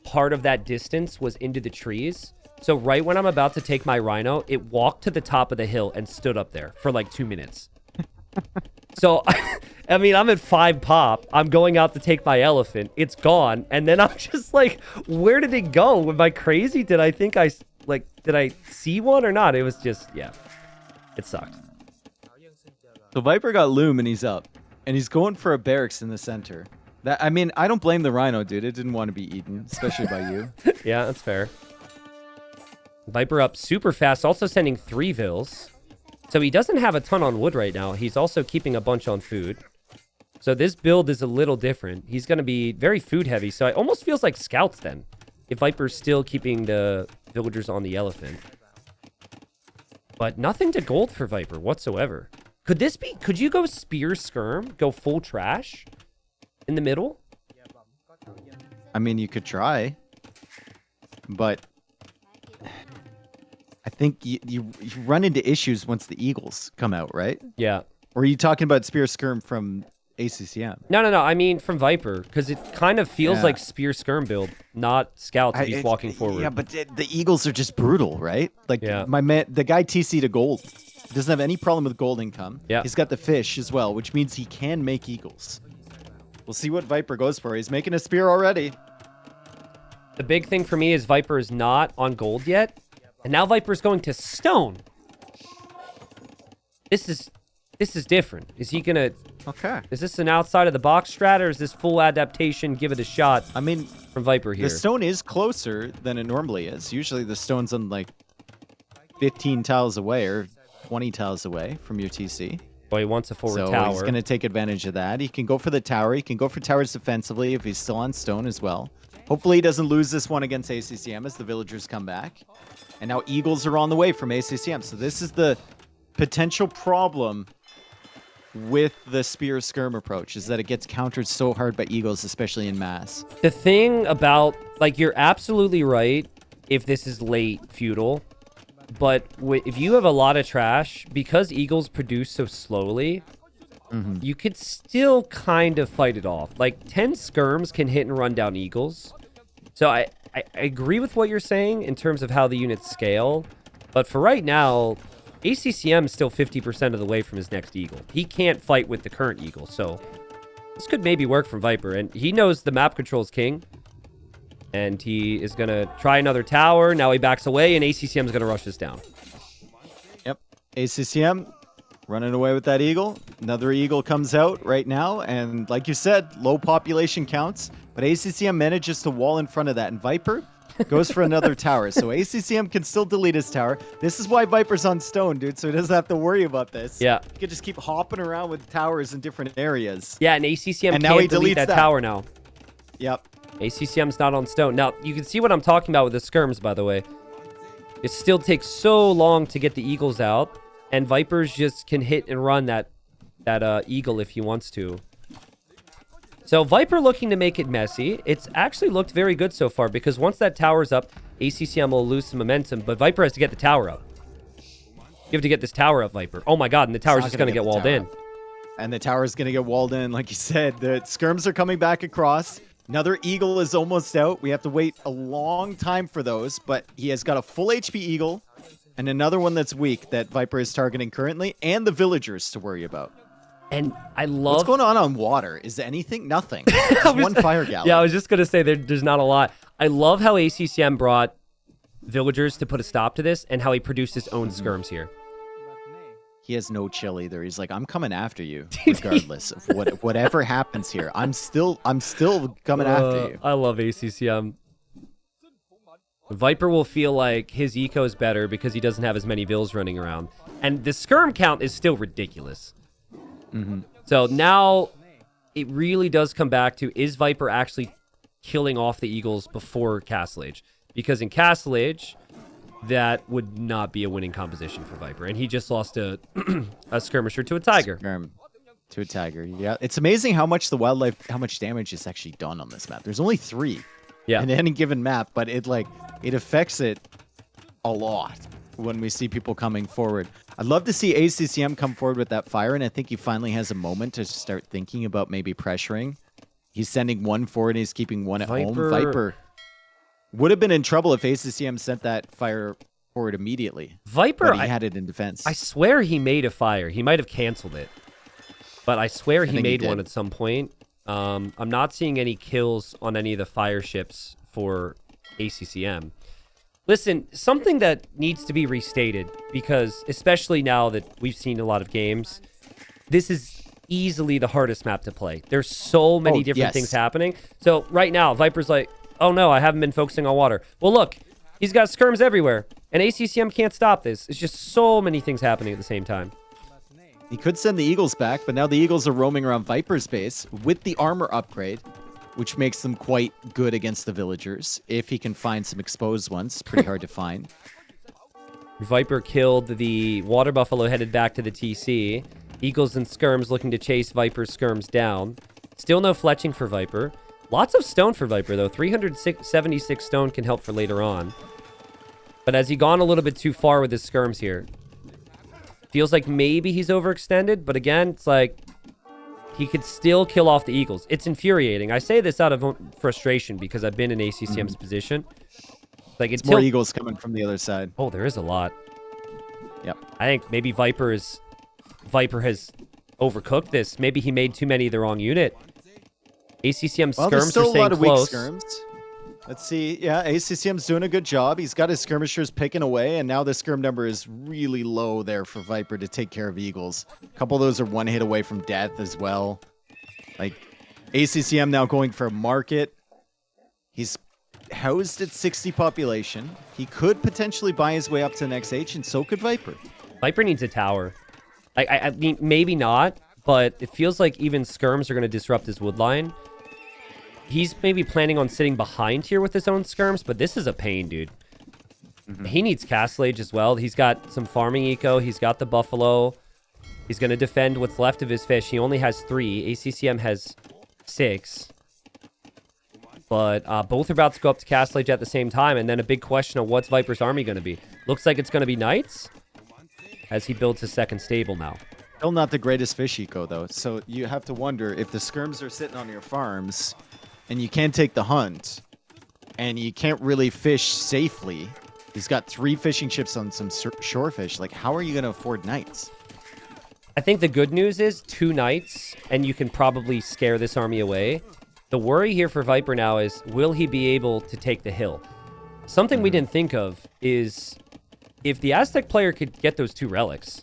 part of that distance was into the trees. So right when I'm about to take my Rhino, it walked to the top of the hill and stood up there for like 2 minutes. So, I mean, I'm at 5 pop. I'm going out to take my elephant. It's gone. And then I'm just like, where did it go? Am I crazy? Did I see one or not? It was just, yeah, it sucked. So Viper got Loom and he's up. And he's going for a barracks in the center. I mean, I don't blame the Rhino, dude. It didn't want to be eaten, especially by you. Yeah, that's fair. Viper up super fast, also sending 3 Vils. So he doesn't have a ton on wood right now. He's also keeping a bunch on food. So this build is a little different. He's going to be very food heavy. So it almost feels like scouts then. if Viper's still keeping the villagers on the elephant. But nothing to gold for Viper whatsoever. Could you go spear skirm, go full trash in the middle? I mean, you could try, but I think you run into issues once the Eagles come out, right? Yeah. Or are you talking about spear skirm from ACCM? No. I mean from Viper, because it kind of feels like spear skirm build, not scouts if he's walking forward. Yeah, but the Eagles are just brutal, right? Like my man, the guy TC to gold doesn't have any problem with gold income. Yeah. He's got the fish as well, which means he can make Eagles. We'll see what Viper goes for. He's making a spear already. The big thing for me is Viper is not on gold yet, and now Viper's going to stone. This is different. Is he gonna? Okay. Is this an outside of the box strat, or is this full adaptation? Give it a shot. I mean, from Viper here, the stone is closer than it normally is. Usually the stone's on like 15 tiles away or 20 tiles away from your TC. Well, he wants a forward so tower. He's going to take advantage of that. He can go for the tower. He can go for towers defensively if he's still on stone as well. Hopefully he doesn't lose this one against ACCM as the villagers come back. And now Eagles are on the way from ACCM. So this is the potential problem with the spear skirm approach, is that it gets countered so hard by Eagles, especially in mass. The thing about, like, you're absolutely right if this is late feudal. But if you have a lot of trash, because Eagles produce so slowly, you could still kind of fight it off. Like, 10 skirms can hit and run down Eagles. So I agree with what you're saying in terms of how the units scale. But for right now, ACCM is still 50% of the way from his next Eagle. He can't fight with the current Eagle. So this could maybe work from Viper. And he knows the map control's king. And he is going to try another tower. Now he backs away, and ACCM is going to rush this down. Yep. ACCM running away with that Eagle. Another Eagle comes out right now. And like you said, low population counts. But ACCM manages to wall in front of that. And Viper goes for another tower. So ACCM can still delete his tower. This is why Viper's on stone, dude. So he doesn't have to worry about this. Yeah. He can just keep hopping around with towers in different areas. Yeah, and ACCM and can't delete that tower now. Yep. ACCM's not on stone. Now, you can see what I'm talking about with the skirms, by the way. It still takes so long to get the Eagles out, and Vipers just can hit and run that Eagle if he wants to. So Viper looking to make it messy. It's actually looked very good so far, because once that tower's up, ACCM will lose some momentum, but Viper has to get the tower up. You have to get this tower up, Viper. Oh my god, and the tower's just going to get walled in. And the tower's going to get walled in, like you said. The skirms are coming back across. Another Eagle is almost out. We have to wait a long time for those, but he has got a full HP Eagle and another one that's weak that Viper is targeting currently, and the villagers to worry about. And I love... What's going on water? Is there anything? Nothing. Just one fire galley. Yeah, I was just going to say there's not a lot. I love how ACCM brought villagers to put a stop to this and how he produced his own skirms here. He has no chill either. He's like, I'm coming after you, regardless of whatever happens here. I'm still coming after you. I love ACCM. Viper will feel like his eco is better because he doesn't have as many vills running around, and the skirm count is still ridiculous. So now it really does come back to, is Viper actually killing off the Eagles before Castle Age? Because in Castle Age, that would not be a winning composition for Viper. And he just lost a skirmisher to a tiger. To a tiger, yeah. It's amazing how much the wildlife, how much damage is actually done on this map. There's only 3 in any given map, but it affects it a lot when we see people coming forward. I'd love to see ACCM come forward with that fire, and I think he finally has a moment to start thinking about maybe pressuring. He's sending one forward, and he's keeping one at home. Viper would have been in trouble if ACCM sent that fire forward immediately. Viper, he had it in defense. I swear he made a fire. He might have canceled it, but I swear he made one at some point. I'm not seeing any kills on any of the fire ships for ACCM. Listen, something that needs to be restated, because especially now that we've seen a lot of games, this is easily the hardest map to play. There's so many different things happening. So right now, Viper's like, oh no, I haven't been focusing on water. Well, look, he's got skirms everywhere, and ACCM can't stop this. It's just so many things happening at the same time. He could send the Eagles back, but now the Eagles are roaming around Viper's base with the armor upgrade. which makes them quite good against the villagers. If he can find some exposed ones, pretty hard to find. Viper killed the water buffalo, headed back to the TC. Eagles and skirms looking to chase Viper's skirms down. Still no fletching for Viper. Lots of stone for Viper, though. 376 stone can help for later on. But has he gone a little bit too far with his skirms here? Feels like maybe he's overextended, but again, it's like he could still kill off the Eagles. It's infuriating. I say this out of frustration because I've been in ACCM's position. Like it's more Eagles coming from the other side. Oh, there is a lot. Yep. I think maybe Viper has overcooked this. Maybe he made too many of the wrong unit. ACCM skirms there's still are a lot of close. weak skirms. Let's see. Yeah, ACCM's doing a good job. He's got his skirmishers picking away, and now the skirm number is really low there for Viper to take care of Eagles. A couple of those are one hit away from death as well. Like, ACCM now going for a market. He's housed at 60 population. He could potentially buy his way up to the next H, and so could Viper. Viper needs a tower. I mean, maybe not, but it feels like even skirms are going to disrupt his wood line. He's maybe planning on sitting behind here with his own skirms, but this is a pain, dude. He needs Castle Age as well. He's got some farming eco. He's got the buffalo. He's going to defend what's left of his fish. He only has 3. ACCM has 6. But both are about to go up to Castle Age at the same time. And then a big question of what's Viper's army going to be. Looks like it's going to be Knights as he builds his second stable now. Still not the greatest fish eco, though. So you have to wonder if the skirms are sitting on your farms and you can't take the hunt and you can't really fish safely. He's got 3 fishing ships on some shore fish. Like, how are you going to afford Knights? I think the good news is 2 Knights, and you can probably scare this army away. The worry here for Viper now is, will he be able to take the hill? Something we didn't think of is if the Aztec player could get those 2 relics,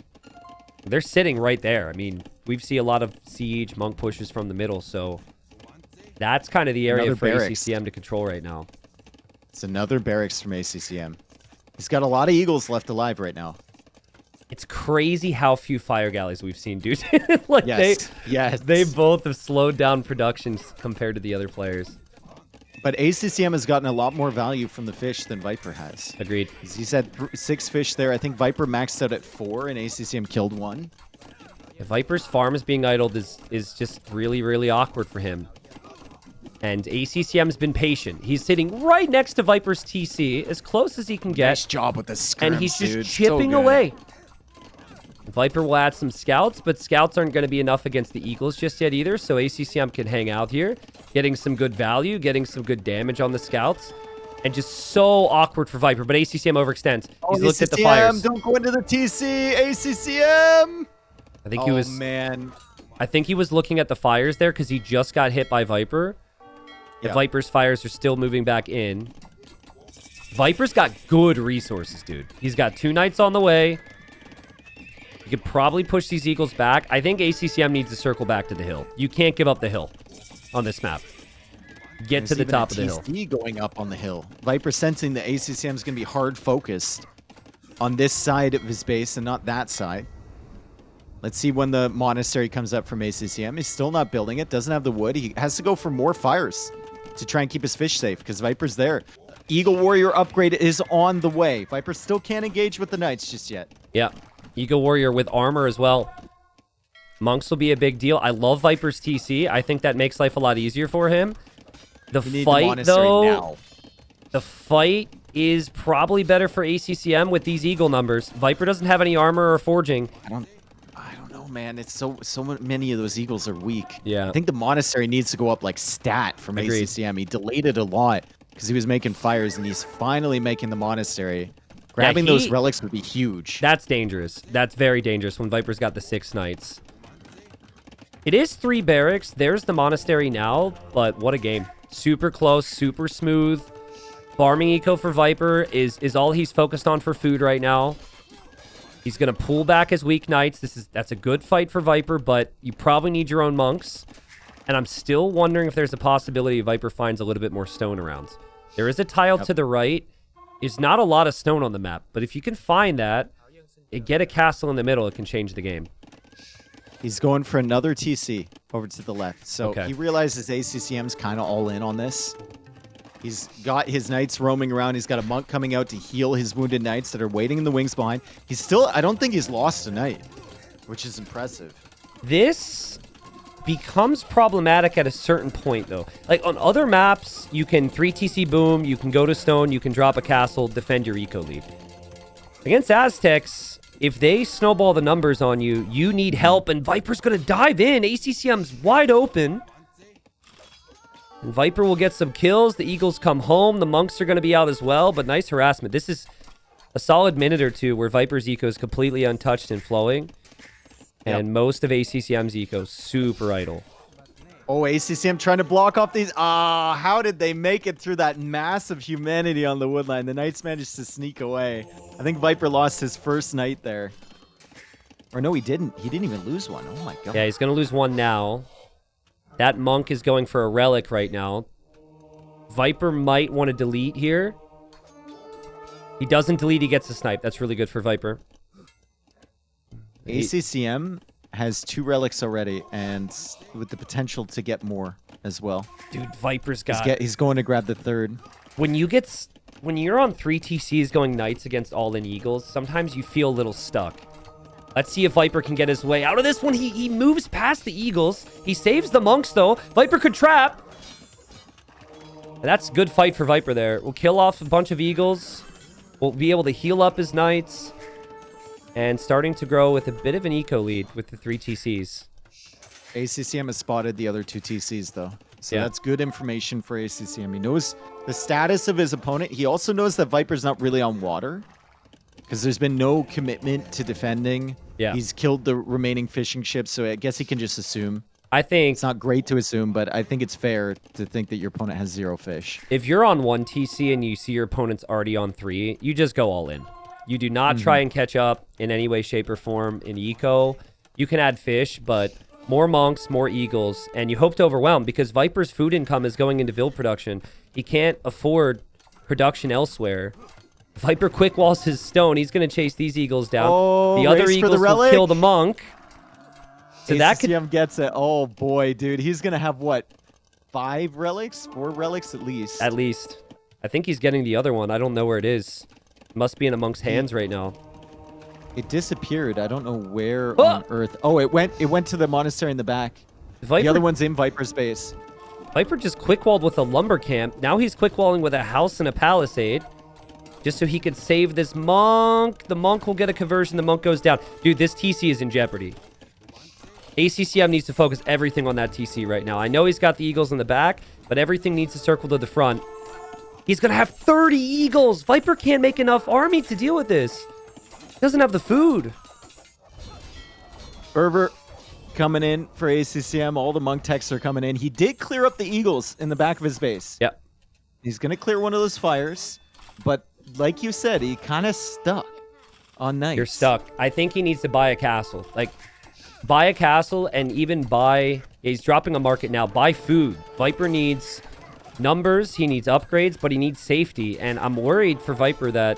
they're sitting right there. I mean, we see a lot of siege, monk pushes from the middle, so that's kind of the area for ACCM to control right now. It's another barracks from ACCM. He's got a lot of Eagles left alive right now. It's crazy how few fire galleys we've seen, dude. Like yes. They both have slowed down production compared to the other players. But ACCM has gotten a lot more value from the fish than Viper has. Agreed. He's had 6 fish there. I think Viper maxed out at 4 and ACCM killed 1. Yeah, Viper's farm is being idled is just really, really awkward for him. And ACCM's been patient. He's sitting right next to Viper's TC, as close as he can get. Nice job with the skirms, and he's just chipping away. Viper will add some scouts, but scouts aren't going to be enough against the Eagles just yet either, so ACCM can hang out here, getting some good value, getting some good damage on the scouts, and just so awkward for Viper, but ACCM overextends. He's looked at the fires. Don't go into the TC, ACCM! I think he was... man. I think he was looking at the fires there because he just got hit by Viper. The Viper's fires are still moving back in. Viper's got good resources, dude. He's got 2 Knights on the way. You could probably push these Eagles back. I think ACCM needs to circle back to the hill. You can't give up the hill on this map. Get to the top of the hill. TC going up on the hill. Viper sensing that ACCM is going to be hard focused on this side of his base and not that side. Let's see when the monastery comes up from ACCM. He's still not building it. Doesn't have the wood. He has to go for more fires to try and keep his fish safe because Viper's there. Eagle Warrior upgrade is on the way. Viper still can't engage with the Knights just yet. Yeah. Eagle Warrior with armor as well. Monks will be a big deal. I love Viper's TC. I think that makes life a lot easier for him. The fight, though, the fight is probably better for ACCM with these Eagle numbers. Viper doesn't have any armor or forging. I don't know, man. It's so many of those Eagles are weak. Yeah. I think the monastery needs to go up like stat from ACCM. He delayed it a lot because he was making fires, and he's finally making the monastery. Grabbing those relics would be huge. That's dangerous. That's very dangerous when Viper's got the 6 Knights. It is 3 barracks. There's the monastery now, but what a game. Super close, super smooth. Farming eco for Viper is all he's focused on for food right now. He's going to pull back his weak Knights. That's a good fight for Viper, but you probably need your own monks. And I'm still wondering if there's a possibility Viper finds a little bit more stone around. There is a tile to the right. There's not a lot of stone on the map, but if you can find that and get a castle in the middle, it can change the game. He's going for another TC over to the left. So he realizes ACCM's kind of all in on this. He's got his knights roaming around. He's got a monk coming out to heal his wounded knights that are waiting in the wings behind. He's still, I don't think he's lost a knight, which is impressive. This becomes problematic at a certain point, though. Like on other maps, you can 3TC boom, you can go to stone, you can drop a castle, defend your eco lead. Against Aztecs, if they snowball the numbers on you, you need help, and Viper's going to dive in. ACCM's wide open. And Viper will get some kills. The Eagles come home. The Monks are going to be out as well, but nice harassment. This is a solid minute or two where Viper's eco is completely untouched and flowing. And most of ACCM's eco is super idle. Oh, ACCM trying to block off these. How did they make it through that massive humanity on the woodline? The Knights managed to sneak away. I think Viper lost his first Knight there. Or no, he didn't. He didn't even lose one. Oh my god. Yeah, he's going to lose one now. That Monk is going for a relic right now. Viper might want to delete here. He doesn't delete, he gets a snipe. That's really good for Viper. ACCM has 2 relics already, and with the potential to get more as well. Dude, Viper's got... He's going to grab the 3rd. When you're on 3 TCs going Knights against all-in Eagles, sometimes you feel a little stuck. Let's see if Viper can get his way out of this one. He moves past the Eagles. He saves the Monks, though. Viper could trap. And that's a good fight for Viper there. We'll kill off a bunch of Eagles. We'll be able to heal up his Knights. And starting to grow with a bit of an eco lead with the 3 TCs. ACCM has spotted the other 2 TCs, though. So that's good information for ACCM. He knows the status of his opponent. He also knows that Viper's not really on water, because there's been no commitment to defending. He's killed the remaining fishing ships, so I guess he can just assume. I think... It's not great to assume, but I think it's fair to think that your opponent has 0 fish. If you're on 1 TC and you see your opponent's already on 3, you just go all in. You do not try and catch up in any way, shape, or form in eco. You can add fish, but more Monks, more Eagles, and you hope to overwhelm, because Viper's food income is going into build production. He can't afford production elsewhere. Viper quick walls his stone. He's going to chase these Eagles down. Oh, the other Eagles will kill the Monk. So ACCM gets it. Oh, boy, dude. He's going to have, what, 5 relics? 4 relics at least. At least. I think he's getting the other one. I don't know where it is. Must be in amongst hands right now. It disappeared. I don't know where on earth. Oh, it went to the monastery in the back. The other one's in Viper's base. Viper just quick-walled with a lumber camp. Now he's quick-walling with a house and a palisade. Just so he could save this Monk. The Monk will get a conversion. The Monk goes down. Dude, this TC is in jeopardy. ACCM needs to focus everything on that TC right now. I know he's got the Eagles in the back, but everything needs to circle to the front. He's going to have 30 Eagles. Viper can't make enough army to deal with this. He doesn't have the food. Fervor coming in for ACCM. All the Monk techs are coming in. He did clear up the Eagles in the back of his base. Yep. He's going to clear one of those fires. But like you said, he kind of stuck on Knights. You're stuck. I think he needs to buy a castle. Like, buy a castle and even buy... He's dropping a market now. Buy food. Viper needs... numbers, he needs upgrades, but he needs safety, and I'm worried for Viper that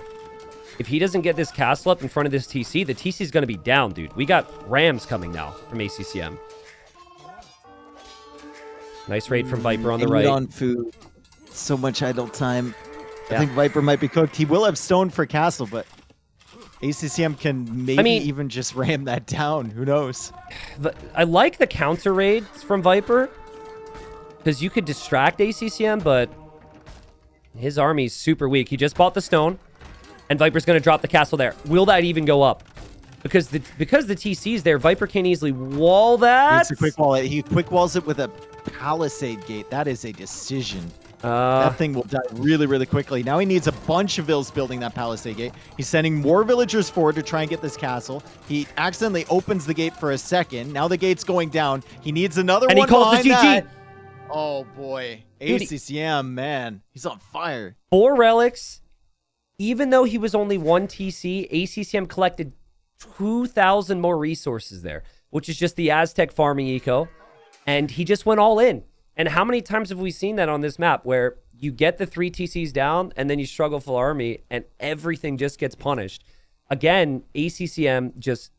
if he doesn't get this castle up in front of this TC, the TC is going to be down, dude. We got Rams coming now from ACCM. Nice raid from Viper on the right. On food. So much idle time. I think Viper might be cooked. He will have stone for castle, but ACCM can maybe even just ram that down. Who knows? I like the counter raids from Viper, because you could distract ACCM, but his army's super weak. He just bought the stone, and Viper's going to drop the castle there. Will that even go up? Because the TC's there, Viper can't easily wall that. It's a quick wall. He quick walls it with a palisade gate. That is a decision. That thing will die really, really quickly. Now he needs a bunch of vills building that palisade gate. He's sending more villagers forward to try and get this castle. He accidentally opens the gate for a second. Now the gate's going down. He needs another one. And he calls the GG. That. Oh, boy. ACCM, man. He's on fire. 4 relics. Even though he was only 1 TC, ACCM collected 2,000 more resources there, which is just the Aztec farming eco. And he just went all in. And how many times have we seen that on this map where you get the 3 TCs down and then you struggle full army and everything just gets punished? Again, ACCM just...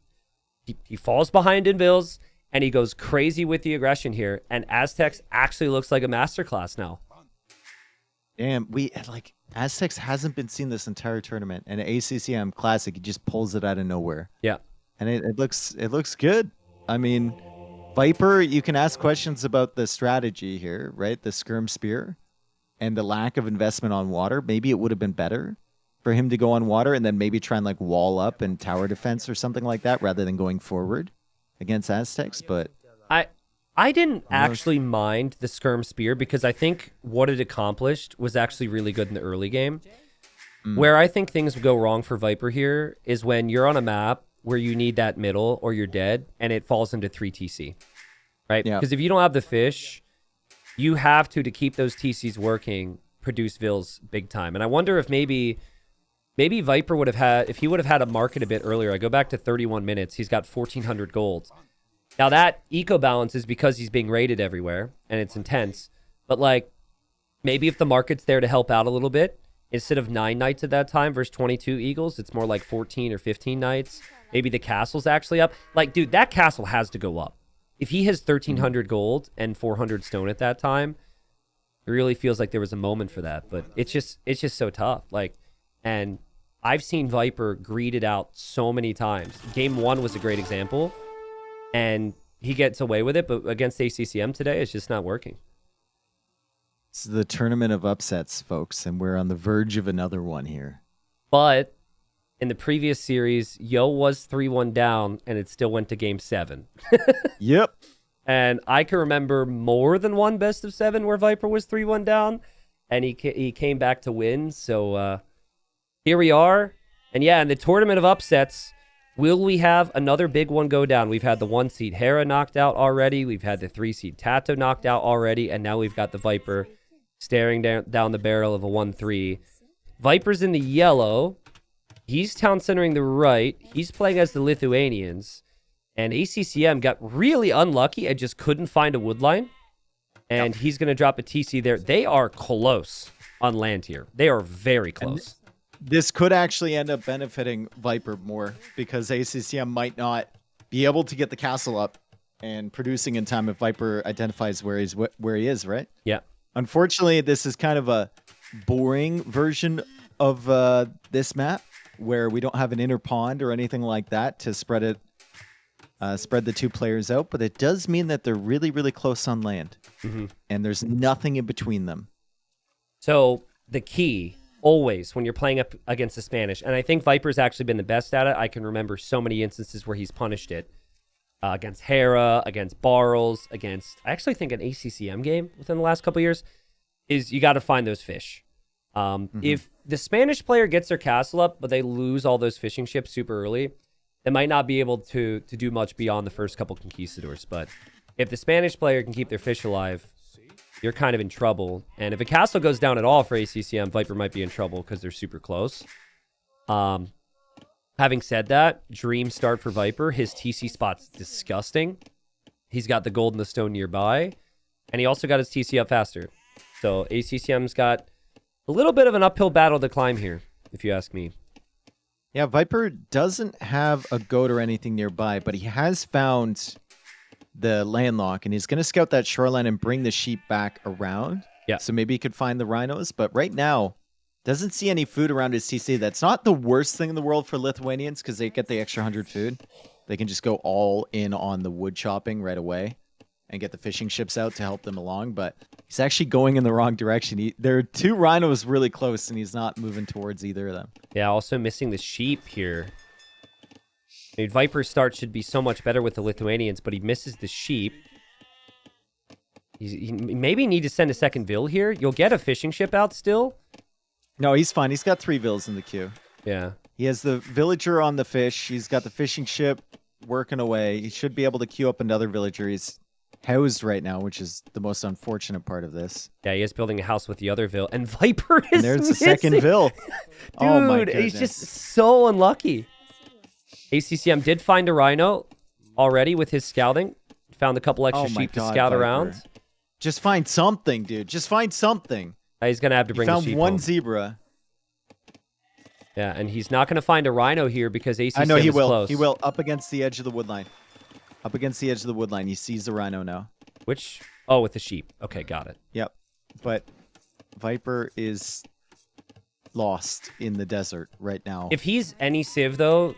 He falls behind in bills. and he goes crazy with the aggression here. And Aztecs actually looks like a masterclass now. Damn, Aztecs hasn't been seen this entire tournament, and ACCM Classic, he just pulls it out of nowhere. Yeah, and it looks good. I mean, Viper, you can ask questions about the strategy here, right? The skirm spear and the lack of investment on water. Maybe it would have been better for him to go on water and then maybe try and like wall up and tower defense or something like that rather than going forward against Aztecs. But I didn't actually mind the skirm spear because I think what it accomplished was actually really good in the early game. Where I think things would go wrong for Viper here is when you're on a map where you need that middle or you're dead and it falls into 3 TC, right? Because if you don't have the fish, you have to keep those TCs working, produce vills big time. And I wonder if maybe Viper would have had, if he would have had a market a bit earlier. I go back to 31 minutes. He's got 1,400 gold. Now that eco balance is because he's being raided everywhere and it's intense. But like, maybe if the market's there to help out a little bit, instead of 9 knights at that time versus 22 eagles, it's more like 14 or 15 knights. Maybe the castle's actually up. Like, dude, that castle has to go up. If he has 1,300 gold and 400 stone at that time, it really feels like there was a moment for that. But it's just so tough. Like, and I've seen Viper greeted out so many times. Game 1 was a great example. And he gets away with it, but against ACCM today, it's just not working. It's the tournament of upsets, folks, and we're on the verge of another one here. But in the previous series, Yo was 3-1 down, and it still went to Game 7. Yep. And I can remember more than one best of 7 where Viper was 3-1 down, and he came back to win. So here we are. And yeah, in the tournament of upsets, will we have another big one go down? We've had the 1-seed Hera knocked out already. We've had the 3-seed Tato knocked out already. And now we've got the Viper staring down the barrel of a 1-3. Viper's in the yellow. He's town centering the right. He's playing as the Lithuanians. And ACCM got really unlucky and just couldn't find a wood line. And he's going to drop a TC there. They are close on land here. They are very close. This could actually end up benefiting Viper more because ACCM might not be able to get the castle up and producing in time if Viper identifies where he is, right? Yeah. Unfortunately, this is kind of a boring version of this map where we don't have an inner pond or anything like that to spread the 2 players out, but it does mean that they're really, really close on land, and there's nothing in between them. So the key always when you're playing up against the Spanish, and I think Viper's actually been the best at it. I can remember so many instances where he's punished it against Hera, against Barrels, against, I actually think an ACCM game within the last couple of years, is you got to find those fish. If the Spanish player gets their castle up, but they lose all those fishing ships super early, they might not be able to do much beyond the first couple conquistadors. But if the Spanish player can keep their fish alive, you're kind of in trouble. And if a castle goes down at all for ACCM, Viper might be in trouble because they're super close. Having said that, dream start for Viper. His TC spot's disgusting. He's got the gold and the stone nearby. And he also got his TC up faster. So ACCM's got a little bit of an uphill battle to climb here, if you ask me. Yeah, Viper doesn't have a goat or anything nearby, but he has found the landlock, and he's going to scout that shoreline and bring the sheep back around. Yeah. So maybe he could find the rhinos, but right now, doesn't see any food around his TC. That's not the worst thing in the world for Lithuanians because they get the extra 100 food. They can just go all in on the wood chopping right away and get the fishing ships out to help them along, but he's actually going in the wrong direction. There are 2 rhinos really close, and he's not moving towards either of them. Yeah, also missing the sheep here. I mean, Viper's start should be so much better with the Lithuanians, but he misses the sheep. He maybe need to send a second Vill here. You'll get a fishing ship out still. No, he's fine. He's got 3 Vills in the queue. Yeah. He has the villager on the fish. He's got the fishing ship working away. He should be able to queue up another villager. He's housed right now, which is the most unfortunate part of this. Yeah, he is building a house with the other Vill, and Viper is and there's missing. the second Vill. Dude, oh my goodness. He's just so unlucky. ACCM did find a rhino already with his scouting. Found a couple extra sheep to scout Viper. around. Just find something, dude. Just find something. He's going to have to bring the sheep found one home. zebra. Yeah, and he's not going to find a rhino here because ACCM I know he is will. close. He will, up against the edge of the wood line. Up against the edge of the wood line. He sees the rhino now. Which? Oh, with the sheep. Okay, got it. Yep. But Viper is lost in the desert right now. If he's any Civ, though,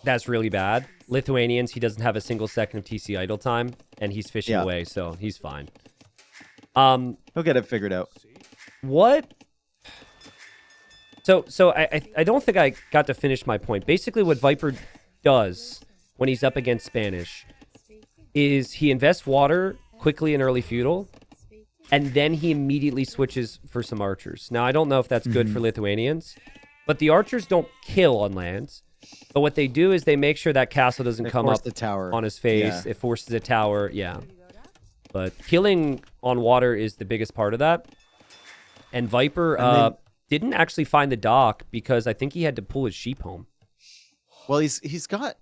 that's really bad. Lithuanians, he doesn't have a single second of TC idle time, and he's fishing away, so he's fine. He'll get it figured out. What? So I don't think I got to finish my point. Basically, what Viper does when he's up against Spanish is he invests water quickly in early feudal, and then he immediately switches for some archers. Now, I don't know if that's good for Lithuanians, but the archers don't kill on lands. But what they do is they make sure that castle doesn't come up the tower on his face. It forces a tower, But killing on water is the biggest part of that. And Viper didn't actually find the dock because I think he had to pull his sheep home. Well, he's got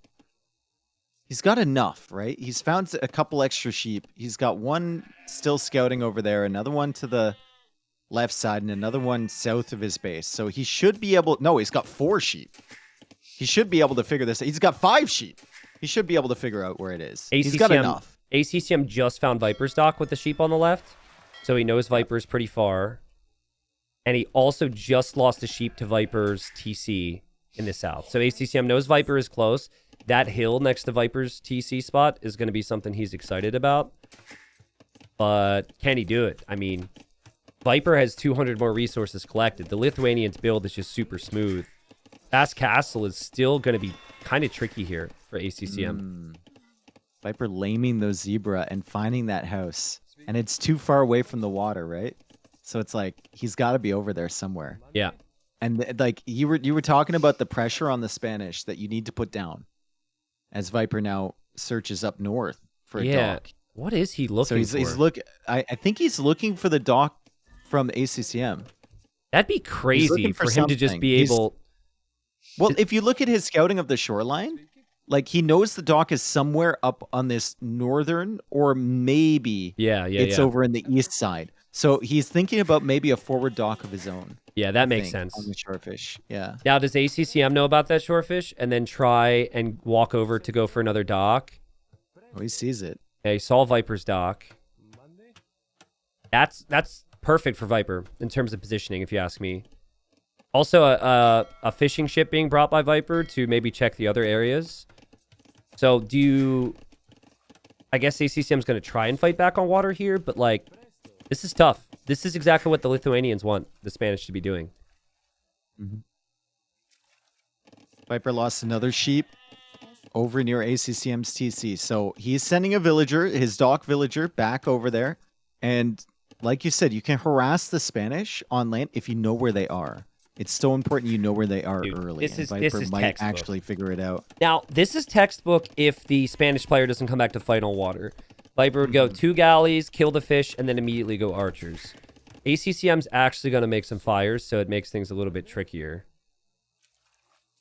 enough, right? He's found a couple extra sheep. He's got one still scouting over there, another one to the left side, and another one south of his base. So he should be able... No, he's got 4 sheep. He should be able to figure this out. He's got 5 sheep. He should be able to figure out where it is. He's got enough. ACCM just found Viper's dock with the sheep on the left, so he knows Viper's pretty far. And he also just lost a sheep to Viper's TC in the south. So ACCM knows Viper is close. That hill next to Viper's TC spot is going to be something he's excited about. But can he do it? I mean, Viper has 200 more resources collected. The Lithuanians' build is just super smooth. Fast Castle is still going to be kind of tricky here for ACCM. Viper laming those zebra and finding that house. And it's too far away from the water, right? So it's like, he's got to be over there somewhere. Yeah. And like, you were talking about the pressure on the Spanish that you need to put down as Viper now searches up north for a dock. What is he looking for? He's I think he's looking for the dock from ACCM. That'd be crazy for him to just be able... Well, if you look at his scouting of the shoreline, like he knows the dock is somewhere up on this northern, or maybe it's over in the east side. So he's thinking about maybe a forward dock of his own. Yeah, that makes sense. On the shorefish, yeah. Now, does ACCM know about that shorefish and then try and walk over to go for another dock? Oh, he sees it. Yeah, he saw Viper's dock. That's perfect for Viper in terms of positioning, if you ask me. Also, a fishing ship being brought by Viper to maybe check the other areas. So, I guess ACCM's going to try and fight back on water here, but, like, this is tough. This is exactly what the Lithuanians want the Spanish to be doing. Viper lost another sheep over near ACCM's TC. So, he's sending a villager, his dock villager, back over there. And, like you said, you can harass the Spanish on land if you know where they are. It's so important you know where they are early. This Viper is might textbook. actually figure it out. Now, this is textbook if the Spanish player doesn't come back to fight on water. Viper would go 2 galleys, kill the fish, and then immediately go archers. ACCM's actually going to make some fires, so it makes things a little bit trickier.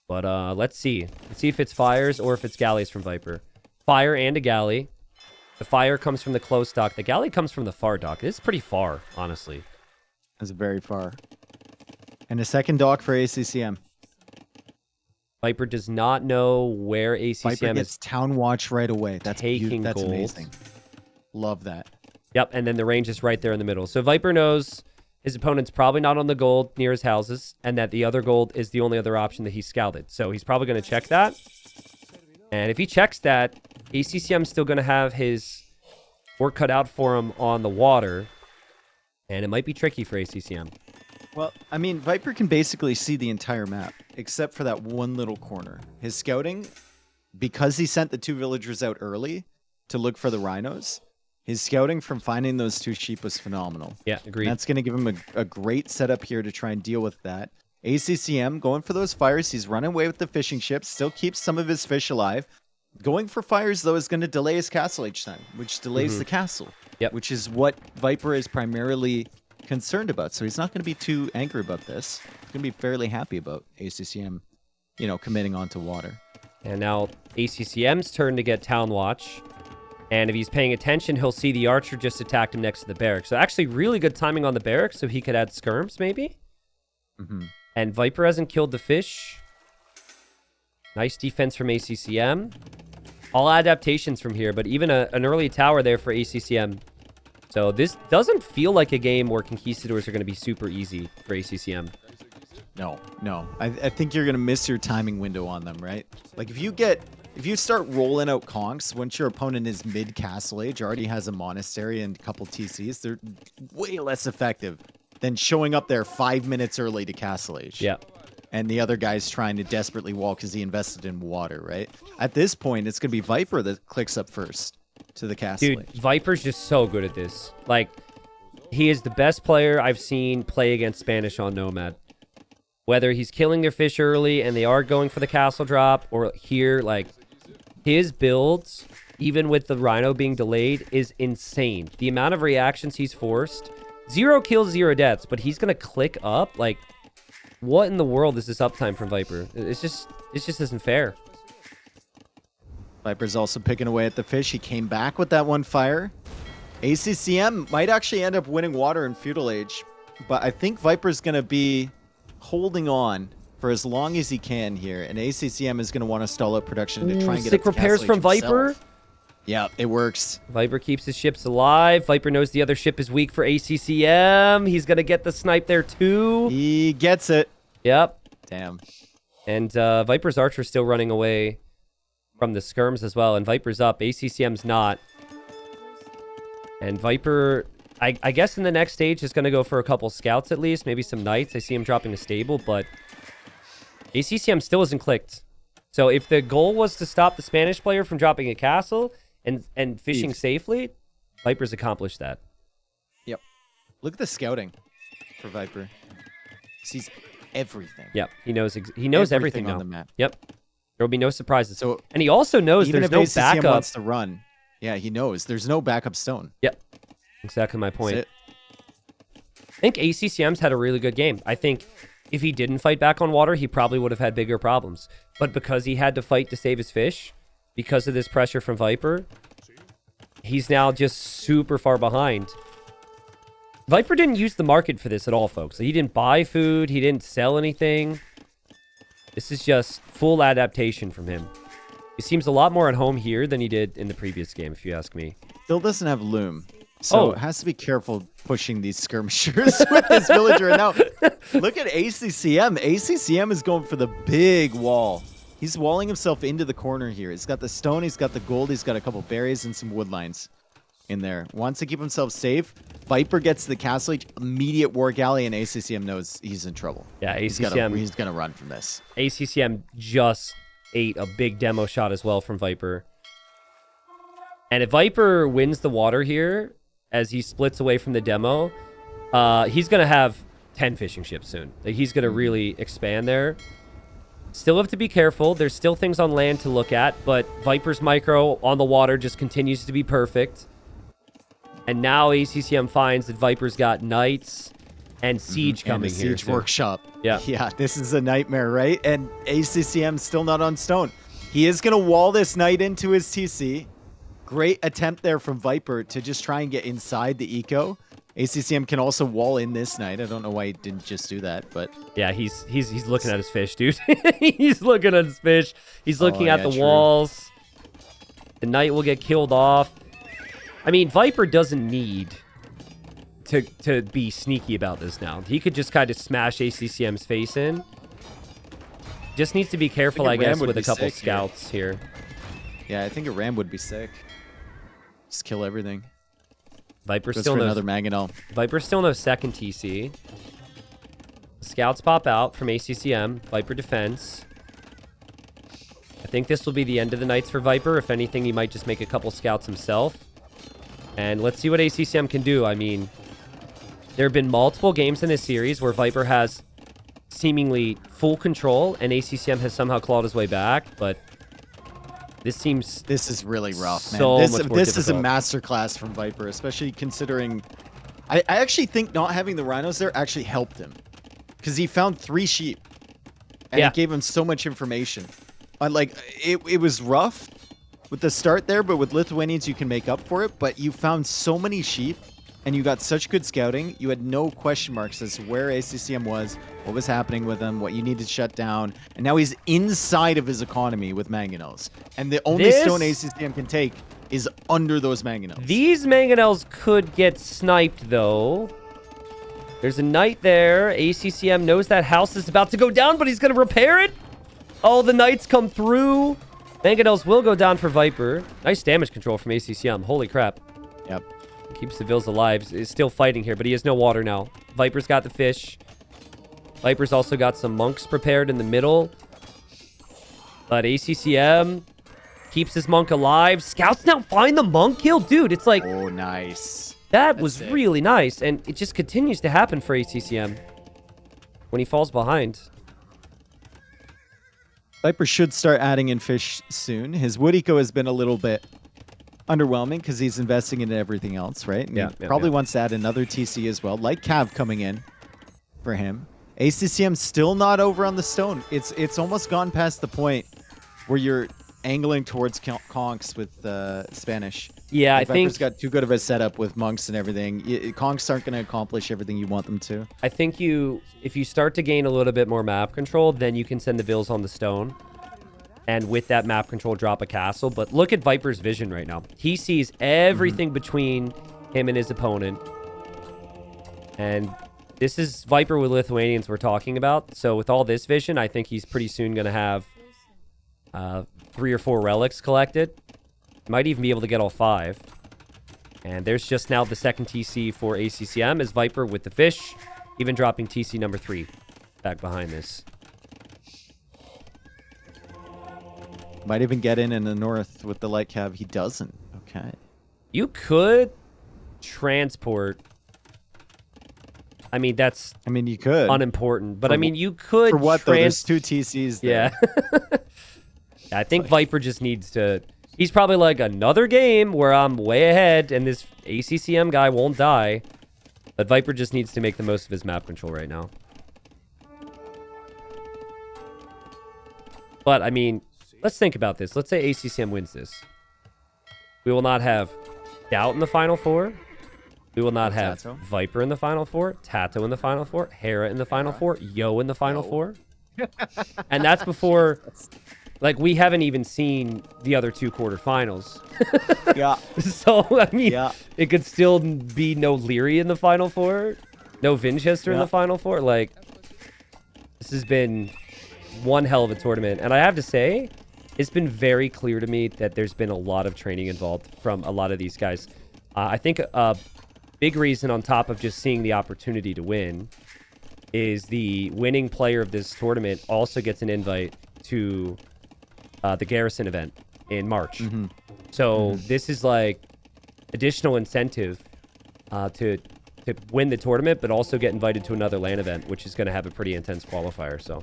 But let's see. Let's see if it's fires or if it's galleys from Viper. Fire and a galley. The fire comes from the close dock. The galley comes from the far dock. It's pretty far, honestly. It's very far. And a second dock for ACCM. Viper does not know where ACCM Viper gets town watch right away. That's taking that's gold. Amazing. Love that. Yep, and then the range is right there in the middle. So Viper knows his opponent's probably not on the gold near his houses, and that the other gold is the only other option that he scouted. So he's probably going to check that. And if he checks that, ACCM's still going to have his work cut out for him on the water, and it might be tricky for ACCM. Well, I mean, Viper can basically see the entire map, except for that one little corner. His scouting, because he sent the 2 villagers out early to look for the rhinos, his scouting from finding those 2 sheep was phenomenal. Yeah, agreed. And that's going to give him a great setup here to try and deal with that. ACCM going for those fires. He's running away with the fishing ships, still keeps some of his fish alive. Going for fires, though, is going to delay his castle each time, which delays the castle, which is what Viper is primarily concerned about. So he's not going to be too angry about this. He's going to be fairly happy about ACCM, committing onto water. And now ACCM's turn to get Town Watch. And if he's paying attention, he'll see the archer just attacked him next to the barracks. So actually really good timing on the barracks, so he could add skirms, maybe? And Viper hasn't killed the fish. Nice defense from ACCM. all adaptations from here, but even an early tower there for ACCM. So this doesn't feel like a game where Conquistadors are going to be super easy for ACCM. No. I think you're going to miss your timing window on them, right? Like, if you start rolling out conks, once your opponent is mid-castle age, already has a monastery and a couple TCs, they're way less effective than showing up there 5 minutes early to castle age. Yeah. And the other guy's trying to desperately wall because he invested in water, right? At this point, it's going to be Viper that clicks up first to the castle Dude, age. Viper's just so good at this. Like, he is the best player I've seen play against Spanish on Nomad. Whether he's killing their fish early and they are going for the castle drop, or here, like, his builds, even with the Rhino being delayed, is insane. The amount of reactions he's forced, 0 kills, 0 deaths, but he's going to click up. Like, what in the world is this uptime from Viper? It just isn't fair. Viper's also picking away at the fish. He came back with that one fire. ACCM might actually end up winning water in Feudal Age, but I think Viper's going to be holding on for as long as he can here, and ACCM is going to want to stall out production to try and get sick repairs from Viper. Yeah, it works. Viper keeps his ships alive. Viper knows the other ship is weak for ACCM. He's going to get the snipe there too. He gets it. Yep. Damn. And Viper's Archer's still running away from the skirms as well, and Viper's up. ACCM's not. And Viper, I guess in the next stage, is going to go for a couple scouts at least, maybe some knights. I see him dropping a stable, but ACCM still isn't clicked. So if the goal was to stop the Spanish player from dropping a castle and fishing safely, Viper's accomplished that. Yep. Look at the scouting for Viper. Sees everything. Yep. He knows everything now. On the map. Yep. There will be no surprises. So, and he also knows even there's if no ACCM backup. wants to run, yeah, he knows there's no backup stone. Yep. Exactly my point. I think ACCM's had a really good game. I think if he didn't fight back on water, he probably would have had bigger problems. But because he had to fight to save his fish, because of this pressure from Viper, he's now just super far behind. Viper didn't use the market for this at all, folks. He didn't buy food. He didn't sell anything. This is just full adaptation from him. He seems a lot more at home here than he did in the previous game, if you ask me. Still doesn't have loom. So it has to be careful pushing these skirmishers with this villager. And now, look at ACCM. ACCM is going for the big wall. He's walling himself into the corner here. He's got the stone, he's got the gold, he's got a couple berries and some wood lines in there. Wants to keep himself safe. Viper gets to the castle age, immediate war galley, and ACCM knows he's in trouble. Yeah, ACCM. He's going to run from this. ACCM just ate a big demo shot as well from Viper. And if Viper wins the water here, as he splits away from the demo, he's going to have 10 fishing ships soon. Like, he's going to really expand there. Still have to be careful. There's still things on land to look at, but Viper's micro on the water just continues to be perfect. And now ACCM finds that Viper's got knights and siege coming here. Siege workshop. Yeah. Yeah, this is a nightmare, right? And ACCM's still not on stone. He is going to wall this knight into his TC. Great attempt there from Viper to just try and get inside the eco. ACCM can also wall in this knight. I don't know why he didn't just do that, but yeah, he's looking at his fish, dude. He's looking at his fish. He's looking at the walls. The knight will get killed off. I mean, Viper doesn't need to be sneaky about this now. He could just kind of smash ACCM's face in. Just needs to be careful, I guess, with a couple scouts here. Yeah, I think a ram would be sick. Just kill everything. Viper still knows another mangonel. Viper still knows second TC. Scouts pop out from ACCM. Viper defense. I think this will be the end of the nights for Viper. If anything, he might just make a couple scouts himself. And let's see what ACCM can do. I mean, there have been multiple games in this series where Viper has seemingly full control and ACCM has somehow clawed his way back, but this is really rough, man. So this much more is a difficult. masterclass from Viper, especially considering I actually think not having the rhinos there actually helped him. Because he found 3 sheep. And it gave him so much information. Like, it was rough with the start there, but with Lithuanians you can make up for it. But you found so many sheep and you got such good scouting. You had no question marks as to where ACCM was, what was happening with him, what you needed to shut down. And now he's inside of his economy with mangonels. And the only stone ACCM can take is under those mangonels. These mangonels could get sniped, though. There's a knight there. ACCM knows that house is about to go down, but he's going to repair it. Oh, the knights come through. Mangonels will go down for Viper. Nice damage control from ACCM. Holy crap. Yep. Keeps the Vills alive. Is still fighting here, but he has no water now. Viper's got the fish. Viper's also got some monks prepared in the middle. But ACCM keeps his monk alive. Scouts now find the monk kill. Dude, it's like... Oh, nice. That was really nice. And it just continues to happen for ACCM when he falls behind. Viper should start adding in fish soon. His wood eco has been a little bit underwhelming because he's investing in everything else, right? And he probably wants to add another TC as well, like Cav coming in for him. ACCM still not over on the stone. It's almost gone past the point where you're angling towards conks with Spanish. Yeah, I think Viper's got too good of a setup with monks and everything. Conks aren't going to accomplish everything you want them to. I think if you start to gain a little bit more map control, then you can send the Vills on the stone. And with that map control, drop a castle. But look at Viper's vision right now. He sees everything between him and his opponent. And this is Viper with Lithuanians we're talking about. So with all this vision, I think he's pretty soon going to have 3 or 4 relics collected. Might even be able to get all 5. And there's just now the second TC for ACCM as Viper with the fish, even dropping TC number 3 back behind this. Might even get in the north with the light cav. He doesn't. Okay. You could transport. I mean, that's... I mean, you could. Unimportant. But, I mean, you could... For what, though? There's 2 TCs there. Yeah. I think Viper just needs to... He's probably like, another game where I'm way ahead and this ACCM guy won't die. But Viper just needs to make the most of his map control right now. But, I mean, let's think about this. Let's say ACCM wins this. We will not have Doubt in the Final Four. We will not have Tato. Viper in the Final Four, Tato in the Final Four, Hera in the Final Four, Yo in the Final Four. And that's before... Like, we haven't even seen the other 2 quarterfinals. Yeah. So, I mean, it could still be no Leary in the Final Four, no Vinchester in the Final Four. Like, this has been one hell of a tournament. And I have to say, it's been very clear to me that there's been a lot of training involved from a lot of these guys. I think a big reason on top of just seeing the opportunity to win is the winning player of this tournament also gets an invite to... the Garrison event in March. So this is like additional incentive to win the tournament, but also get invited to another LAN event, which is going to have a pretty intense qualifier. So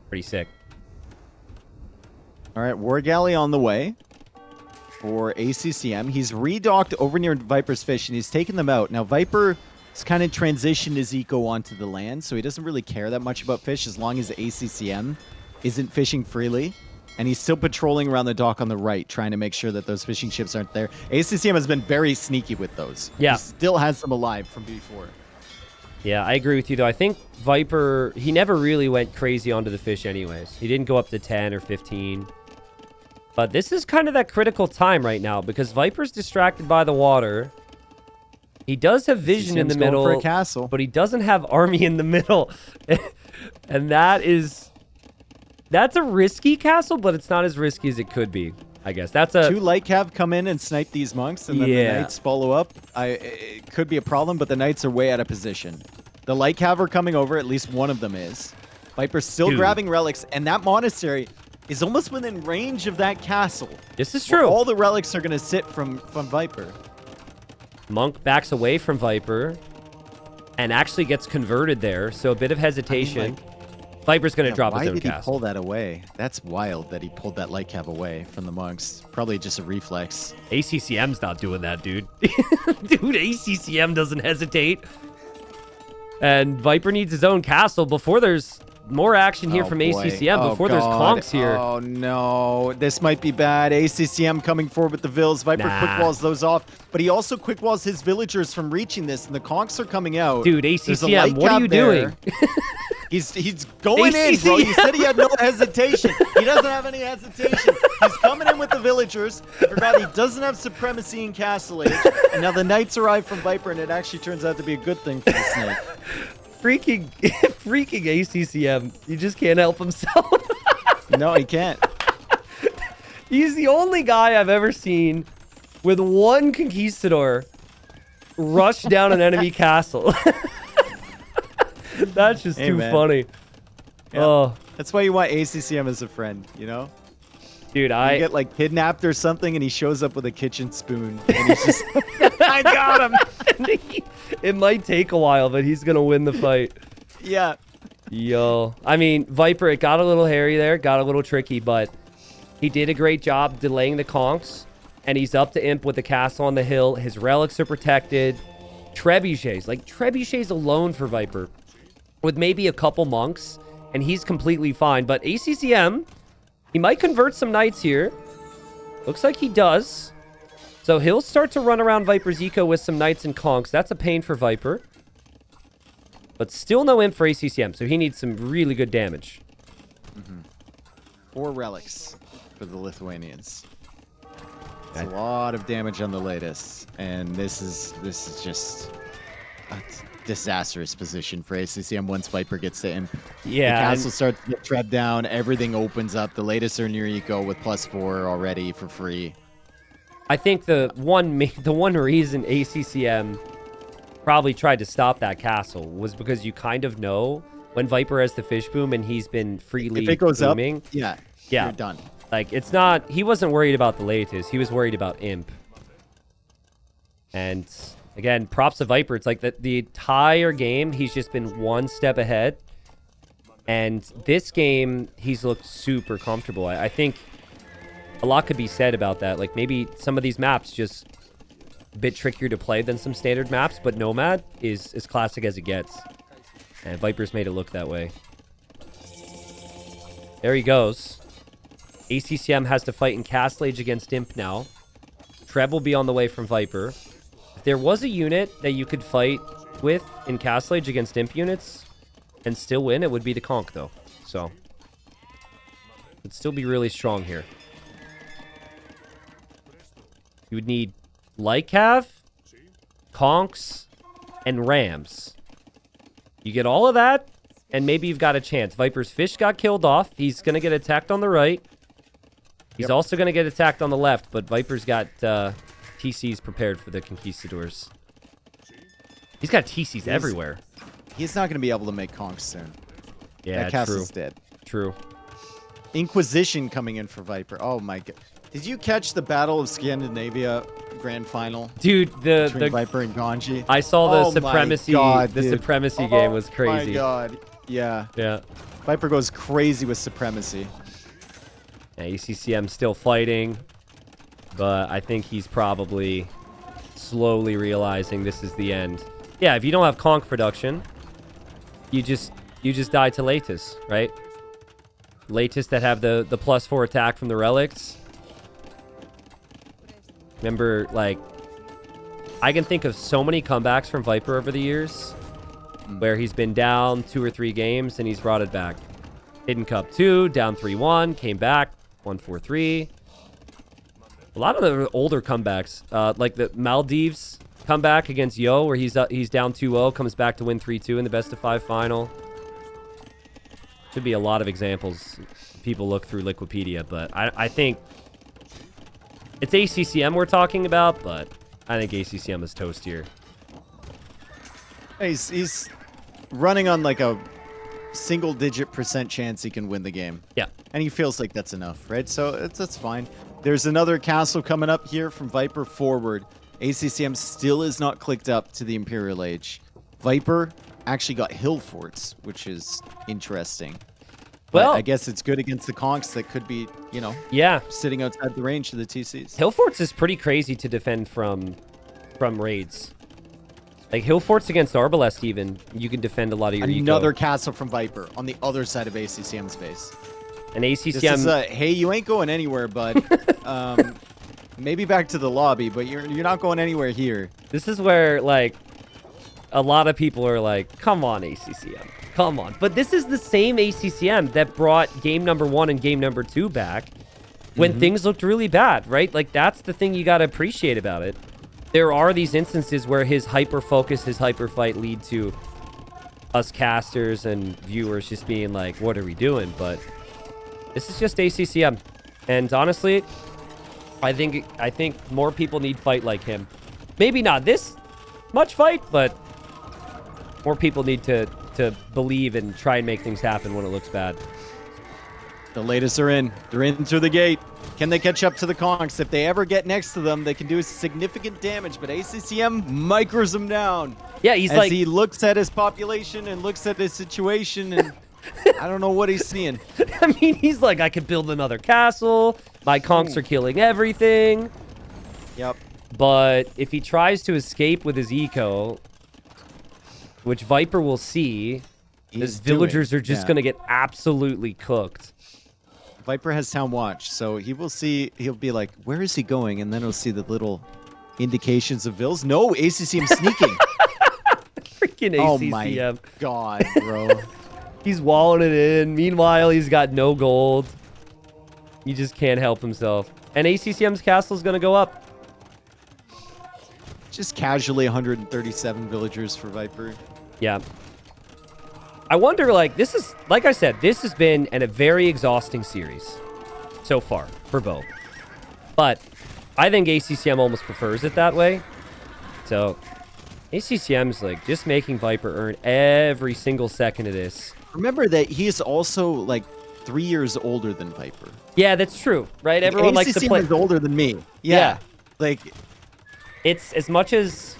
pretty sick. All right, War Galley on the way for ACCM. He's redocked over near Viper's fish, and he's taken them out. Now, Viper has kind of transitioned his eco onto the land, so he doesn't really care that much about fish as long as ACCM isn't fishing freely, and he's still patrolling around the dock on the right, trying to make sure that those fishing ships aren't there. ACCM has been very sneaky with those. Yeah. He still has them alive from before. Yeah, I agree with you, though. I think Viper, he never really went crazy onto the fish anyways. He didn't go up to 10 or 15. But this is kind of that critical time right now, because Viper's distracted by the water. He does have vision in the middle, for a castle, but he doesn't have army in the middle. And that's a risky castle, but it's not as risky as it could be, I guess. That's a... 2 light cav come in and snipe these monks, and then the knights follow up. It could be a problem, but the knights are way out of position. The light cav are coming over, at least one of them is. Viper's still grabbing relics, and that monastery is almost within range of that castle. This is true. All the relics are going to sit from Viper. Monk backs away from Viper and actually gets converted there, so a bit of hesitation. I mean, Viper's going to drop his own castle. Why did he pull that away? That's wild that he pulled that light cav away from the monks. Probably just a reflex. ACCM's not doing that, dude. Dude, ACCM doesn't hesitate. And Viper needs his own castle before there's more action here from ACCM before there's conks here. Oh, no. This might be bad. ACCM coming forward with the Vills. Viper quick walls those off, but he also quick walls his villagers from reaching this, and the conks are coming out. Dude, ACCM, what are you doing? He's going in, bro. You said he had no hesitation. He doesn't have any hesitation. He's coming in with the villagers. I forgot he doesn't have supremacy in Castle Age. And now the knights arrive from Viper, and it actually turns out to be a good thing for the Snake. Freaking ACCM. He just can't help himself. No, he can't. He's the only guy I've ever seen with one conquistador rush down an enemy castle. That's just too funny. Yeah. Oh, that's why you want ACCM as a friend, you know? Dude, you get like kidnapped or something, and he shows up with a kitchen spoon, and he's just, I got him. It might take a while, but he's gonna win the fight. Yeah. Yo, I mean, Viper, it got a little hairy there, got a little tricky, but he did a great job delaying the conks, and he's up to imp with the castle on the hill. His relics are protected. Trebuchets, like trebuchets alone for Viper, with maybe a couple monks, and he's completely fine. But ACCM, he might convert some knights here. Looks like he does. So he'll start to run around Viper's eco with some knights and conks. That's a pain for Viper. But still no imp for ACCM, so he needs some really good damage. 4 relics for the Lithuanians. It's a lot of damage on the latest, and this is just a disastrous position for ACCM once Viper gets to imp. Yeah, the castle starts to get tread down, everything opens up. The latest are near eco with +4 already for free. I think the one reason ACCM probably tried to stop that castle was because you kind of know when Viper has the fish boom and he's been freely if it goes booming. Up, yeah, you're done. Like, it's not... He wasn't worried about the latest. He was worried about imp. And, again, props to Viper. It's like the entire game, he's just been one step ahead. And this game, he's looked super comfortable. I think a lot could be said about that. Like, maybe some of these maps just a bit trickier to play than some standard maps, but Nomad is as classic as it gets. And Viper's made it look that way. There he goes. ACCM has to fight in Castle Age against Imp now. Treb will be on the way from Viper. If there was a unit that you could fight with in Castle Age against Imp units and still win, it would be the Conk, though. So, it'd still be really strong here. You would need Lycav, Conks, and Rams. You get all of that, and maybe you've got a chance. Viper's fish got killed off. He's going to get attacked on the right. He's also going to get attacked on the left, but Viper's got TCs prepared for the Conquistadors. He's got TCs everywhere. He's not going to be able to make conks soon. Yeah, that castle's dead. True. Inquisition coming in for Viper. Oh my god. Did you catch the Battle of Scandinavia grand final? Dude, the Viper and Ganji. I saw the supremacy. The supremacy game was crazy. Oh my god. Yeah. Yeah. Viper goes crazy with supremacy. Yeah, ACCM still fighting, but I think he's probably slowly realizing this is the end. Yeah, if you don't have conk production, you just die to Latus, right? Latus that have the +4 attack from the relics. Remember, like, I can think of so many comebacks from Viper over the years where he's been down 2 or 3 games and he's brought it back. Hidden Cup 2, down 3-1, came back, 1-4-3. A lot of the older comebacks, like the Maldives comeback against Yo, where he's down 2-0, comes back to win 3-2 in the best-of-5 final. Should be a lot of examples people look through Liquipedia, but I think it's ACCM we're talking about, but I think ACCM is toast here. He's running on like a single-digit % chance he can win the game. Yeah. And he feels like that's enough, right? So that's fine. There's another castle coming up here from Viper forward. ACCM still is not clicked up to the Imperial Age. Viper actually got hill forts, which is interesting. Well, I guess it's good against the conks that could be, you know, sitting outside the range of the TCs. Hill forts is pretty crazy to defend from raids. Like, hill forts against Arbalest even, you can defend a lot of your Another eco. castle from Viper on the other side of ACCM's base. And ACCM... This is hey, you ain't going anywhere, bud. Maybe back to the lobby, but you're not going anywhere here. This is where, like, a lot of people are like, come on, ACCM. Come on. But this is the same ACCM that brought game number 1 and game number 2 back when things looked really bad, right? Like, that's the thing you got to appreciate about it. There are these instances where his hyper-focus, his hyper-fight lead to us casters and viewers just being like, what are we doing? But this is just ACCM. And honestly, I think more people need fight like him. Maybe not this much fight, but more people need to believe and try and make things happen when it looks bad. The latest are in. They're in through the gate. Can they catch up to the Conks? If they ever get next to them, they can do significant damage, but ACCM micros them down. Yeah, he's as he looks at his population and looks at his situation, and I don't know what he's seeing. I mean, he's like, I could build another castle. My Conks are killing everything. Yep. But if he tries to escape with his eco, which Viper will see, his villagers are just going to get absolutely cooked. Viper has town watch, so he will see, he'll be like, where is he going? And then he'll see the little indications of vills. No, ACCM sneaking. Freaking ACCM. Oh my god, bro. He's walling it in. Meanwhile, he's got no gold. He just can't help himself. And ACCM's castle is going to go up. Just casually 137 villagers for Viper. Yeah. I wonder, like, this is, like I said, this has been a very exhausting series so far for both. But I think ACCM almost prefers it that way. So ACCM's like just making Viper earn every single second of this. Remember that he is also like 3 years older than Viper. Yeah, that's true, right? Everyone likes to play. ACCM is older than me. Yeah. Like, it's as much as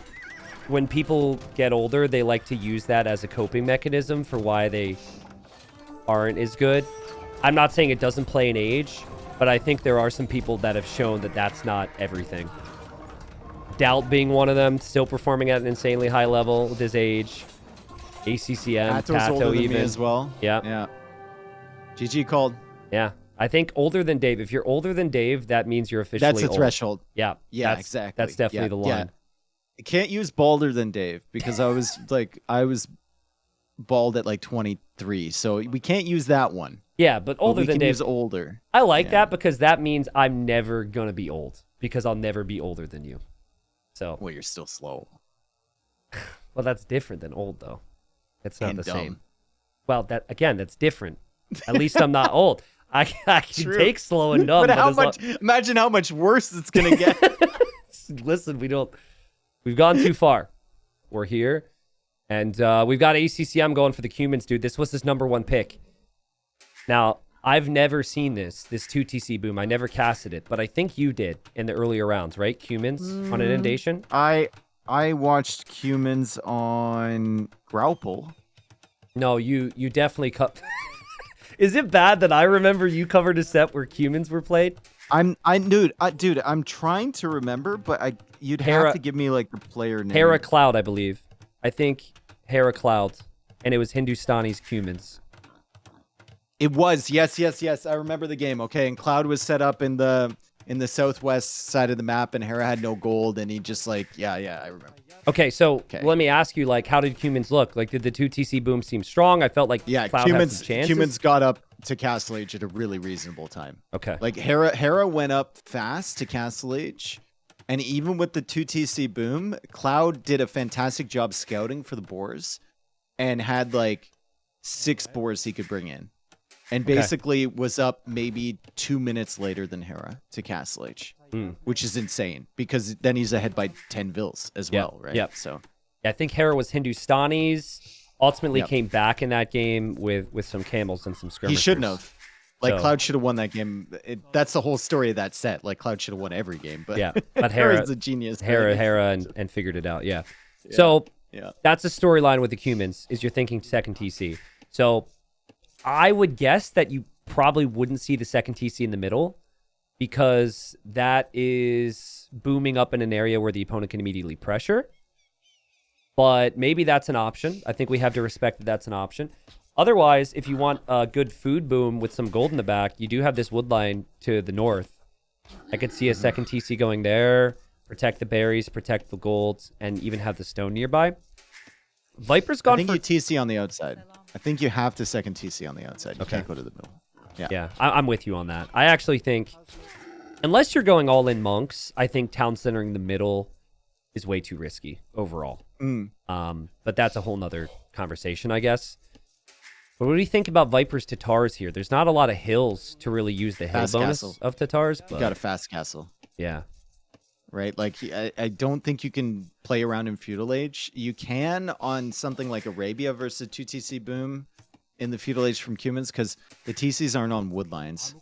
when people get older, they like to use that as a coping mechanism for why they aren't as good. I'm not saying it doesn't play in age, but I think there are some people that have shown that that's not everything. Doubt being one of them, still performing at an insanely high level with his age. ACCM, Tato even. Me as well. Yeah. Yeah. GG called. Yeah. I think older than Dave. If you're older than Dave, that means you're officially That's a old. threshold. Yeah. Yeah, exactly. That's definitely the line. Yeah. You can't use balder than Dave because I was bald at like 23. So we can't use that one. Yeah, but older than Dave. Use older. I like that because that means I'm never going to be old because I'll never be older than you. So. Well, you're still slow. Well, that's different than old though. It's not the dumb. same. Well, that's different. At least I'm not old. I can take slow and dumb. But imagine how much worse it's going to get. Listen, we've gone too far. We're here. And we've got ACCM going for the Cumans, dude. This was his #1 pick. Now, I've never seen this 2TC boom. I never casted it, but I think you did in the earlier rounds, right? Cumans on Inundation? I watched Cumans on Graupel. No, you definitely cut. Is it bad that I remember you covered a set where Cumans were played? Dude, I'm trying to remember, but you'd have to give me like the player name. Hera Cloud, I believe. I think Hera Cloud, and it was Hindustani's Cumans. It was, yes. I remember the game. Okay, and Cloud was set up in the southwest side of the map, and Hera had no gold, and he just like, yeah, I remember. Okay, so let me ask you, like, how did Cumans look? Like, did the 2TC boom seem strong? I felt like Cloud had some chances. Cumans got up to Castle Age at a really reasonable time. Okay. Like, Hera went up fast to Castle Age, and even with the 2TC boom, Cloud did a fantastic job scouting for the boars, and had, like, 6 boars he could bring in. And basically was up maybe 2 minutes later than Hera to Castle Age, which is insane because then he's ahead by 10 vills as well, right? Yep. So I think Hera was Hindustani's. Ultimately came back in that game with some camels and some skirmishers. He shouldn't have. Like, Cloud should have won that game. That's the whole story of that set. Like, Cloud should have won every game. But, but Hera's a genius. Hera and figured it out, So that's a storyline with the Cumans, is you're thinking second TC. So I would guess that you probably wouldn't see the second TC in the middle because that is booming up in an area where the opponent can immediately pressure. But maybe that's an option. I think we have to respect that that's an option. Otherwise, if you want a good food boom with some gold in the back, you do have this wood line to the north. I could see a second TC going there, protect the berries, protect the golds, and even have the stone nearby. Viper's gone I think you TC on the outside. I think you have to second TC on the outside. You can't go to the middle. Yeah, I'm with you on that. I actually think, unless you're going all in monks, I think town centering the middle is way too risky overall. But that's a whole nother conversation, I guess. But what do you think about Viper's Tatars here? There's not a lot of hills to really use the hill bonus of Tatars. But... You got a fast castle. Yeah. Right? Like, I don't think you can play around in Feudal Age. You can on something like Arabia versus 2TC Boom in the Feudal Age from Cumans, because the TCs aren't on wood lines.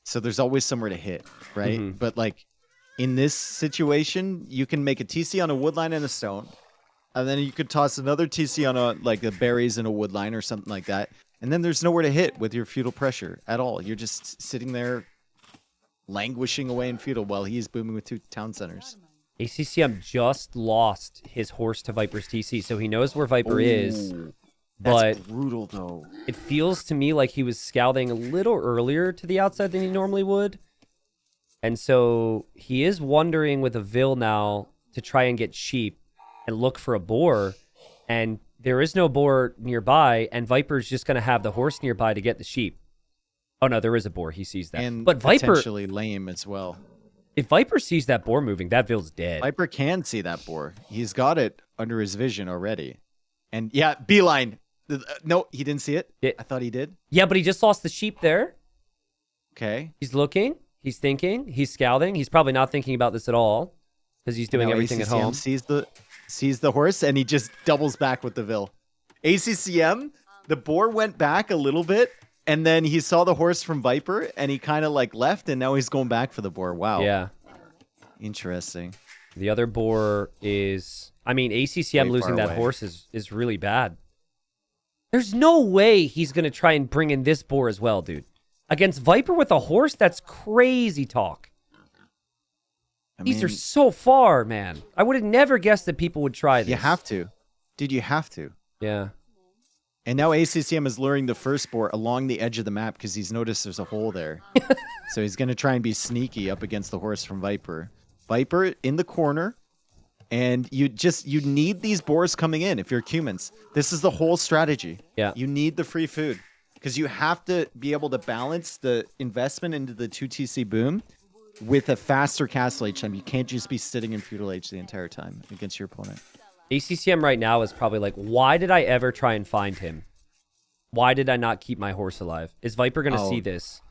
So there's always somewhere to hit, right? But, like, in this situation, you can make a TC on a wood line and a stone. And then you could toss another TC on like the berries in a wood line or something like that. And then there's nowhere to hit with your feudal pressure at all. You're just sitting there languishing away in feudal while he's booming with 2 town centers. ACCM just lost his horse to Viper's TC, so he knows where Viper is. But that's brutal, though. It feels to me like he was scouting a little earlier to the outside than he normally would. And so he is wondering with a Vil now to try and get sheep and look for a boar, and there is no boar nearby, and Viper's just going to have the horse nearby to get the sheep. Oh, no, there is a boar. He sees that. And but Viper, potentially lame as well. If Viper sees that boar moving, that Vil's dead. Viper can see that boar. He's got it under his vision already. And yeah, beeline. No, he didn't see it. I thought he did. Yeah, but he just lost the sheep there. Okay. He's looking. He's thinking. He's scouting. He's probably not thinking about this at all because he's doing everything ACCM at home. Sees the horse, and he just doubles back with the Vil. ACCM, the boar went back a little bit, and then he saw the horse from Viper, and he kind of like left, and now he's going back for the boar. Wow. Yeah. Interesting. The other boar is... I mean, ACCM Way losing far that away. horse is really bad. There's no way he's going to try and bring in this boar as well, dude. Against Viper with a horse, that's crazy talk. These are so far, man. I would have never guessed that people would try this. You have to. Dude, you have to. Yeah. And now ACCM is luring the first boar along the edge of the map because he's noticed there's a hole there. So he's going to try and be sneaky up against the horse from Viper. Viper in the corner. And you need these boars coming in if you're Cumans. This is the whole strategy. Yeah. You need the free food because you have to be able to balance the investment into the 2TC boom with a faster castle age time. You can't just be sitting in feudal age the entire time against your opponent. ACCM right now is probably like, why did I ever try and find him? Why did I not keep my horse alive? Is Viper going to see this?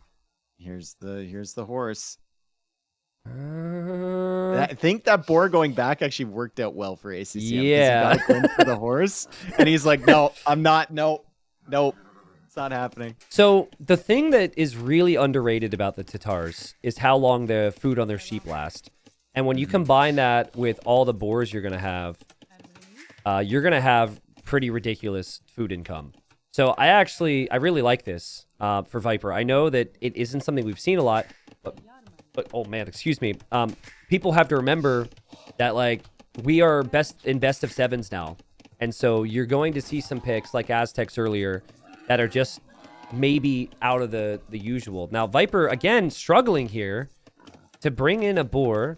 Here's the horse. I think that boar going back actually worked out well for ACCM. Yeah. He got a glimpse for the horse, and he's like, no, I'm not. Nope. It's not happening. So the thing that is really underrated about the Tatars is how long the food on their sheep last. And when you combine that with all the boars you're going to have pretty ridiculous food income. So I really like this for Viper. I know that it isn't something we've seen a lot, but oh man, excuse me. People have to remember that like we are best of sevens now. And so you're going to see some picks like Aztecs earlier that are just maybe out of the usual. Now, Viper, again, struggling here to bring in a boar.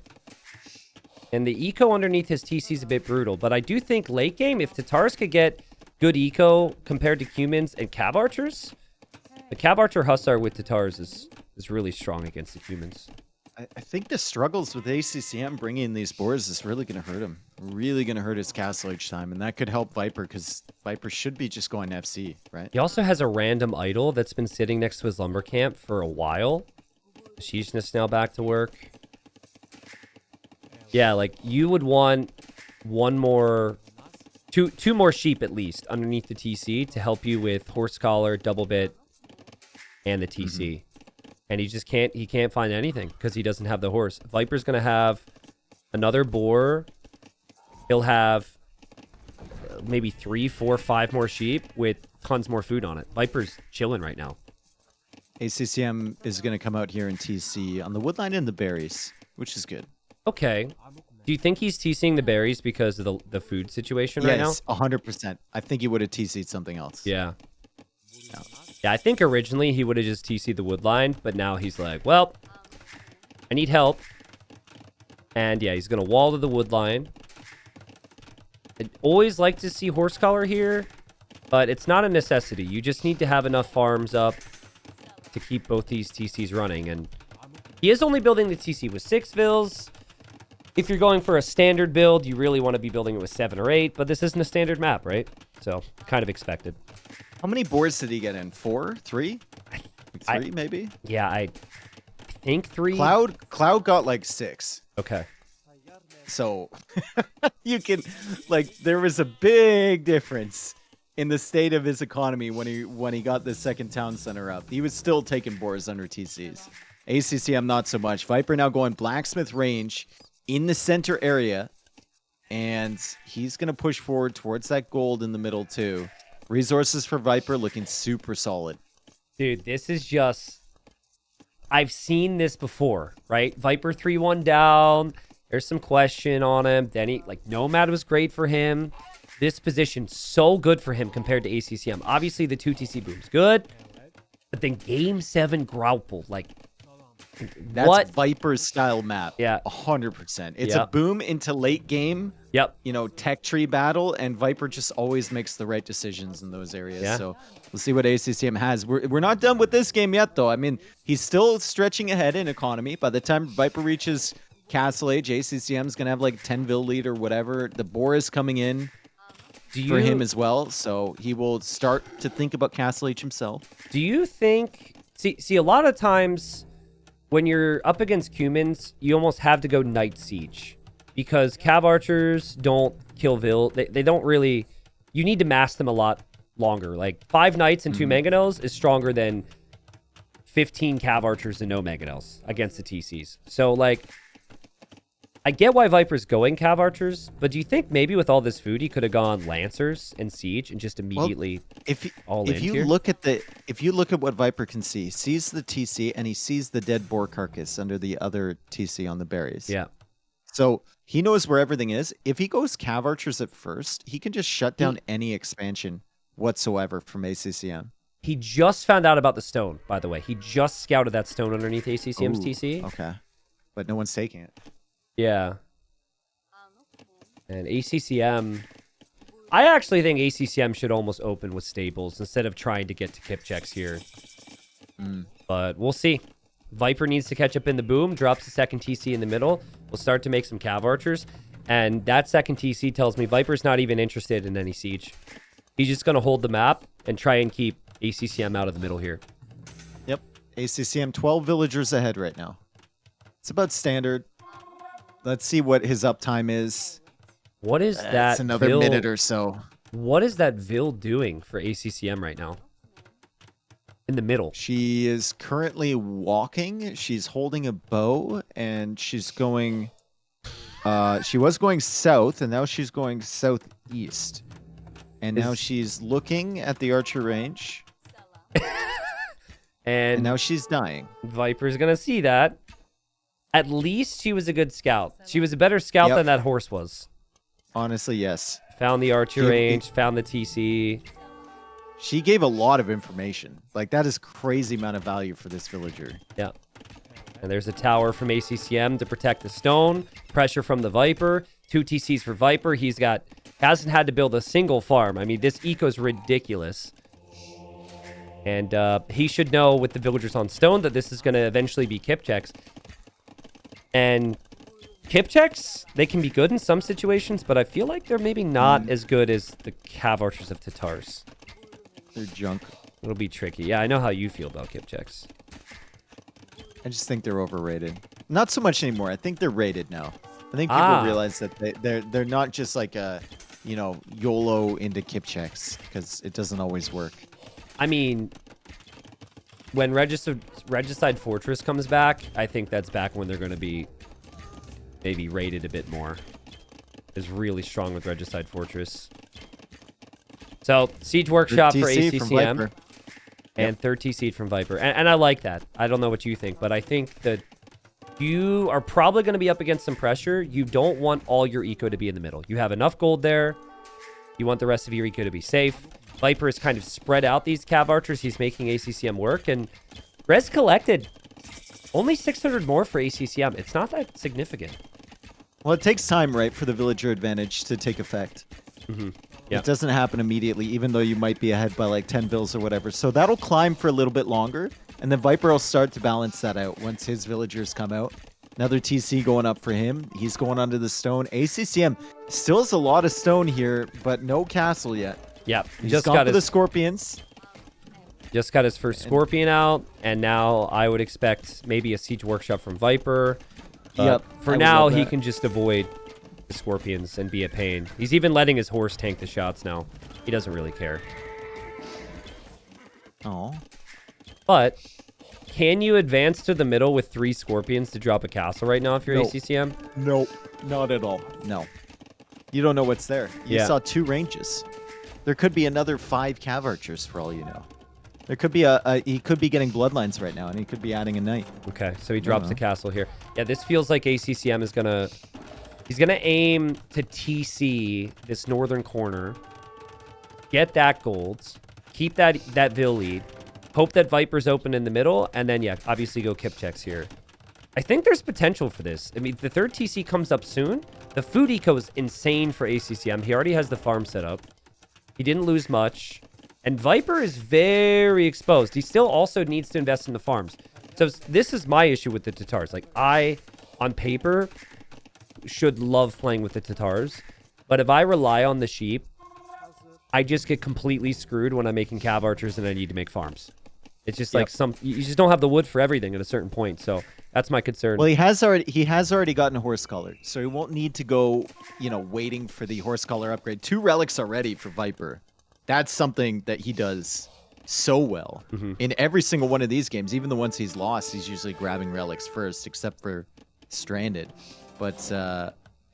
And the eco underneath his TC is a bit brutal. But I do think late game, if Tatars could get good eco compared to Cumans and Cav Archers, the Cav Archer Hussar with Tatars is really strong against the Cumans. I think the struggles with ACCM bringing in these boars is really going to hurt him. Really going to hurt his castle each time. And that could help Viper because Viper should be just going FC, right? He also has a random idol that's been sitting next to his lumber camp for a while. She's just now back to work. Yeah, like you would want two more sheep at least underneath the TC to help you with horse collar, double bit, and the TC. And he can't find anything because he doesn't have the horse. Viper's going to have another boar. He'll have maybe 3, 4, 5 more sheep with tons more food on it. Viper's chilling right now. ACCM is going to come out here in TC on the woodline and the berries, which is good. Okay. Do you think he's TCing the berries because of the food situation right now? Yes, 100%. I think he would have TC'd something else. Yeah. Yeah, I think originally he would have just TC'd the wood line, but now he's like, well, I need help. And yeah, he's going to wall to the wood line. I'd always like to see horse collar here, but it's not a necessity. You just need to have enough farms up to keep both these TCs running. And he is only building the TC with 6 vills. If you're going for a standard build, you really want to be building it with 7 or 8, but this isn't a standard map, right? So, kind of expected. How many boards did he get in? 4? 3? 3, maybe? Yeah, I think 3. Cloud got like 6. Okay. So, you can, like, there was a big difference in the state of his economy when he got the second town center up. He was still taking boards under TCs. ACCM, not so much. Viper now going Blacksmith range in the center area, and he's going to push forward towards that gold in the middle too. Resources for Viper looking super solid. Dude, this is just... I've seen this before, right? Viper 3-1 down. There's some question on him. Then he, like, Nomad was great for him. This position, so good for him compared to ACCM. Obviously, the 2 TC boom's good. But then Game 7 Graupel, like... That's what? Viper's style map. Yeah. 100%. It's a boom into late game. Yep. You know, tech tree battle, and Viper just always makes the right decisions in those areas. Yeah. So we'll see what ACCM has. We're not done with this game yet, though. I mean, he's still stretching ahead in economy. By the time Viper reaches Castle Age, ACCM's going to have like 10 Vil lead or whatever. The boar is coming in for him as well. So he will start to think about Castle Age himself. Do you think... See, a lot of times... when you're up against Cumans, you almost have to go Night Siege. Because Cav Archers don't kill Vil. They don't really... You need to mask them a lot longer. Like, 5 Knights and 2 Mangonels is stronger than 15 Cav Archers and no Mangonels against the TCs. So, like... I get why Viper's going Cav Archers, but do you think maybe with all this food he could have gone Lancers and Siege and just immediately if you look at what Viper can see, sees the TC and he sees the dead boar carcass under the other TC on the berries. Yeah. So he knows where everything is. If he goes Cav Archers at first, he can just shut down any expansion whatsoever from ACCM. He just found out about the stone, by the way. He just scouted that stone underneath ACCM's TC. Okay. But no one's taking it. Yeah. And ACCM... I actually think ACCM should almost open with stables instead of trying to get to kip checks here. But we'll see. Viper needs to catch up in the boom, drops the second TC in the middle. We'll start to make some Cav Archers. And that second TC tells me Viper's not even interested in any siege. He's just going to hold the map and try and keep ACCM out of the middle here. Yep. ACCM 12 villagers ahead right now. It's about standard. Let's see what his uptime is. What is that? It's another minute or so. What is that Vil doing for ACCM right now? In the middle. She is currently walking. She's holding a bow, and she's going... she was going south, and now she's going southeast. And now she's looking at the archer range. and now she's dying. Viper's going to see that. At least she was a good scout. She was a better scout than that horse was. Honestly, yes. Found the archer range, found the TC. She gave a lot of information. Like, that is crazy amount of value for this villager. Yeah. And there's a tower from ACCM to protect the stone. Pressure from the Viper. 2 TCs for Viper. Hasn't had to build a single farm. I mean, this eco's ridiculous. And he should know with the villagers on stone that this is going to eventually be kip checks. And kip checks, they can be good in some situations, but I feel like they're maybe not as good as the Cav Archers of Tatars. They're junk. It'll be tricky. Yeah, I know how you feel about kip checks. I just think they're overrated. Not so much anymore. I think they're rated now. I think people realize that they're not just like a, YOLO into kip checks, because it doesn't always work. I mean, when Regicide Fortress comes back, I think that's back when they're going to be maybe rated a bit more. Is really strong with Regicide Fortress. So, Siege Workshop for ACCM. And 3rd TC from Viper. And I like that. I don't know what you think, but I think that you are probably going to be up against some pressure. You don't want all your eco to be in the middle. You have enough gold there. You want the rest of your eco to be safe. Viper has kind of spread out these cav archers. He's making ACCM work. And res collected, only 600 more for ACCM. It's not that significant. Well, it takes time, right, for the villager advantage to take effect. Yeah. It doesn't happen immediately, even though you might be ahead by like 10 vills or whatever. So that'll climb for a little bit longer. And then Viper will start to balance that out once his villagers come out. Another TC going up for him. He's going under the stone. ACCM still has a lot of stone here, but no castle yet. Yeah. He's just got the Scorpions. Just got his first Scorpion out. And now I would expect maybe a Siege Workshop from Viper. Yep. For now, he can just avoid the Scorpions and be a pain. He's even letting his horse tank the shots now. He doesn't really care. Oh. But can you advance to the middle with 3 Scorpions to drop a castle right now if you're ACCM? Nope, not at all. No. You don't know what's there. You saw 2 ranges. There could be another 5 cav archers for all you know. There could be he could be getting bloodlines right now, and he could be adding a knight. Okay, so he drops the castle here. Yeah, this feels like ACCM is gonna... He's gonna aim to TC this northern corner, get that gold, keep that Vill lead, hope that Viper's open in the middle, and then, yeah, obviously go Kip checks here. I think there's potential for this. I mean, the 3rd TC comes up soon. The food eco is insane for ACCM. He already has the farm set up. He didn't lose much. And Viper is very exposed. He still also needs to invest in the farms. So this is my issue with the Tatars. Like, I, on paper, should love playing with the Tatars. But if I rely on the sheep, I just get completely screwed when I'm making cav archers and I need to make farms. It's just like you just don't have the wood for everything at a certain point. So that's my concern. Well, he has already gotten a horse collar, so he won't need to go, waiting for the horse collar upgrade. 2 relics already for Viper. That's something that he does so well in every single one of these games. Even the ones he's lost, he's usually grabbing relics first, except for Stranded. But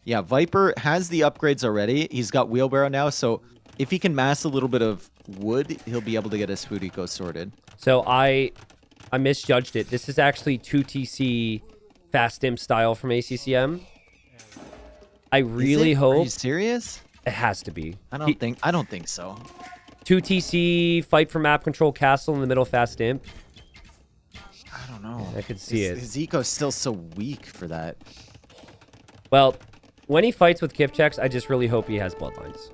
yeah, Viper has the upgrades already. He's got wheelbarrow now, so if he can mass a little bit of wood, he'll be able to get his food eco sorted. So I misjudged it. This is actually 2 TC fast imp style from ACCM. I really hope. Are you serious? It has to be. I don't think so. 2 TC fight for map control castle in the middle fast imp. I don't know. I could see it. His eco's still so weak for that. Well, when he fights with Kip checks, I just really hope he has bloodlines.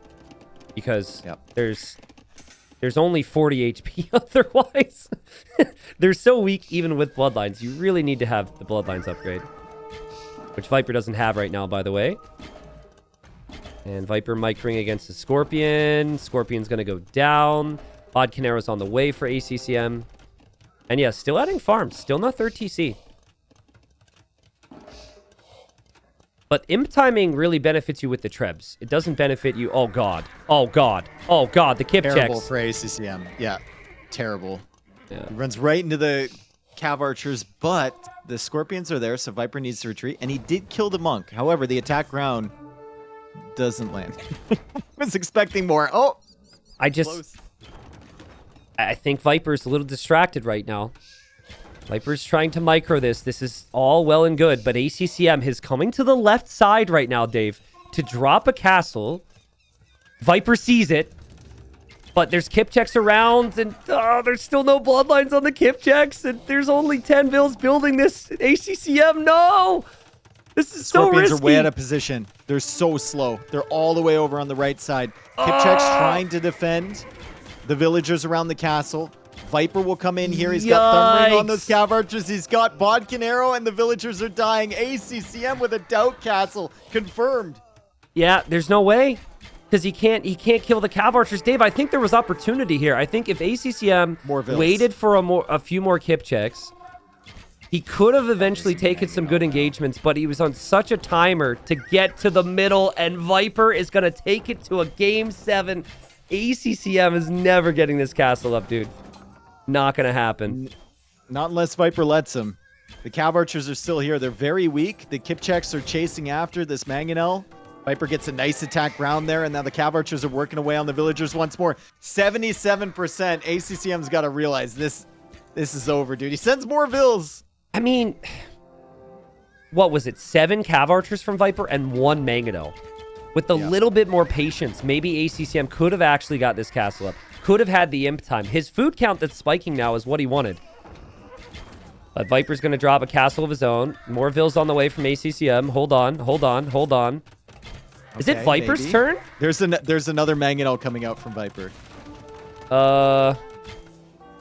Because there's only 40 HP otherwise. They're so weak even with bloodlines. You really need to have the bloodlines upgrade. Which Viper doesn't have right now, by the way. And Viper micring against the Scorpion. Scorpion's going to go down. Bodcanero's on the way for ACCM. And yeah, still adding farms. Still not 3rd TC. But imp timing really benefits you with the trebs. It doesn't benefit you. Oh, God. Oh, God. Oh, God. The Kip checks. Terrible for ACCM. Yeah. Terrible. Yeah. He runs right into the cav archers, but the Scorpions are there, so Viper needs to retreat. And he did kill the monk. However, the attack round doesn't land. I was expecting more. Oh! I think Viper's a little distracted right now. Viper's trying to micro this. This is all well and good, but ACCM is coming to the left side right now, Dave, to drop a castle. Viper sees it, but there's Kip checks around, and there's still no bloodlines on the Kip checks, and there's only 10 bills building this. ACCM, no! This is so risky. Scorpions are way out of position. They're so slow. They're all the way over on the right side. Kip checks trying to defend the villagers around the castle. Viper will come in here. He's got Thumb Ring on those cav archers. He's got Bodcanero, and the villagers are dying. ACCM with a doubt castle confirmed. Yeah, there's no way because he can't kill the cav archers. Dave, I think there was opportunity here. I think if ACCM waited for a few more Kip checks, he could have eventually taken some good engagements, but he was on such a timer to get to the middle, and Viper is going to take it to a game 7. ACCM is never getting this castle up, dude. Not going to happen. Not unless Viper lets him. The cav archers are still here. They're very weak. The Kip checks are chasing after this Mangonel. Viper gets a nice attack round there, and now the cav archers are working away on the villagers once more. 77%. ACCM's got to realize this is over, dude. He sends more vills. I mean, what was it, 7 Cav Archers from Viper and 1 Mangonel. With a little bit more patience, maybe ACCM could have actually got this castle up. Could have had the imp time. His food count that's spiking now is what he wanted. But Viper's going to drop a castle of his own. More vills on the way from ACCM. Hold on, hold on, hold on. Okay, is it Viper's turn? There's another Mangonel coming out from Viper.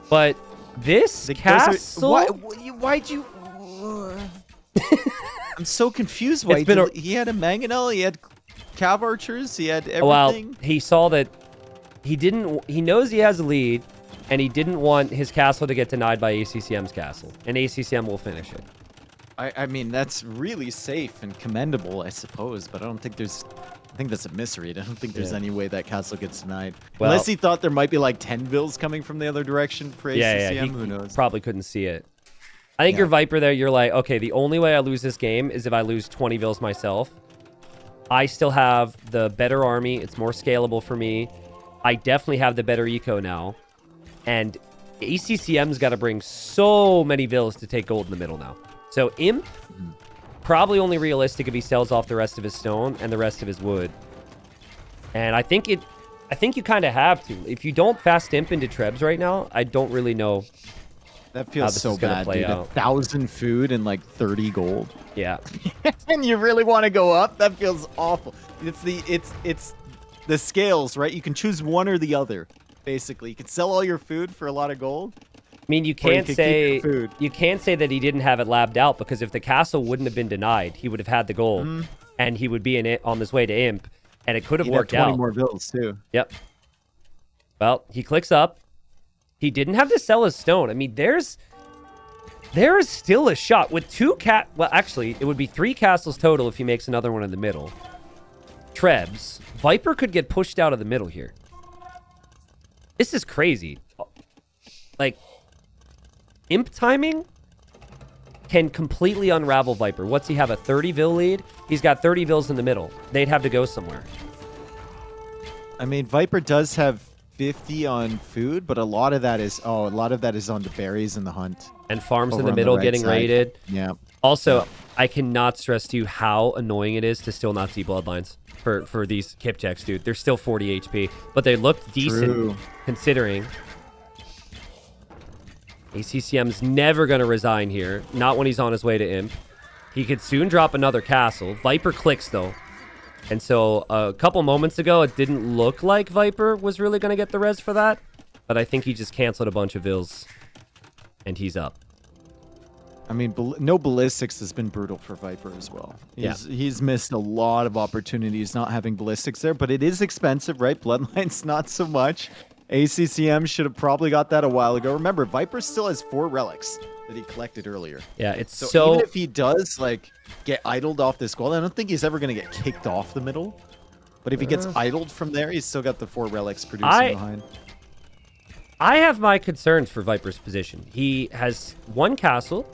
But this castle... Why'd you... I'm so confused. He had a Mangonel, he had Cav Archers, he had everything. Well, he saw that he knows he has a lead, and he didn't want his castle to get denied by ACCM's castle, and ACCM will finish it. I mean, that's really safe and commendable, I suppose, but I don't think there's... I think that's a misread. I don't think there's any way that castle gets denied. Well, unless he thought there might be like 10 vills coming from the other direction for ACCM, who knows? He probably couldn't see it. I think you're Viper there. You're like, okay, the only way I lose this game is if I lose 20 vills myself. I still have the better army. It's more scalable for me. I definitely have the better eco now. And ACCM's got to bring so many vills to take gold in the middle now. So Imp, probably only realistic if he sells off the rest of his stone and the rest of his wood. And I think you kind of have to. If you don't fast Imp into Trebs right now, I don't really know. That feels so bad, dude. 1,000 food and like 30 gold. Yeah. And you really want to go up? That feels awful. It's the scales, right? You can choose one or the other, basically. You can sell all your food for a lot of gold. I mean, you can't say that he didn't have it labbed out, because if the castle wouldn't have been denied, he would have had the gold, and he would be in it on his way to Imp, and it could have worked out. 20 more vills too. Yep. Well, he clicks up. He didn't have to sell his stone. I mean, there is still a shot with 2 well, actually, it would be 3 castles total if he makes another one in the middle. Trebs. Viper could get pushed out of the middle here. This is crazy. Like, Imp timing can completely unravel Viper. What's he have, a 30 vill lead? He's got 30 vills in the middle. They'd have to go somewhere. I mean, Viper does have 50 on food, but a lot of that is on the berries and the hunt. And farms in the middle getting raided. Yeah. Also, I cannot stress to you how annoying it is to still not see bloodlines for these kip checks, dude. They're still 40 HP, but they looked decent considering. ACCM's never going to resign here. Not when he's on his way to Imp. He could soon drop another castle. Viper clicks, though. And so a couple moments ago, it didn't look like Viper was really going to get the res for that. But I think he just canceled a bunch of vills. And he's up. I mean, no ballistics has been brutal for Viper as well. He's missed a lot of opportunities not having ballistics there. But it is expensive, right? Bloodlines, not so much. ACCM should have probably got that a while ago. Remember, Viper still has 4 relics that he collected earlier. Yeah, it's so... even if he does, like, get idled off this gold, I don't think he's ever going to get kicked off the middle. But if he gets idled from there, he's still got the 4 relics producing behind. I have my concerns for Viper's position. He has 1 castle.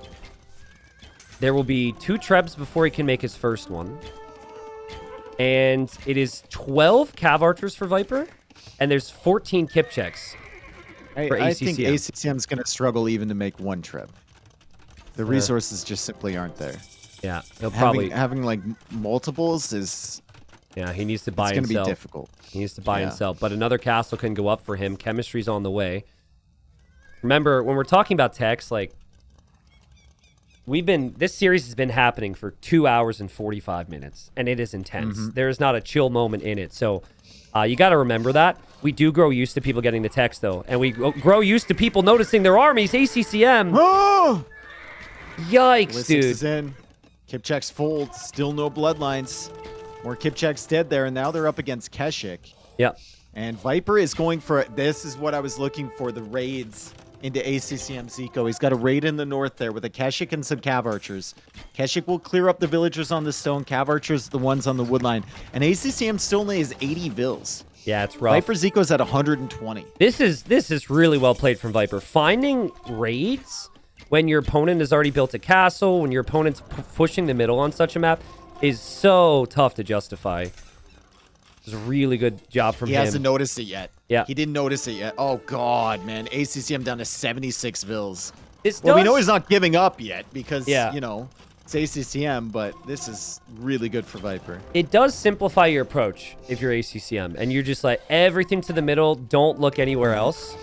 There will be 2 Trebs before he can make his first one. And it is 12 Cav Archers for Viper. And there's 14 kip checks for ACCM. I think ACCM's going to struggle even to make 1 trip. The resources just simply aren't there. Yeah, he'll probably... Having like, multiples is... Yeah, he needs to buy and sell. It's going to be difficult. He needs to buy and sell. But another castle can go up for him. Chemistry's on the way. Remember, when we're talking about techs, like... This series has been happening for 2 hours and 45 minutes. And it is intense. There is not a chill moment in it. So... you got to remember that. We do grow used to people getting the text, though. And we grow used to people noticing their armies. ACCM. Oh! Yikes, Ballistics dude. Is in. Kip checks fold. Still no bloodlines. More kip checks dead there. And now they're up against Keshik. Yep. And Viper is going for... This is what I was looking for. The raids into ACCM's eco. He's got a raid in the north there with a Keshik and some Cav Archers. Keshik will clear up the villagers on the stone. Cav Archers the ones on the woodline. And ACCM still only has 80 vills. Yeah, it's rough. Viper's eco's at 120. This is really well played from Viper. Finding raids when your opponent has already built a castle, when your opponent's pushing the middle on such a map, is so tough to justify. It's a really good job from him. He hasn't noticed it yet. Yeah. He didn't notice it yet. Oh, God, man. ACCM down to 76 vills. We know he's not giving up yet because, you know, It's ACCM, but this is really good for Viper. It does simplify your approach if you're ACCM, and you're just like, everything to the middle, don't look anywhere else.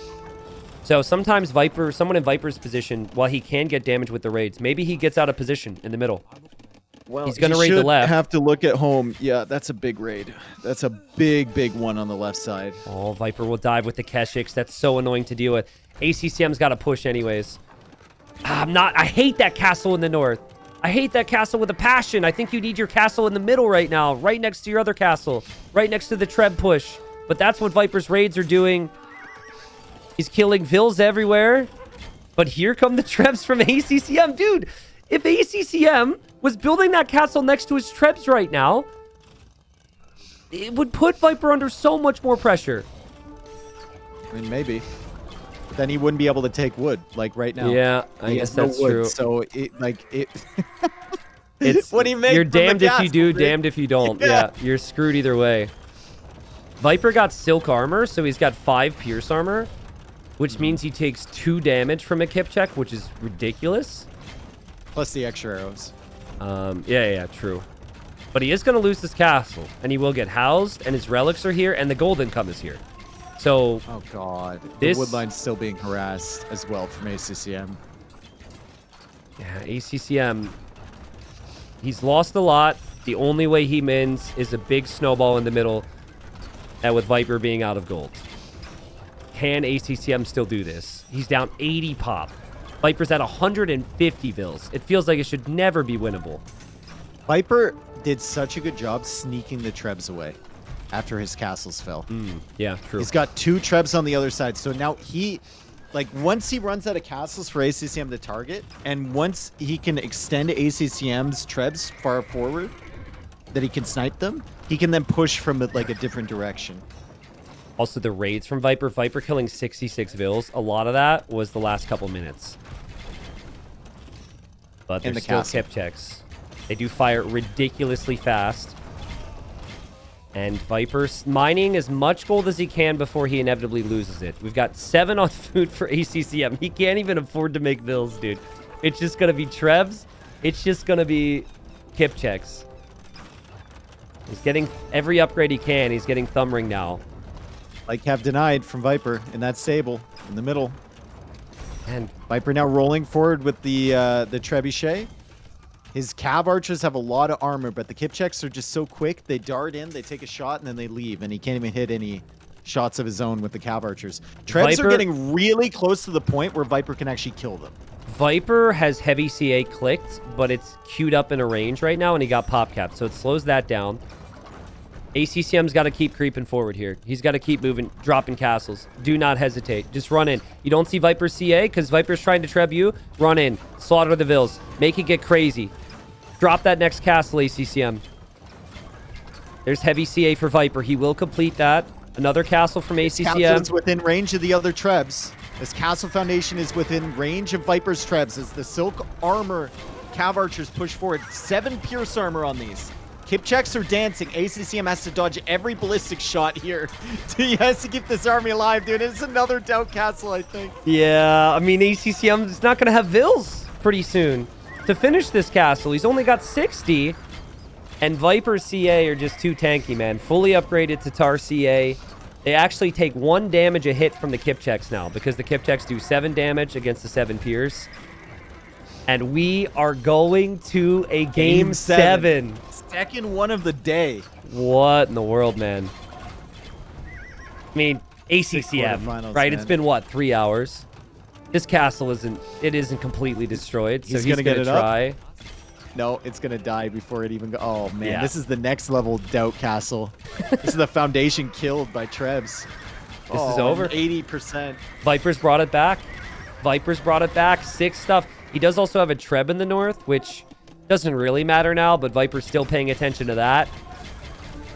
So sometimes someone in Viper's position, while he can get damage with the raids, maybe he gets out of position in the middle. Well, he's going to raid the left. Have to look at home. Yeah, that's a big raid. That's a big one on the left side. Oh, Viper will dive with the Keshix. That's so annoying to deal with. ACCM's got to push anyways. I hate that castle in the north. I hate that castle with a passion. I think you need your castle in the middle right now, right next to your other castle, right next to the Treb push. But that's what Viper's raids are doing. He's killing Vils everywhere. But here come the Trebs from ACCM. Dude, if ACCM was building that castle next to his Trebs right now, it would put Viper under so much more pressure. I mean, maybe. Then he wouldn't be able to take wood like right now. Yeah, I guess that's true. So it's what he makes. You're damned if you do, damned if you don't. Yeah, you're screwed either way. Viper got silk armor, so he's got 5 pierce armor, which means he takes 2 damage from a kip check, which is ridiculous. Plus the extra arrows. Yeah, true. But he is going to lose this castle, and he will get housed, and his relics are here, and the gold income is here. So, oh god, the woodline's still being harassed as well from ACCM. Yeah, ACCM, he's lost a lot. The only way he wins is a big snowball in the middle, and with Viper being out of gold. Can ACCM still do this? He's down 80 pop. Viper's at 150 Vils. It feels like it should never be winnable. Viper did such a good job sneaking the Trebs away after his castles fell. Yeah, true. He's got 2 Trebs on the other side. So now once he runs out of castles for ACCM to target, and once he can extend ACCM's Trebs far forward, that he can snipe them, he can then push from a different direction. Also, the raids from Viper. Viper killing 66 Vils. A lot of that was the last couple minutes. But there's still kip checks. They do fire ridiculously fast. And Viper's mining as much gold as he can before he inevitably loses it. We've got 7 on food for ACCM. He can't even afford to make Vils, dude. It's just going to be Trebs. It's just going to be kip checks. He's getting every upgrade he can. He's getting Thumb Ring now. Like have denied from Viper in that stable in the middle. And Viper now rolling forward with the trebuchet. His cav archers have a lot of armor, but the kip checks are just so quick. They dart in, they take a shot, and then they leave, and he can't even hit any shots of his own with the cav archers. Trebs are getting really close to the point where Viper can actually kill them. Viper has heavy CA clicked, but it's queued up in a range right now, and he got pop cap, so it slows that down. ACCM's got to keep creeping forward here. He's got to keep moving, dropping castles. Do not hesitate. Just run in. You don't see Viper CA because Viper's trying to treb you. Run in. Slaughter the Vils. Make it get crazy. Drop that next castle, ACCM. There's heavy CA for Viper. He will complete that. Another castle from ACCM. Castle is within range of the other Trebs. This castle foundation is within range of Viper's Trebs as the silk armor cav archers push forward. 7 pierce armor on these. Kip checks are dancing. ACCM has to dodge every ballistic shot here. He has to keep this army alive, dude. It's another doubt castle, I think. Yeah, I mean, ACCM is not going to have Vils pretty soon to finish this castle. He's only got 60. And Viper CA are just too tanky, man. Fully upgraded to Tar CA. They actually take 1 damage a hit from the Kip checks now because the Kip checks do 7 damage against the 7 Pierce. And we are going to a Game 7. Second one of the day. What in the world, man? I mean, ACCM, right? Man. It's been, what, 3 hours? This castle isn't completely destroyed, so he's going to try. No, it's going to die before it even goes. Oh, man. Yeah. This is the next level doubt castle. This is the foundation killed by Trebs. This is over. 80%. Viper's brought it back. Viper's brought it back. 6 stuff. He does also have a Treb in the north, which doesn't really matter now, but Viper's still paying attention to that.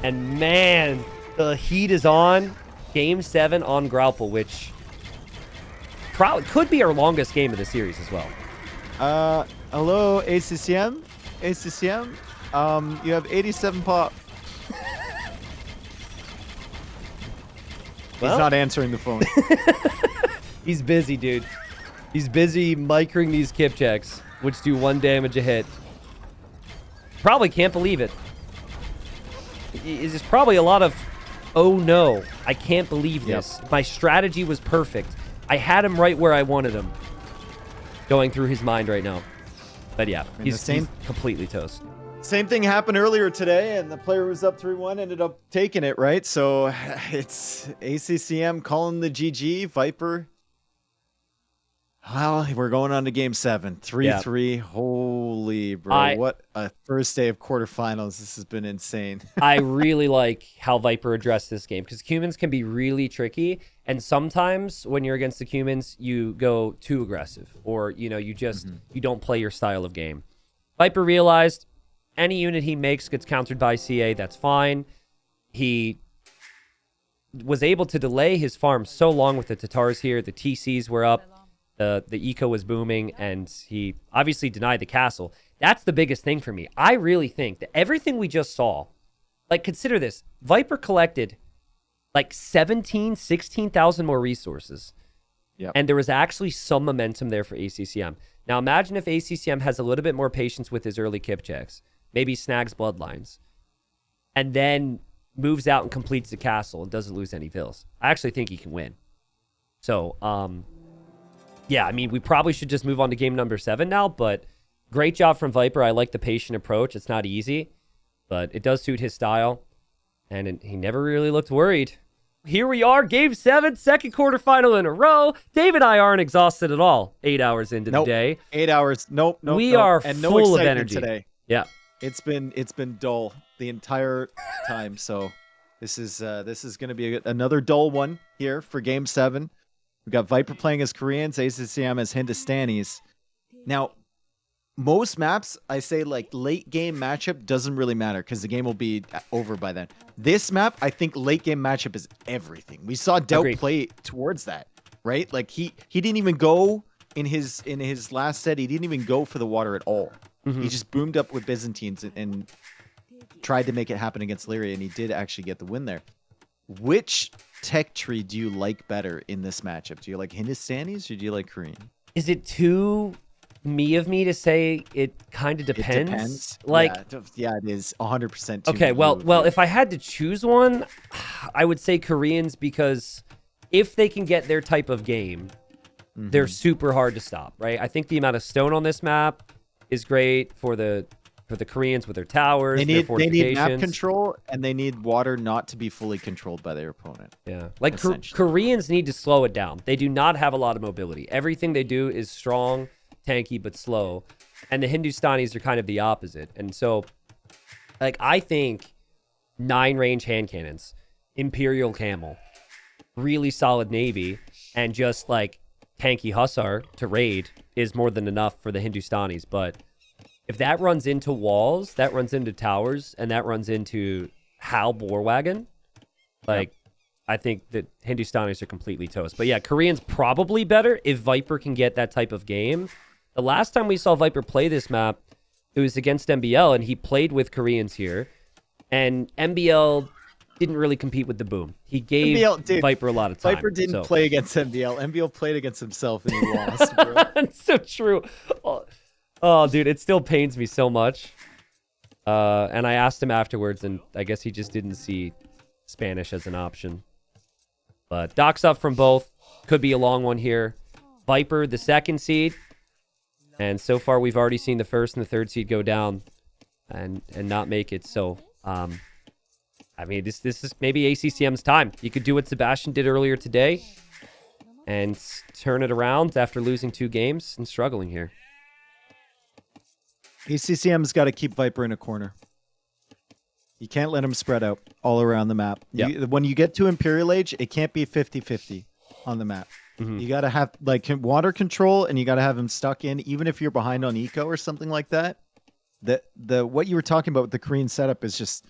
And, man, the heat is on. Game 7 on Graupel, which probably could be our longest game of the series as well. Hello, ACCM? ACCM? You have 87 pop. Well, he's not answering the phone. He's busy, dude. He's busy micring these Kip checks, which do 1 damage a hit. probably can't believe it. There's probably a lot of, oh no, I can't believe this. My strategy was perfect. I had him right where I wanted him. Going through his mind right now. But yeah, he's completely toast. Same thing happened earlier today, and the player who was up 3-1 ended up taking it, right? So it's ACCM calling the GG. Viper. Well, we're going on to game 7. 3-3. Yeah. Holy, bro. What a first day of quarterfinals. This has been insane. I really like how Viper addressed this game because Cumans can be really tricky. And sometimes when you're against the Cumans, you go too aggressive or, you know, you just you don't play your style of game. Viper realized any unit he makes gets countered by CA. That's fine. He was able to delay his farm so long with the Tatars here. The TCs were up. The eco was booming, and he obviously denied the castle. That's the biggest thing for me. I really think that everything we just saw, like, consider this. Viper collected like 16,000 more resources. Yep. And there was actually some momentum there for ACCM. Now, imagine if ACCM has a little bit more patience with his early kip checks, maybe snags bloodlines, and then moves out and completes the castle and doesn't lose any vills. I actually think he can win. So, yeah, I mean, we probably should just move on to game number 7 now, but great job from Viper. I like the patient approach. It's not easy, but it does suit his style, and he never really looked worried. Here we are, game 7, second quarterfinal in a row. Dave and I aren't exhausted at all 8 hours into the day. 8 hours. Nope. We are full of energy today. Yeah. It's been dull the entire time, so this is going to be another dull one here for game 7. We got Viper playing as Koreans, ACCM as Hindustanis. Now, most maps, I say like late game matchup doesn't really matter because the game will be over by then. This map, I think late game matchup is everything. We saw Doubt play towards that, right? Like he didn't even go in his last set. He didn't even go for the water at all. He just boomed up with Byzantines and tried to make it happen against Lyria, and he did actually get the win there. Which tech tree do you like better in this matchup? Do you like Hindustanis or do you like Korean? Is it too me to say it kind of depends? It depends. Like, yeah, it is 100%. Okay, well, if I had to choose one, I would say Koreans because if they can get their type of game, they're super hard to stop, right? I think the amount of stone on this map is great for the Koreans with their towers. They need map control, and they need water not to be fully controlled by their opponent. Yeah, like Koreans need to slow it down. They do not have a lot of mobility. Everything they do is strong, tanky, but slow. And the Hindustanis are kind of the opposite. And so, like, I think 9-range hand cannons, Imperial Camel, really solid navy, and just like tanky Hussar to raid is more than enough for the Hindustanis. But if that runs into walls, that runs into towers, and that runs into Hal Boarwagon, like, I think that Hindustanis are completely toast. But yeah, Koreans probably better if Viper can get that type of game. The last time we saw Viper play this map, it was against MBL, and he played with Koreans here. And MBL didn't really compete with the boom. He gave Viper a lot of time. Viper didn't play against MBL. MBL played against himself, and he lost, bro. That's so true. Oh, dude, it still pains me so much. And I asked him afterwards, and I guess he just didn't see Spanish as an option. But docks up from both. Could be a long one here. Viper, the second seed. And so far, we've already seen the first and the third seed go down and not make it. So, I mean, this is maybe ACCM's time. You could do what Sebastian did earlier today and turn it around after losing 2 games and struggling here. ACCM's got to keep Viper in a corner. You can't let him spread out all around the map. Yep. When you get to Imperial Age, it can't be 50-50 on the map. You got to have like water control, and you got to have him stuck in, even if you're behind on eco or something like that. What you were talking about with the Korean setup is just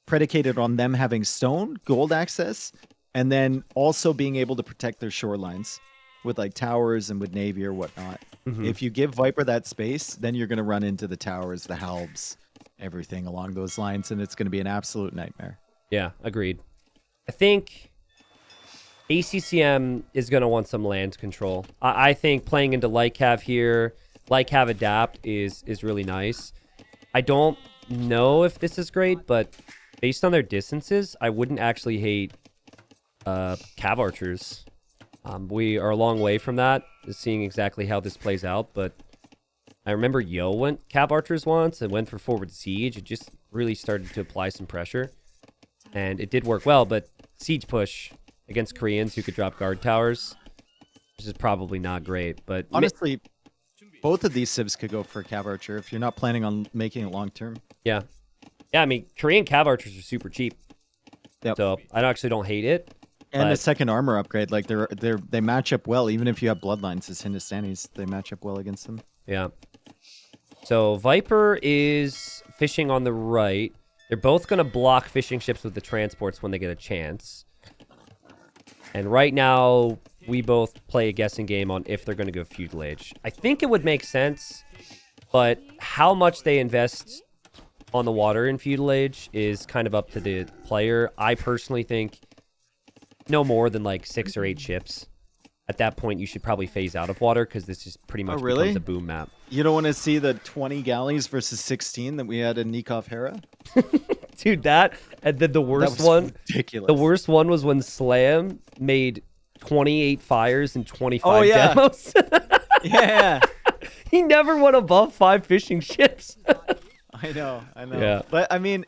predicated on them having stone, gold access, and then also being able to protect their shorelines with like towers and with navy or whatnot. If you give Viper that space, then you're going to run into the towers, the halbs, everything along those lines, and it's going to be an absolute nightmare. Yeah, agreed. I think ACCM is going to want some land control. I think playing into Light Cav here, Light Cav Adapt is really nice. I don't know if this is great, but based on their distances, I wouldn't actually hate Cav Archers. We are a long way from that, seeing exactly how this plays out, but I remember Yo went Cav Archers once and went for forward siege. It just really started to apply some pressure, and it did work well, but siege push against Koreans who could drop guard towers, which is probably not great. But honestly, both of these civs could go for a Cav Archer if you're not planning on making it long term. Yeah. Yeah, I mean, Korean Cav Archers are super cheap. Yep. So I actually don't hate it. And the second armor upgrade, like they match up well, even if you have bloodlines as Hindustanis, they match up well against them. Yeah. So Viper is fishing on the right. They're both going to block fishing ships with the transports when they get a chance. And right now, we both play a guessing game on if they're going to go feudal age. I think it would make sense, but how much they invest on the water in feudal age is kind of up to the player. I personally think no more than like 6 or 8 ships. At that point, you should probably phase out of water because this just pretty much becomes a boom map. You don't want to see the 20 galleys versus 16 that we had in Nikov Hera? Dude, that, and then the worst one, ridiculous. The worst one was when Slam made 28 fires and 25 demos. Yeah. He never went above 5 fishing ships. I know. Yeah. But I mean,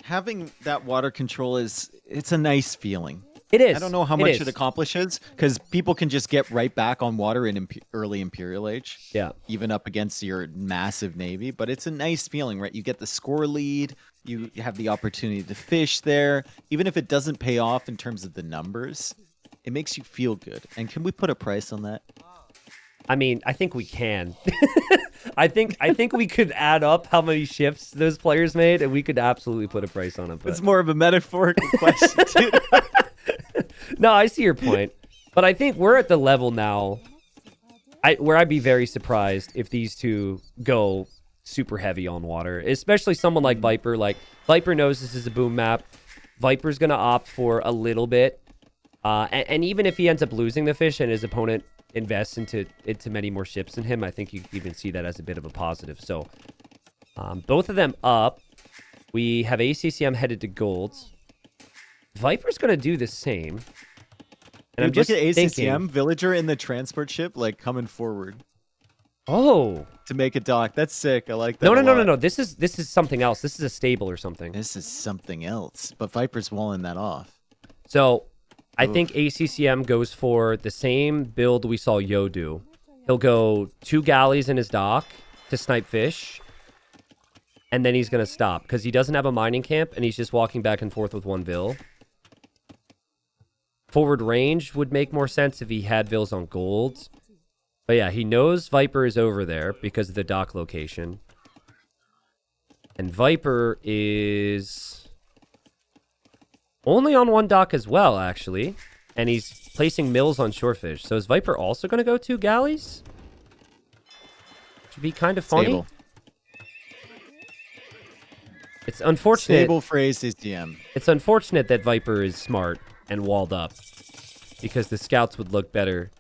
having that water control it's a nice feeling. It is. I don't know how much it accomplishes because people can just get right back on water in early Imperial Age. Yeah. Even up against your massive navy. But it's a nice feeling, right? You get the score lead. You have the opportunity to fish there. Even if it doesn't pay off in terms of the numbers, it makes you feel good. And can we put a price on that? I mean, I think we can. I think we could add up how many ships those players made, and we could absolutely put a price on it. But... It's more of a metaphorical question, too. No, I see your point. But I think we're at the level now where I'd be very surprised if these two go super heavy on water, especially someone like Viper. Like, Viper knows this is a boom map. Viper's going to opt for a little bit. And even if he ends up losing the fish and his opponent invests into many more ships than him, I think you can even see that as a bit of a positive. So both of them up. We have ACCM headed to golds. Viper's going to do the same. And I'm just look at ACCM, thinking, villager in the transport ship, like coming forward. Oh. To make a dock. That's sick. I like that. No. This is something else. This is a stable or something. This is something else. But Viper's walling that off. So I think ACCM goes for the same build we saw Yo do. He'll go 2 galleys in his dock to snipe fish. And then he's going to stop because he doesn't have a mining camp and he's just walking back and forth with 1 Vil. Forward range would make more sense if he had Vils on gold. But yeah, he knows Viper is over there because of the dock location. And Viper is only on 1 dock as well, actually. And he's placing mills on shorefish. So is Viper also going to go 2 galleys? Should be kind of funny. Stable. It's unfortunate. Stable for ACCM. It's unfortunate that Viper is smart and walled up because the scouts would look better.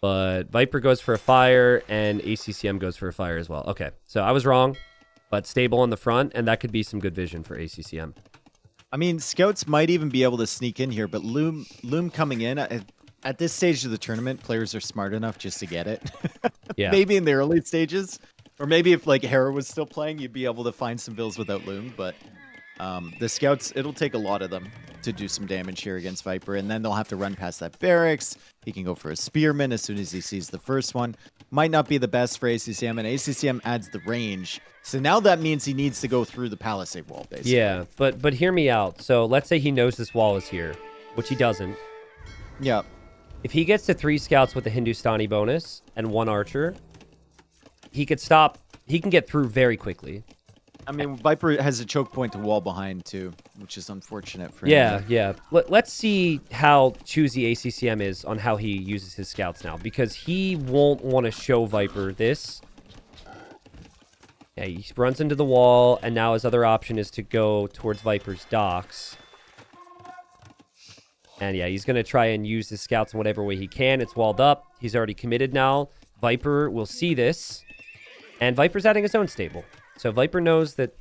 But Viper goes for a fire and ACCM goes for a fire as well. Okay, so I was wrong, but stable on the front, and that could be some good vision for ACCM. I mean, scouts might even be able to sneak in here, but Loom coming in, at this stage of the tournament, players are smart enough just to get it. Yeah. Maybe in the early stages, or maybe if like Hera was still playing, you'd be able to find some Vils without Loom, but the scouts, it'll take a lot of them to do some damage here against Viper, and then they'll have to run past that barracks. He can go for a spearman as soon as he sees the first one. Might not be the best for ACCM, and ACCM adds the range. So now that means he needs to go through the palisade wall, basically. Yeah, but hear me out. So let's say he knows this wall is here, which he doesn't. Yeah. If he gets to 3 scouts with a Hindustani bonus and 1 archer, he could stop. He can get through very quickly. I mean, Viper has a choke point to wall behind, too, which is unfortunate for him. Yeah. Let's see how choosy ACCM is on how he uses his scouts now, because he won't want to show Viper this. Yeah, he runs into the wall, and now his other option is to go towards Viper's docks. And yeah, he's going to try and use his scouts in whatever way he can. It's walled up. He's already committed now. Viper will see this. And Viper's adding his own stable. So Viper knows that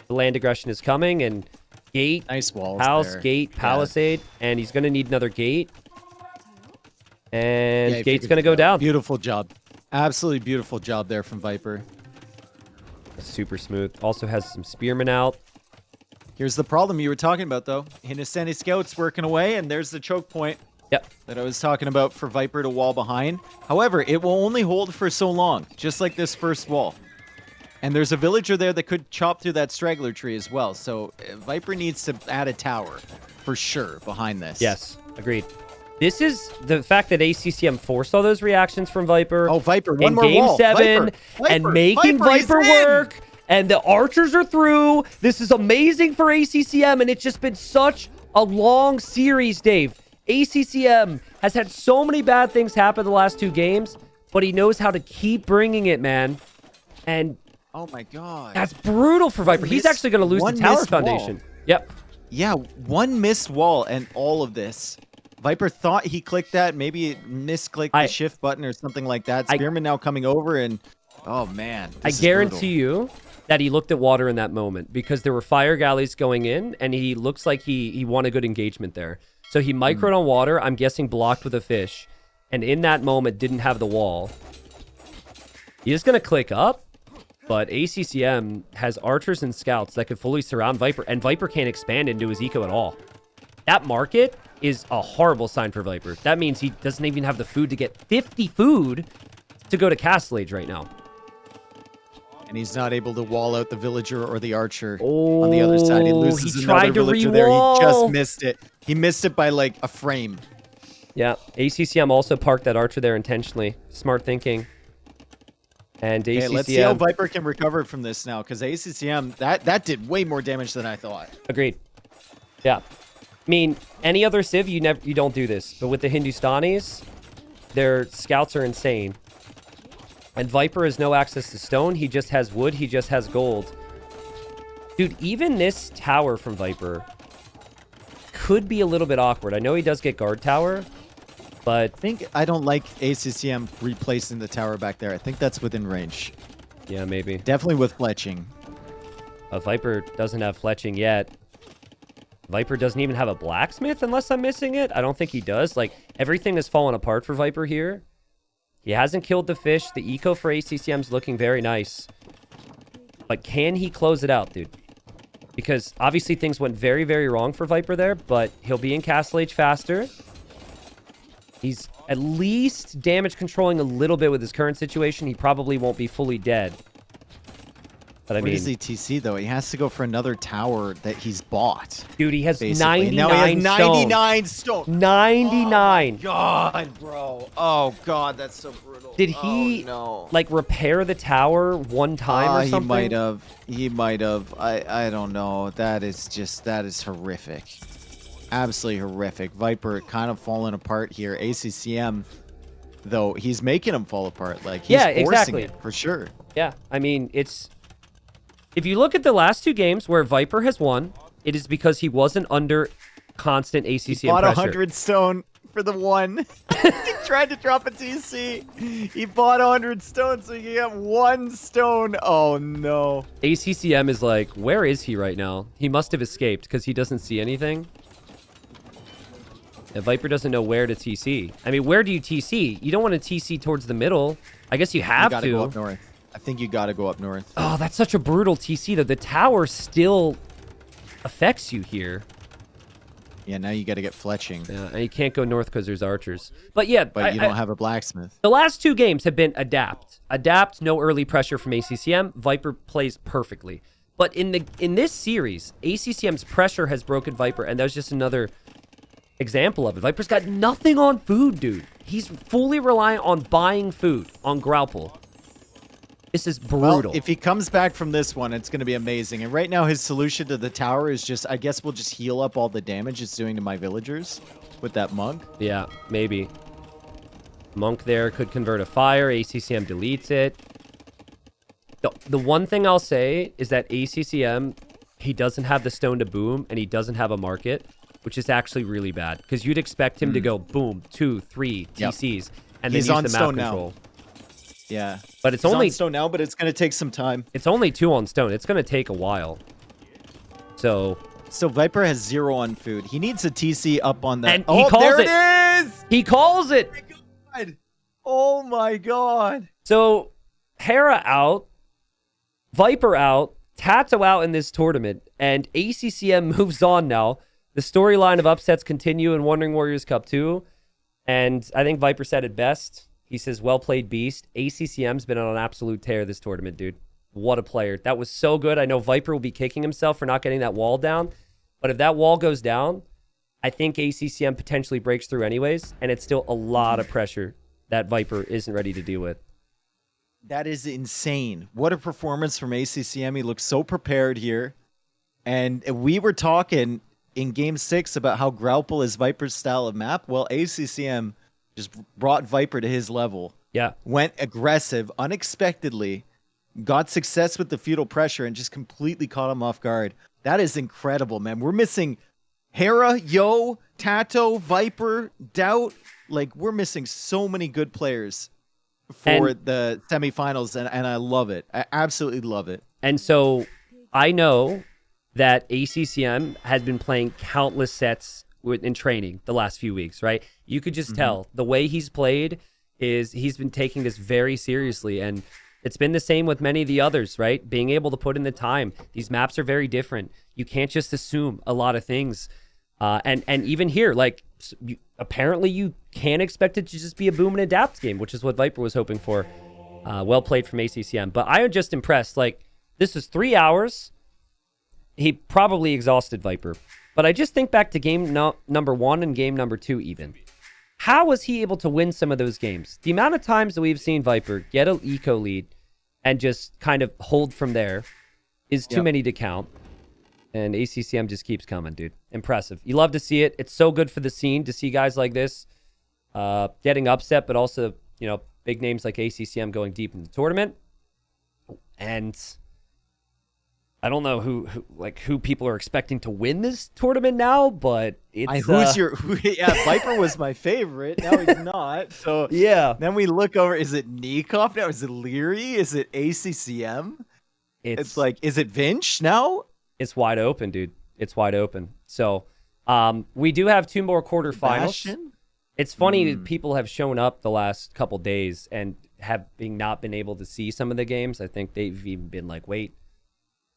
the land aggression is coming, and gate, nice walls house, there. gate, palisade, and he's going to need another gate. And Yeah, gate's going to go down. Beautiful job. Absolutely beautiful job there from Viper. Super smooth. Also has some spearmen out. Here's the problem you were talking about, though. Hindustani Scout's working away, and there's the choke point. Yep. That I was talking about for Viper to wall behind. However, it will only hold for so long, just like this first wall. And there's a villager there that could chop through that straggler tree as well. So Viper needs to add a tower for sure behind this. Yes, agreed. This is the fact that ACCM forced all those reactions from Viper. Oh, Viper, one in more game wall. 7 and making Viper work. And the archers are through. This is amazing for ACCM, and it's just been such a long series, Dave. ACCM has had so many bad things happen the last 2 games, but he knows how to keep bringing it, man. And oh my god, that's brutal for Viper. He's actually going to lose the tower foundation. Yep. Yeah, one missed wall and all of this. Viper thought he clicked that. Maybe it misclicked the shift button or something like that. Spearman now coming over, and oh man, I guarantee you that he looked at water in that moment, because there were fire galleys going in, and he looks like he won a good engagement there. So he microed on water, I'm guessing blocked with a fish, and in that moment didn't have the wall. He is going to click up, but ACCM has archers and scouts that could fully surround Viper, and Viper can't expand into his eco at all. That market is a horrible sign for Viper. That means he doesn't even have the food to get 50 food to go to Castle Age right now. And he's not able to wall out the villager or the archer on the other side. He loses he another tried to villager there. re-wall. He just missed it. He missed it by like a frame. Yeah, ACCM also parked that archer there intentionally. Smart thinking. And ACCM... Okay, let's see how Viper can recover from this now, because ACCM, that did way more damage than I thought. Agreed. Yeah. I mean, any other Civ, you don't do this. But with the Hindustanis, their scouts are insane. And Viper has no access to stone. He just has wood. He just has gold. Dude, even this tower from Viper could be a little bit awkward. I know he does get guard tower, but... I don't like ACCM replacing the tower back there. I think that's within range. Yeah, maybe. Definitely with fletching. Viper doesn't have fletching yet. Viper doesn't even have a blacksmith unless I'm missing it. I don't think he does. Like, everything has fallen apart for Viper here. He hasn't killed the fish. The eco for ACCM is looking very nice. But can he close it out, dude? Because obviously things went very, very wrong for Viper there, but he'll be in Castle Age faster. He's at least damage controlling a little bit with his current situation. He probably won't be fully dead. But I mean, where does he TC though? He has to go for another tower that he's bought. Dude, he has basically. 99 now he has 99 stone. 99. Oh God, bro. Oh God, that's so brutal. Did he like repair the tower one time or something? He might have. He might have. I don't know. That is horrific. Absolutely horrific. Viper kind of falling apart here. ACCM, though, he's making him fall apart. Like he's forcing it for sure. Yeah, I mean, it's... If you look at the last 2 games where Viper has won, it is because he wasn't under constant ACCM pressure. He bought 100 stone for the one. He tried to drop a TC. He bought 100 stone so he could get 1 stone. Oh, no. ACCM is like, where is he right now? He must have escaped because he doesn't see anything. And Viper doesn't know where to TC. I mean, where do you TC? You don't want to TC towards the middle. I guess you have to. You gotta go up north. I think you gotta go up north. Oh, that's such a brutal TC, though. The tower still affects you here. Yeah, now you gotta get fletching. Yeah, and you can't go north because there's archers. But yeah, but you don't have a blacksmith. The last 2 games have been adapt. Adapt, no early pressure from ACCM. Viper plays perfectly. But in this series, ACCM's pressure has broken Viper, and that was just another example of it. Viper's got nothing on food, dude. He's fully reliant on buying food on Grapple. This is brutal. Well, if he comes back from this one, it's going to be amazing. And right now, his solution to the tower is just, I guess we'll just heal up all the damage it's doing to my villagers with that monk. Yeah, maybe. Monk there could convert a fire. ACCM deletes it. The one thing I'll say is that ACCM, he doesn't have the stone to boom, and he doesn't have a market, which is actually really bad. Because you'd expect him to go boom, 2, 3 TCs, and then use the map control. Yeah. But it's He's only on stone now, but it's going to take some time. It's only 2 on stone. It's going to take a while. So Viper has 0 on food. He needs a TC up on the... And he calls there it. it is! He calls it. Oh my god. So Hera out, Viper out, Tato out in this tournament, and ACCM moves on now. The storyline of upsets continue in Wandering Warriors Cup 2. And I think Viper said it best. He says, well played, Beast. ACCM's been on an absolute tear this tournament, dude. What a player. That was so good. I know Viper will be kicking himself for not getting that wall down. But if that wall goes down, I think ACCM potentially breaks through anyways. And it's still a lot of pressure that Viper isn't ready to deal with. That is insane. What a performance from ACCM. He looks so prepared here. And we were talking in Game 6 about how Graupel is Viper's style of map. Well, ACCM just brought Viper to his level. Yeah. Went aggressive, unexpectedly, got success with the feudal pressure, and just completely caught him off guard. That is incredible, man. We're missing Hera, Yo, Tato, Viper, Doubt. Like, we're missing so many good players for the semifinals, and I love it. I absolutely love it. And so I know that ACCM has been playing countless sets in training the last few weeks, right? You could just tell the way he's played is he's been taking this very seriously, and it's been the same with many of the others, right? Being able to put in the time. These maps are very different. You can't just assume a lot of things. And even here, like, apparently you can't expect it to just be a boom and adapt game, which is what Viper was hoping for. Well played from ACCM. But I am just impressed. Like, this is 3 hours. He probably exhausted Viper. But I just think back to game number 1 and game number 2 even. How was he able to win some of those games? The amount of times that we've seen Viper get an eco lead and just kind of hold from there is too many to count. And ACCM just keeps coming, dude. Impressive. You love to see it. It's so good for the scene to see guys like this getting upset, but also, you know, big names like ACCM going deep in the tournament. And I don't know who people are expecting to win this tournament now, but it's Viper was my favorite. Now he's not. So yeah. Then we look over. Is it Nikov now? Is it Leary? Is it ACCM? It's like, is it Vinch now? It's wide open, dude. It's wide open. So we do have 2 more quarterfinals. Bastion? It's funny people have shown up the last couple days and have not been able to see some of the games. I think they've even been like, wait,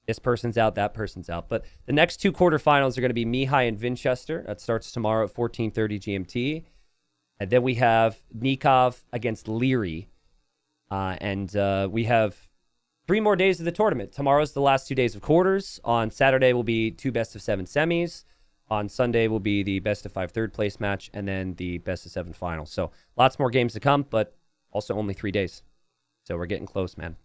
this person's out, that person's out. But the next 2 quarterfinals are going to be Mihai and Vinchester. That starts tomorrow at 14:30 GMT. And then we have Nikov against Leary. And we have 3 more days of the tournament. Tomorrow's the last 2 days of quarters. On Saturday will be 2 best-of-7 semis. On Sunday will be the best-of-5 third-place match, and then the best-of-7 final. So lots more games to come, but also only 3 days. So we're getting close, man.